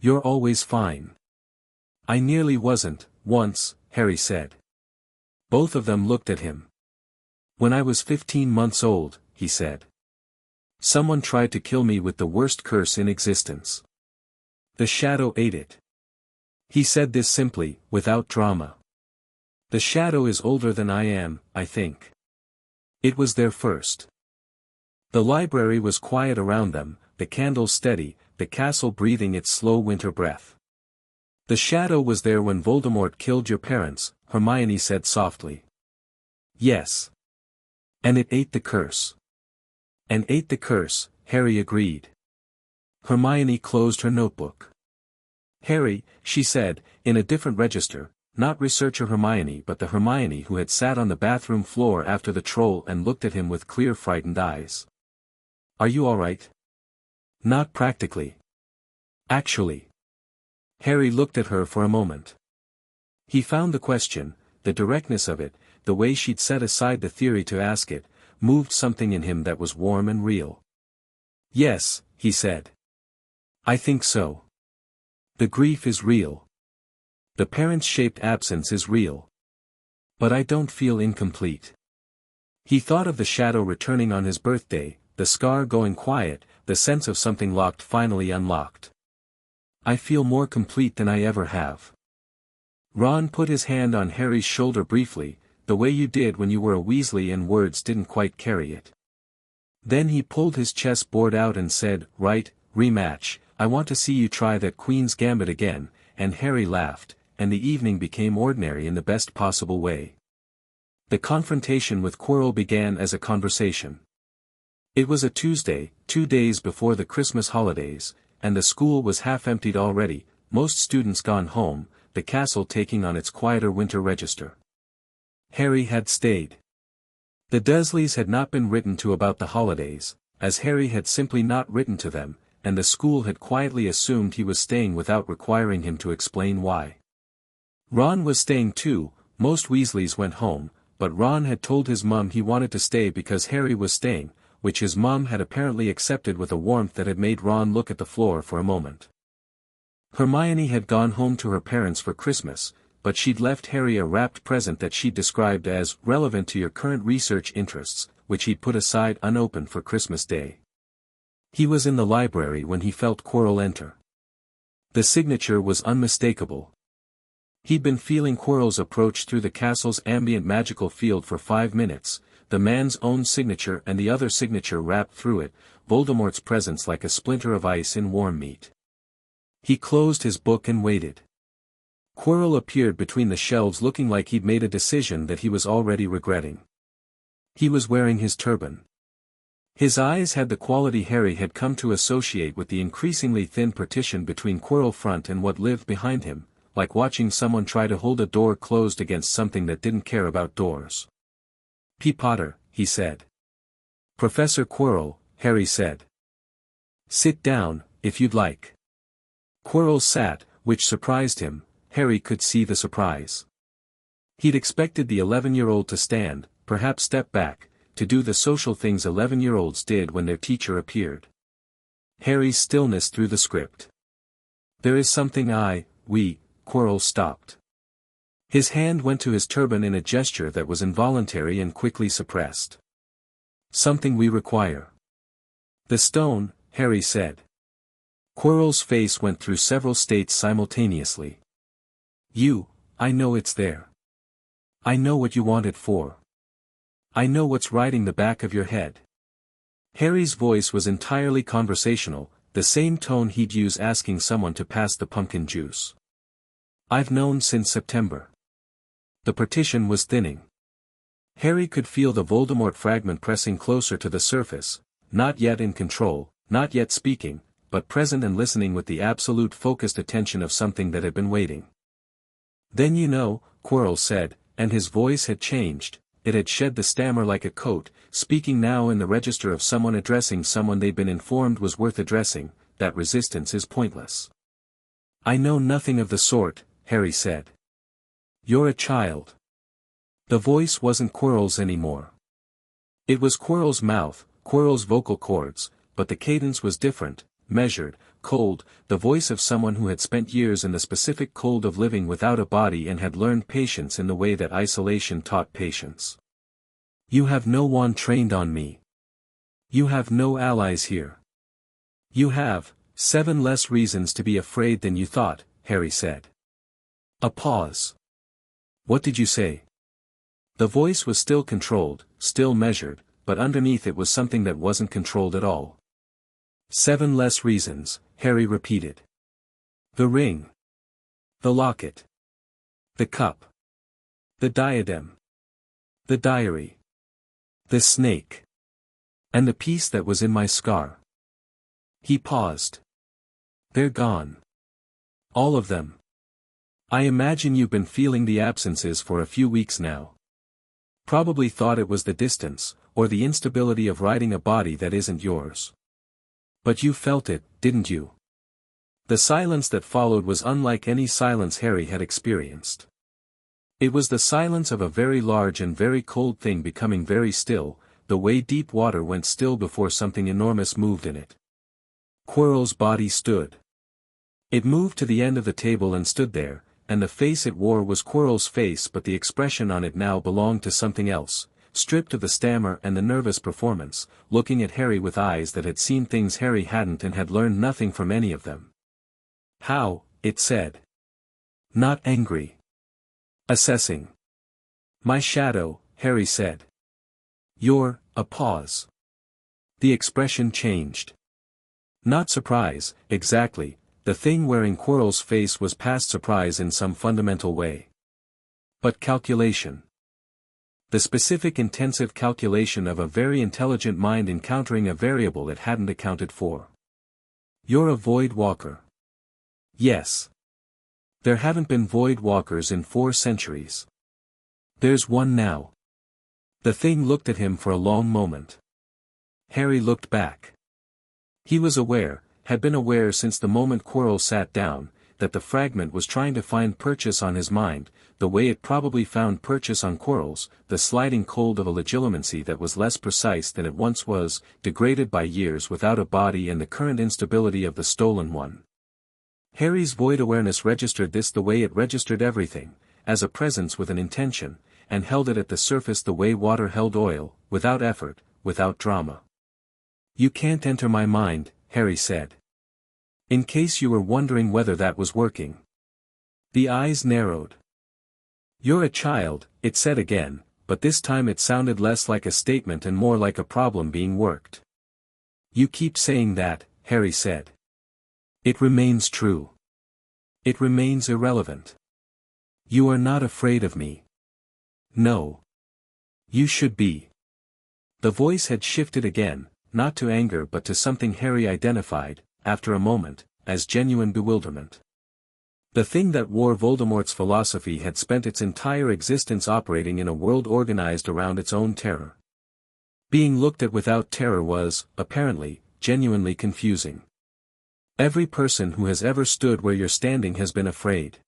Speaker 1: You're always fine. I nearly wasn't, once, Harry said. Both of them looked at him. When I was 15 months old, he said. Someone tried to kill me with the worst curse in existence. The shadow ate it. He said this simply, without drama. The shadow is older than I am, I think. It was there first. The library was quiet around them, the candles steady, the castle breathing its slow winter breath. The shadow was there when Voldemort killed your parents, Hermione said softly. Yes. And it ate the curse. And ate the curse, Harry agreed. Hermione closed her notebook. Harry, she said, in a different register, not researcher Hermione but the Hermione who had sat on the bathroom floor after the troll and looked at him with clear frightened eyes. Are you all right? Not practically. Actually. Harry looked at her for a moment. He found the question, the directness of it, the way she'd set aside the theory to ask it, moved something in him that was warm and real. Yes, he said. I think so. The grief is real. The parent-shaped absence is real. But I don't feel incomplete. He thought of the shadow returning on his birthday, the scar going quiet, the sense of something locked finally unlocked. I feel more complete than I ever have. Ron put his hand on Harry's shoulder briefly, the way you did when you were a Weasley and words didn't quite carry it. Then he pulled his chessboard out and said, right, rematch, I want to see you try that Queen's Gambit again, and Harry laughed, and the evening became ordinary in the best possible way. The confrontation with Quirrell began as a conversation. It was a Tuesday, 2 days before the Christmas holidays, and the school was half emptied already, most students gone home, the castle taking on its quieter winter register. Harry had stayed. The Dursleys had not been written to about the holidays, as Harry had simply not written to them, and the school had quietly assumed he was staying without requiring him to explain why. Ron was staying too, most Weasleys went home, but Ron had told his mum he wanted to stay because Harry was staying, which his mum had apparently accepted with a warmth that had made Ron look at the floor for a moment. Hermione had gone home to her parents for Christmas, but she'd left Harry a wrapped present that she'd described as relevant to your current research interests, which he'd put aside unopened for Christmas Day. He was in the library when he felt Quirrell enter. The signature was unmistakable. He'd been feeling Quirrell's approach through the castle's ambient magical field for 5 minutes, the man's own signature and the other signature wrapped through it, Voldemort's presence like a splinter of ice in warm meat. He closed his book and waited. Quirrell appeared between the shelves looking like he'd made a decision that he was already regretting. He was wearing his turban. His eyes had the quality Harry had come to associate with the increasingly thin partition between Quirrell front and what lived behind him, like watching someone try to hold a door closed against something that didn't care about doors. "P. Potter," he said. "Professor Quirrell," Harry said. "Sit down, if you'd like." Quirrell sat, which surprised him. Harry could see the surprise. He'd expected the 11-year-old to stand, perhaps step back, to do the social things 11-year-olds did when their teacher appeared. Harry's stillness through the script. "There is something Quirrell stopped. His hand went to his turban in a gesture that was involuntary and quickly suppressed. "Something we require." "The stone," Harry said. Quirrell's face went through several states simultaneously. I know it's there. I know what you want it for. I know what's riding the back of your head." Harry's voice was entirely conversational, the same tone he'd use asking someone to pass the pumpkin juice. "I've known since September." The partition was thinning. Harry could feel the Voldemort fragment pressing closer to the surface, not yet in control, not yet speaking, but present and listening with the absolute focused attention of something that had been waiting. "Then Quirrell said, and his voice had changed, it had shed the stammer like a coat, speaking now in the register of someone addressing someone they'd been informed was worth addressing, that resistance is pointless. "I know nothing of the sort," Harry said. "You're a child." The voice wasn't Quirrell's anymore. It was Quirrell's mouth, Quirrell's vocal cords, but the cadence was different, measured, cold, the voice of someone who had spent years in the specific cold of living without a body and had learned patience in the way that isolation taught patience. "You have no one trained on me. You have no allies here. You have 7 less reasons to be afraid than you thought," Harry said. A pause. "What did you say?" The voice was still controlled, still measured, but underneath it was something that wasn't controlled at all. 7 less reasons, Harry repeated. The ring. The locket. The cup. The diadem. The diary. The snake. And the piece that was in my scar. He paused. "They're gone. All of them. I imagine you've been feeling the absences for a few weeks now. Probably thought it was the distance, or the instability of riding a body that isn't yours. But you felt it, didn't you?" The silence that followed was unlike any silence Harry had experienced. It was the silence of a very large and very cold thing becoming very still, the way deep water went still before something enormous moved in it. Quirrell's body stood. It moved to the end of the table and stood there, and the face it wore was Quirrell's face, but the expression on it now belonged to something else, stripped of the stammer and the nervous performance, looking at Harry with eyes that had seen things Harry hadn't and had learned nothing from any of them. "How," it said. "Not angry. Assessing." "My shadow," Harry said. "You're," a pause. The expression changed. Not surprise, exactly. The thing wearing Quirrell's face was past surprise in some fundamental way. But calculation. The specific intensive calculation of a very intelligent mind encountering a variable it hadn't accounted for. "You're a void walker." "Yes. There haven't been void walkers in 4 centuries. There's one now." The thing looked at him for a long moment. Harry looked back. He was aware, had been aware since the moment Quirrell sat down, that the fragment was trying to find purchase on his mind, the way it probably found purchase on Quirrell's, the sliding cold of a legitimacy that was less precise than it once was, degraded by years without a body and the current instability of the stolen one. Harry's void awareness registered this the way it registered everything, as a presence with an intention, and held it at the surface the way water held oil, without effort, without drama. "You can't enter my mind," Harry said. "In case you were wondering whether that was working." The eyes narrowed. "You're a child," it said again, but this time it sounded less like a statement and more like a problem being worked. "You keep saying that," Harry said. "It remains true. It remains irrelevant. You are not afraid of me." "No. You should be." The voice had shifted again, not to anger but to something Harry identified, after a moment, as genuine bewilderment. The thing that wore Voldemort's philosophy had spent its entire existence operating in a world organized around its own terror. Being looked at without terror was, apparently, genuinely confusing. Every person who has ever stood where you're standing has been afraid.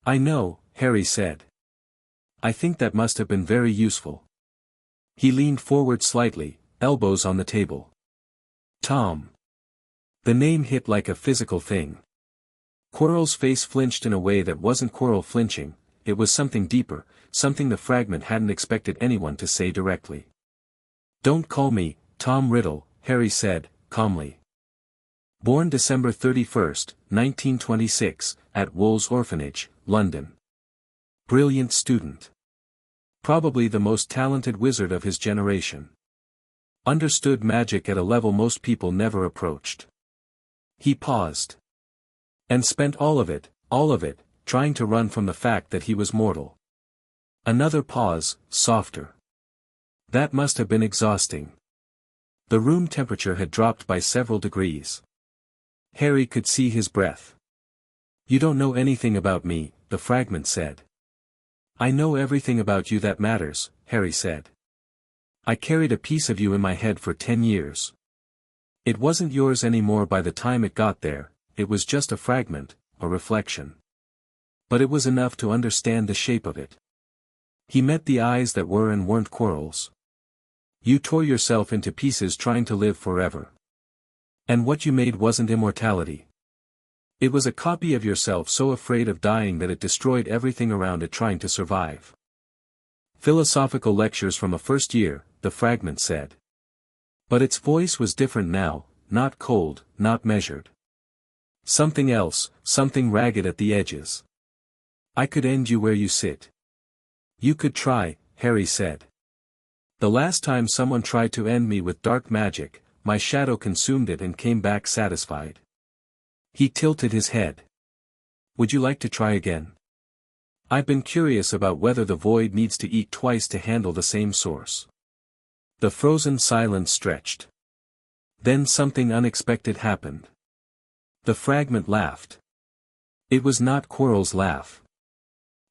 Speaker 1: "I know," Harry said. "I think that must have been very useful." He leaned forward slightly, elbows on the table. "Tom." The name hit like a physical thing. Quirrell's face flinched in a way that wasn't Quirrell flinching, it was something deeper, something the fragment hadn't expected anyone to say directly. "Don't call me Tom Riddle," Harry said, calmly. Born December 31, 1926, at Wool's Orphanage, London. Brilliant student. Probably the most talented wizard of his generation. Understood magic at a level most people never approached. He paused. And spent all of it, trying to run from the fact that he was mortal. Another pause, softer. That must have been exhausting. The room temperature had dropped by several degrees. Harry could see his breath. "You don't know anything about me," the fragment said. "I know everything about you that matters," Harry said. "I carried a piece of you in my head for 10 years. It wasn't yours anymore by the time it got there, it was just a fragment, a reflection. But it was enough to understand the shape of it." He met the eyes that were and weren't Quirrell's. "You tore yourself into pieces trying to live forever. And what you made wasn't immortality. It was a copy of yourself so afraid of dying that it destroyed everything around it trying to survive." "Philosophical lectures from a first year," the fragment said. But its voice was different now, not cold, not measured. Something else, something ragged at the edges. "I could end you where you sit." "You could try," Harry said. "The last time someone tried to end me with dark magic, my shadow consumed it and came back satisfied." He tilted his head. "Would you like to try again? I've been curious about whether the void needs to eat twice to handle the same source." The frozen silence stretched. Then something unexpected happened. The fragment laughed. It was not Quirrell's laugh.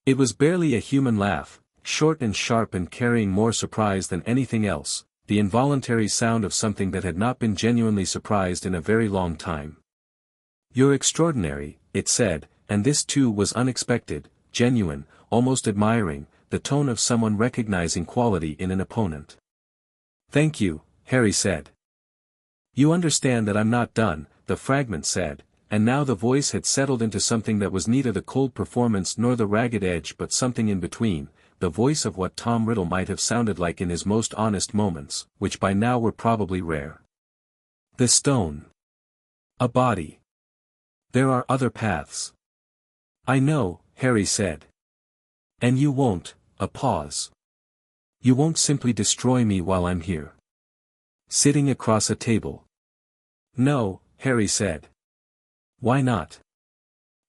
Speaker 1: It was barely a human laugh, short and sharp and carrying more surprise than anything else, the involuntary sound of something that had not been genuinely surprised in a very long time. "You're extraordinary," it said, and this too was unexpected, genuine, almost admiring, the tone of someone recognizing quality in an opponent. "Thank you," Harry said. "You understand that I'm not done," the fragment said, and now the voice had settled into something that was neither the cold performance nor the ragged edge but something in between, the voice of what Tom Riddle might have sounded like in his most honest moments, which by now were probably rare. "The stone. A body. There are other paths." "I know," Harry said. "And you won't," a pause. "You won't simply destroy me while I'm here. Sitting across a table." "No," Harry said. "Why not?"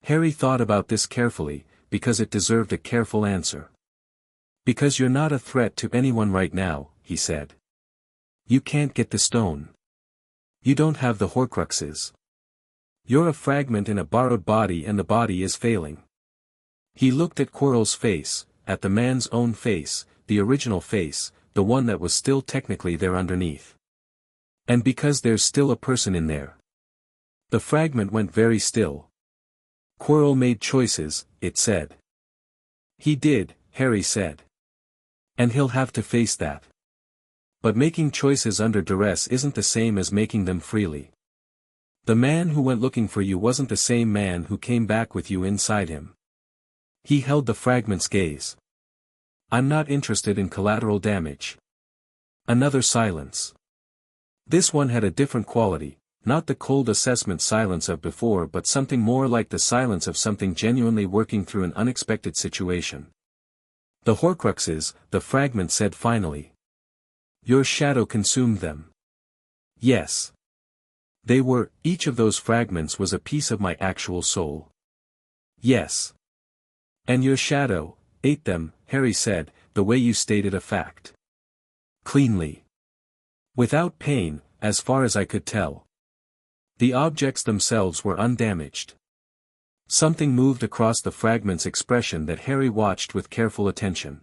Speaker 1: Harry thought about this carefully, because it deserved a careful answer. "Because you're not a threat to anyone right now," he said. "You can't get the stone. You don't have the Horcruxes. You're a fragment in a borrowed body and the body is failing." He looked at Quirrell's face, at the man's own face, the original face, the one that was still technically there underneath. "And because there's still a person in there." The fragment went very still. "Quirrell made choices," it said. "He did," Harry said. "And he'll have to face that. But making choices under duress isn't the same as making them freely. The man who went looking for you wasn't the same man who came back with you inside him. He held the fragment's gaze. I'm not interested in collateral damage. Another silence. This one had a different quality, not the cold assessment silence of before but something more like the silence of something genuinely working through an unexpected situation. The Horcruxes, the fragment said finally. Your shadow consumed them. Yes. They were, each of those fragments was a piece of my actual soul. Yes. And your shadow ate them, Harry said, the way you stated a fact. Cleanly. Without pain, as far as I could tell. The objects themselves were undamaged. Something moved across the fragment's expression that Harry watched with careful attention.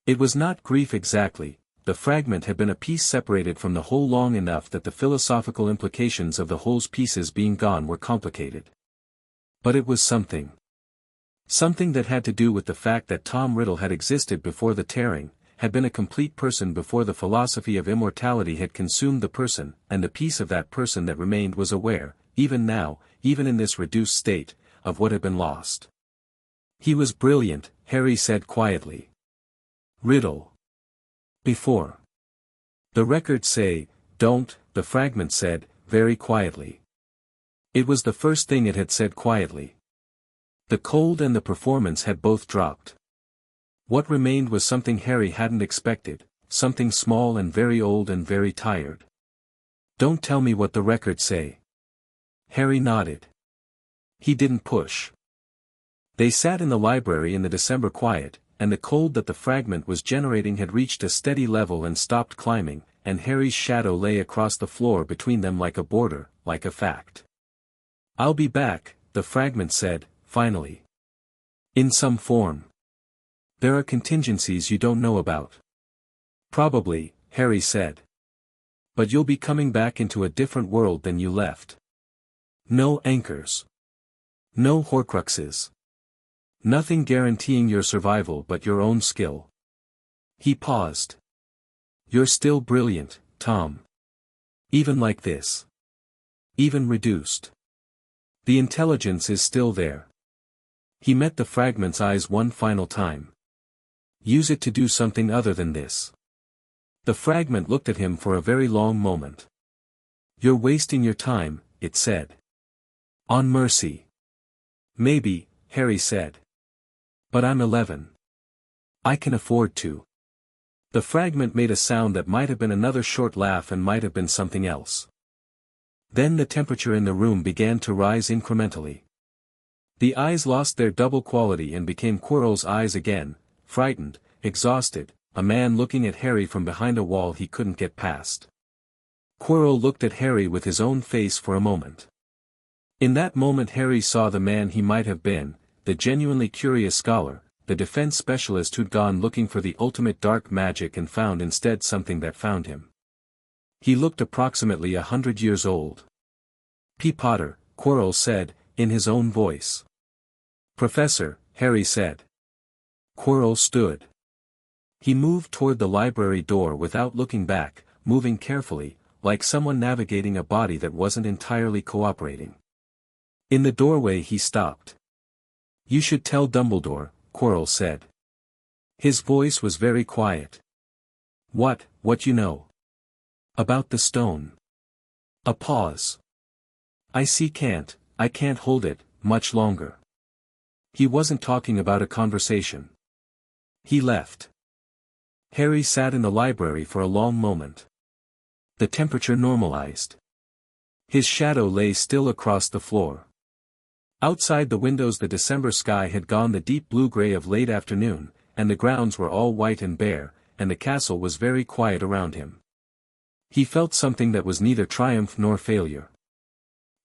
Speaker 1: It was not grief exactly, the fragment had been a piece separated from the whole long enough that the philosophical implications of the whole's pieces being gone were complicated. But it was something. Something that had to do with the fact that Tom Riddle had existed before the tearing, had been a complete person before the philosophy of immortality had consumed the person, and the piece of that person that remained was aware, even now, even in this reduced state, of what had been lost. He was brilliant, Harry said quietly. Riddle. Before. The records say, don't, the fragment said, very quietly. It was the first thing it had said quietly. The cold and the performance had both dropped. What remained was something Harry hadn't expected, something small and very old and very tired. Don't tell me what the records say. Harry nodded. He didn't push. They sat in the library in the December quiet, and the cold that the fragment was generating had reached a steady level and stopped climbing, and Harry's shadow lay across the floor between them like a border, like a fact. I'll be back, the fragment said, finally. In some form. There are contingencies you don't know about. Probably, Harry said. But you'll be coming back into a different world than you left. No anchors. No Horcruxes. Nothing guaranteeing your survival but your own skill. He paused. You're still brilliant, Tom. Even like this. Even reduced. The intelligence is still there. He met the fragment's eyes one final time. Use it to do something other than this. The fragment looked at him for a very long moment. You're wasting your time, it said. On mercy. Maybe, Harry said. But I'm 11. I can afford to. The fragment made a sound that might have been another short laugh and might have been something else. Then the temperature in the room began to rise incrementally. The eyes lost their double quality and became Quirrell's eyes again, frightened, exhausted, a man looking at Harry from behind a wall he couldn't get past. Quirrell looked at Harry with his own face for a moment. In that moment Harry saw the man he might have been, the genuinely curious scholar, the defense specialist who'd gone looking for the ultimate dark magic and found instead something that found him. He looked approximately 100 years old. P. Potter, Quirrell said, in his own voice. Professor, Harry said. Quirrell stood. He moved toward the library door without looking back, moving carefully, like someone navigating a body that wasn't entirely cooperating. In the doorway he stopped. You should tell Dumbledore, Quirrell said. His voice was very quiet. What you know? About the stone. A pause. I can't hold it, much longer. He wasn't talking about a conversation. He left. Harry sat in the library for a long moment. The temperature normalized. His shadow lay still across the floor. Outside the windows the December sky had gone the deep blue-gray of late afternoon, and the grounds were all white and bare, and the castle was very quiet around him. He felt something that was neither triumph nor failure.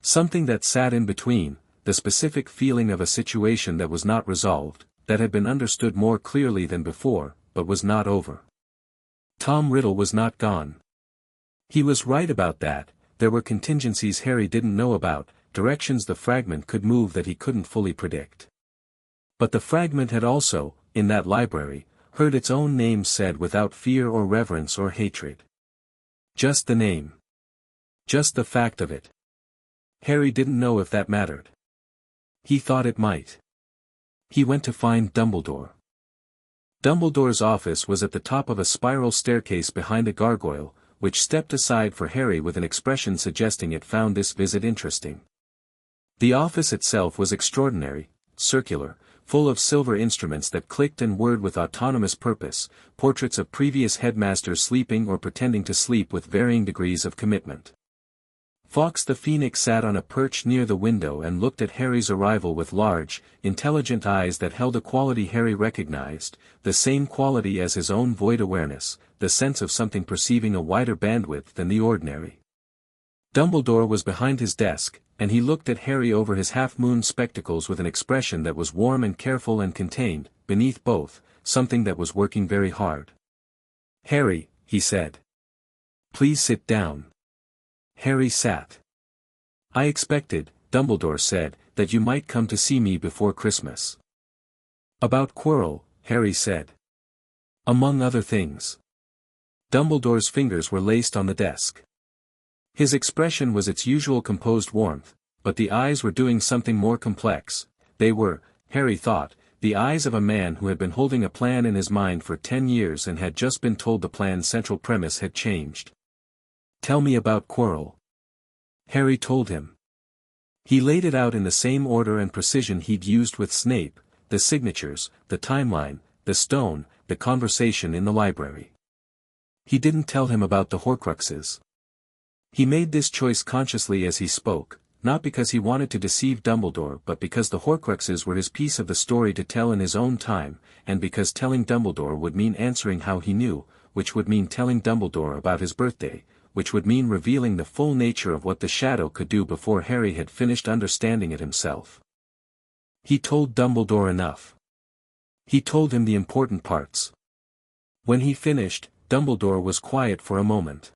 Speaker 1: Something that sat in between, the specific feeling of a situation that was not resolved, that had been understood more clearly than before, but was not over. Tom Riddle was not gone. He was right about that, there were contingencies Harry didn't know about, directions the fragment could move that he couldn't fully predict. But the fragment had also, in that library, heard its own name said without fear or reverence or hatred. Just the name. Just the fact of it. Harry didn't know if that mattered. He thought it might. He went to find Dumbledore. Dumbledore's office was at the top of a spiral staircase behind a gargoyle, which stepped aside for Harry with an expression suggesting it found this visit interesting. The office itself was extraordinary, circular, full of silver instruments that clicked and whirred with autonomous purpose, portraits of previous headmasters sleeping or pretending to sleep with varying degrees of commitment. Fawkes the Phoenix sat on a perch near the window and looked at Harry's arrival with large, intelligent eyes that held a quality Harry recognized, the same quality as his own void awareness, the sense of something perceiving a wider bandwidth than the ordinary. Dumbledore was behind his desk, and he looked at Harry over his half-moon spectacles with an expression that was warm and careful and contained, beneath both, something that was working very hard. "Harry," he said. "Please sit down." Harry sat. "I expected," Dumbledore said, "that you might come to see me before Christmas." "About Quirrell," Harry said. "Among other things." Dumbledore's fingers were laced on the desk. His expression was its usual composed warmth, but the eyes were doing something more complex. They were, Harry thought, the eyes of a man who had been holding a plan in his mind for 10 years and had just been told the plan's central premise had changed. "Tell me about Quirrell." Harry told him. He laid it out in the same order and precision he'd used with Snape, the signatures, the timeline, the stone, the conversation in the library. He didn't tell him about the Horcruxes. He made this choice consciously as he spoke, not because he wanted to deceive Dumbledore but because the Horcruxes were his piece of the story to tell in his own time, and because telling Dumbledore would mean answering how he knew, which would mean telling Dumbledore about his birthday, which would mean revealing the full nature of what the shadow could do before Harry had finished understanding it himself. He told Dumbledore enough. He told him the important parts. When he finished, Dumbledore was quiet for a moment.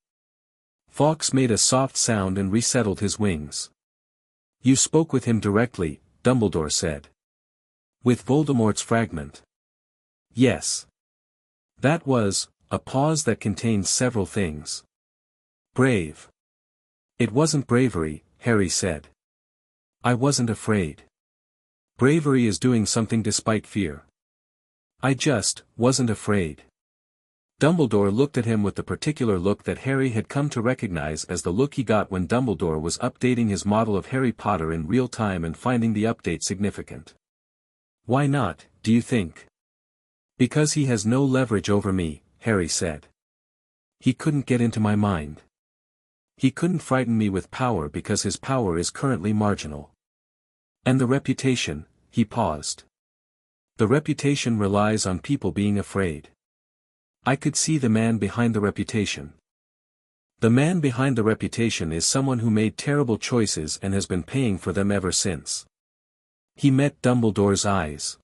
Speaker 1: Fawkes made a soft sound and resettled his wings. "You spoke with him directly," Dumbledore said. "With Voldemort's fragment?" "Yes." That was, a pause that contained several things. "Brave." "It wasn't bravery," Harry said. "I wasn't afraid. Bravery is doing something despite fear. I just wasn't afraid." Dumbledore looked at him with the particular look that Harry had come to recognize as the look he got when Dumbledore was updating his model of Harry Potter in real time and finding the update significant. "Why not, do you think?" "Because he has no leverage over me," Harry said. "He couldn't get into my mind. He couldn't frighten me with power because his power is currently marginal. And the reputation," he paused. "The reputation relies on people being afraid. I could see the man behind the reputation. The man behind the reputation is someone who made terrible choices and has been paying for them ever since." He met Dumbledore's eyes.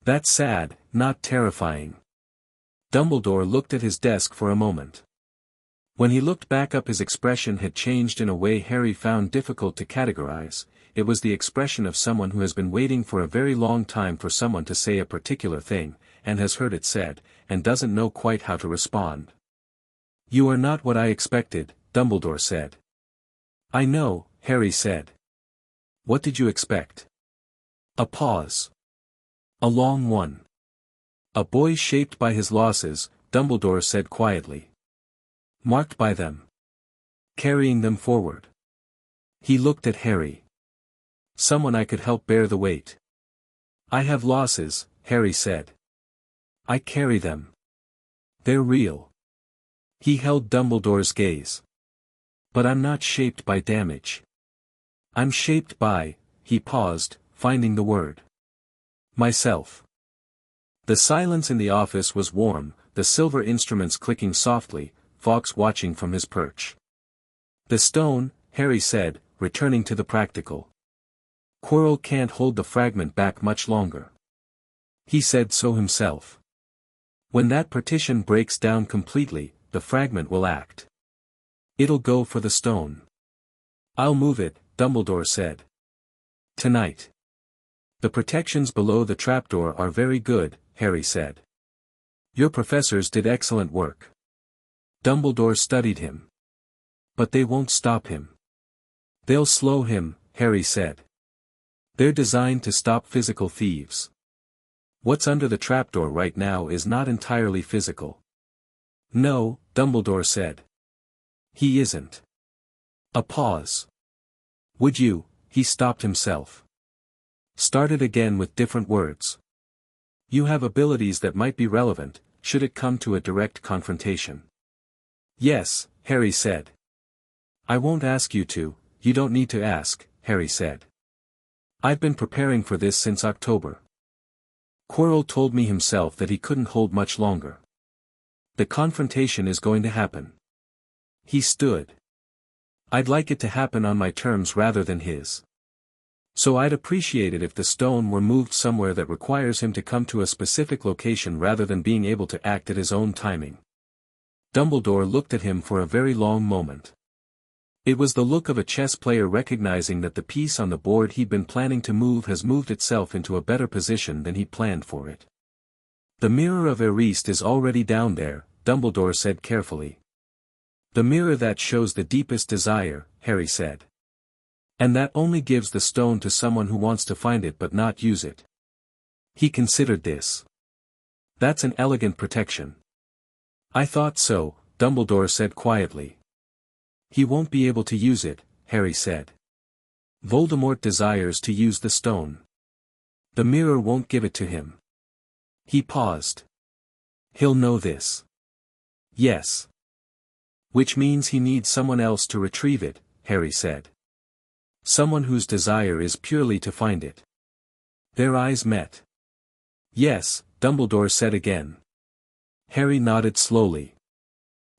Speaker 1: "That's sad, not terrifying." Dumbledore looked at his desk for a moment. When he looked back up, his expression had changed in a way Harry found difficult to categorize. It was the expression of someone who has been waiting for a very long time for someone to say a particular thing, and has heard it said, and doesn't know quite how to respond. "You are not what I expected," Dumbledore said. "I know," Harry said. "What did you expect?" A pause. A long one. "A boy shaped by his losses," Dumbledore said quietly. "Marked by them. Carrying them forward." He looked at Harry. "Someone I could help bear the weight." "I have losses," Harry said. "I carry them. They're real." He held Dumbledore's gaze. "But I'm not shaped by damage. I'm shaped by," he paused, finding the word. "Myself." The silence in the office was warm, the silver instruments clicking softly, Fawkes watching from his perch. "The stone," Harry said, returning to the practical. "Quirrell can't hold the fragment back much longer. He said so himself. When that partition breaks down completely, the fragment will act. It'll go for the stone." "I'll move it," Dumbledore said. "Tonight. The protections below the trapdoor are very good," Harry said. "Your professors did excellent work." Dumbledore studied him. "But they won't stop him. They'll slow him," Harry said. "They're designed to stop physical thieves. What's under the trapdoor right now is not entirely physical. No, Dumbledore said. He isn't. A pause. Would you, he stopped himself. Started again with different words. You have abilities that might be relevant, should it come to a direct confrontation. Yes, Harry said. I won't ask you to, you don't need to ask, Harry said. I've been preparing for this since October. Quirrell told me himself that he couldn't hold much longer. The confrontation is going to happen. He stood. I'd like it to happen on my terms rather than his. So I'd appreciate it if the stone were moved somewhere that requires him to come to a specific location rather than being able to act at his own timing. Dumbledore looked at him for a very long moment. It was the look of a chess player recognizing that the piece on the board he'd been planning to move has moved itself into a better position than he'd planned for it. The mirror of Eriste is already down there, Dumbledore said carefully. The mirror that shows the deepest desire, Harry said. And that only gives the stone to someone who wants to find it but not use it. He considered this. That's an elegant protection. I thought so, Dumbledore said quietly. He won't be able to use it, Harry said. Voldemort desires to use the stone. The mirror won't give it to him. He paused. He'll know this. Yes. Which means he needs someone else to retrieve it, Harry said. Someone whose desire is purely to find it. Their eyes met. Yes, Dumbledore said again. Harry nodded slowly.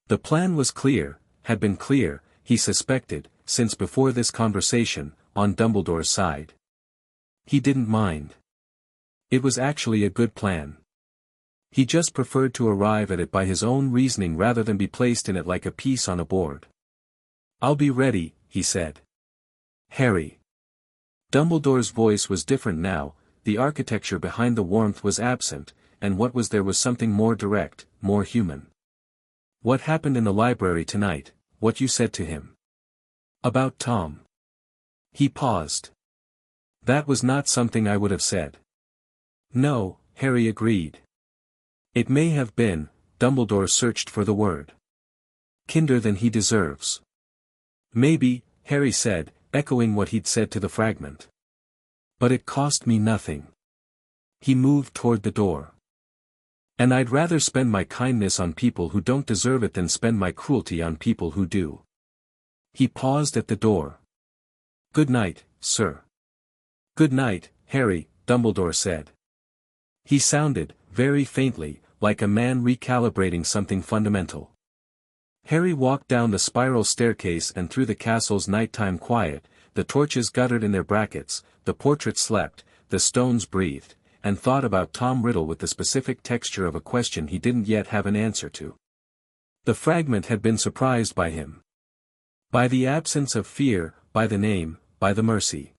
Speaker 1: The plan was clear, had been clear, he suspected, since before this conversation, on Dumbledore's side. He didn't mind. It was actually a good plan. He just preferred to arrive at it by his own reasoning rather than be placed in it like a piece on a board. I'll be ready, he said. Harry. Dumbledore's voice was different now, the architecture behind the warmth was absent, and what was there was something more direct, more human. What happened in the library tonight, what you said to him. About Tom. He paused. That was not something I would have said. No, Harry agreed. It may have been, Dumbledore searched for the word. Kinder than he deserves. Maybe, Harry said, echoing what he'd said to the fragment. But it cost me nothing. He moved toward the door. And I'd rather spend my kindness on people who don't deserve it than spend my cruelty on people who do. He paused at the door. Good night, sir. Good night, Harry, Dumbledore said. He sounded, very faintly, like a man recalibrating something fundamental. Harry walked down the spiral staircase and through the castle's nighttime quiet, the torches guttered in their brackets, the portrait slept, the stones breathed, and thought about Tom Riddle with the specific texture of a question he didn't yet have an answer to. The fragment had been surprised by him. By the absence of fear, by the name, by the mercy.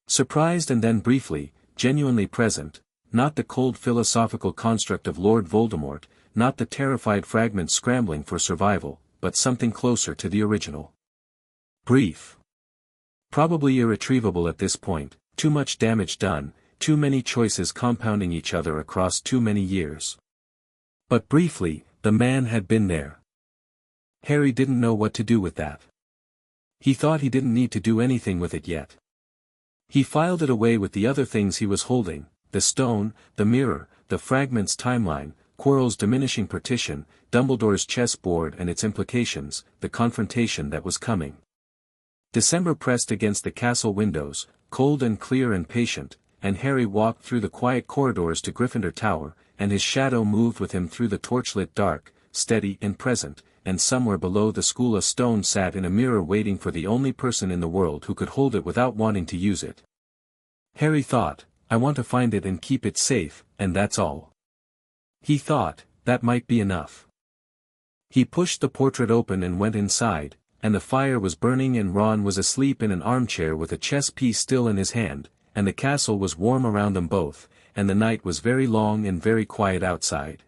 Speaker 1: Surprised and then briefly, genuinely present, not the cold philosophical construct of Lord Voldemort, not the terrified fragment scrambling for survival, but something closer to the original. Brief. Probably irretrievable at this point, too much damage done, too many choices compounding each other across too many years. But briefly, the man had been there. Harry didn't know what to do with that. He thought he didn't need to do anything with it yet. He filed it away with the other things he was holding, the stone, the mirror, the fragment's timeline, Quirrell's diminishing partition, Dumbledore's chessboard and its implications, the confrontation that was coming. December pressed against the castle windows, cold and clear and patient, and Harry walked through the quiet corridors to Gryffindor Tower, and his shadow moved with him through the torchlit dark, steady and present, and somewhere below the school a stone sat in a mirror waiting for the only person in the world who could hold it without wanting to use it. Harry thought, I want to find it and keep it safe, and that's all. He thought, that might be enough. He pushed the portrait open and went inside, and the fire was burning and Ron was asleep in an armchair with a chess piece still in his hand, and the castle was warm around them both, and the night was very long and very quiet outside.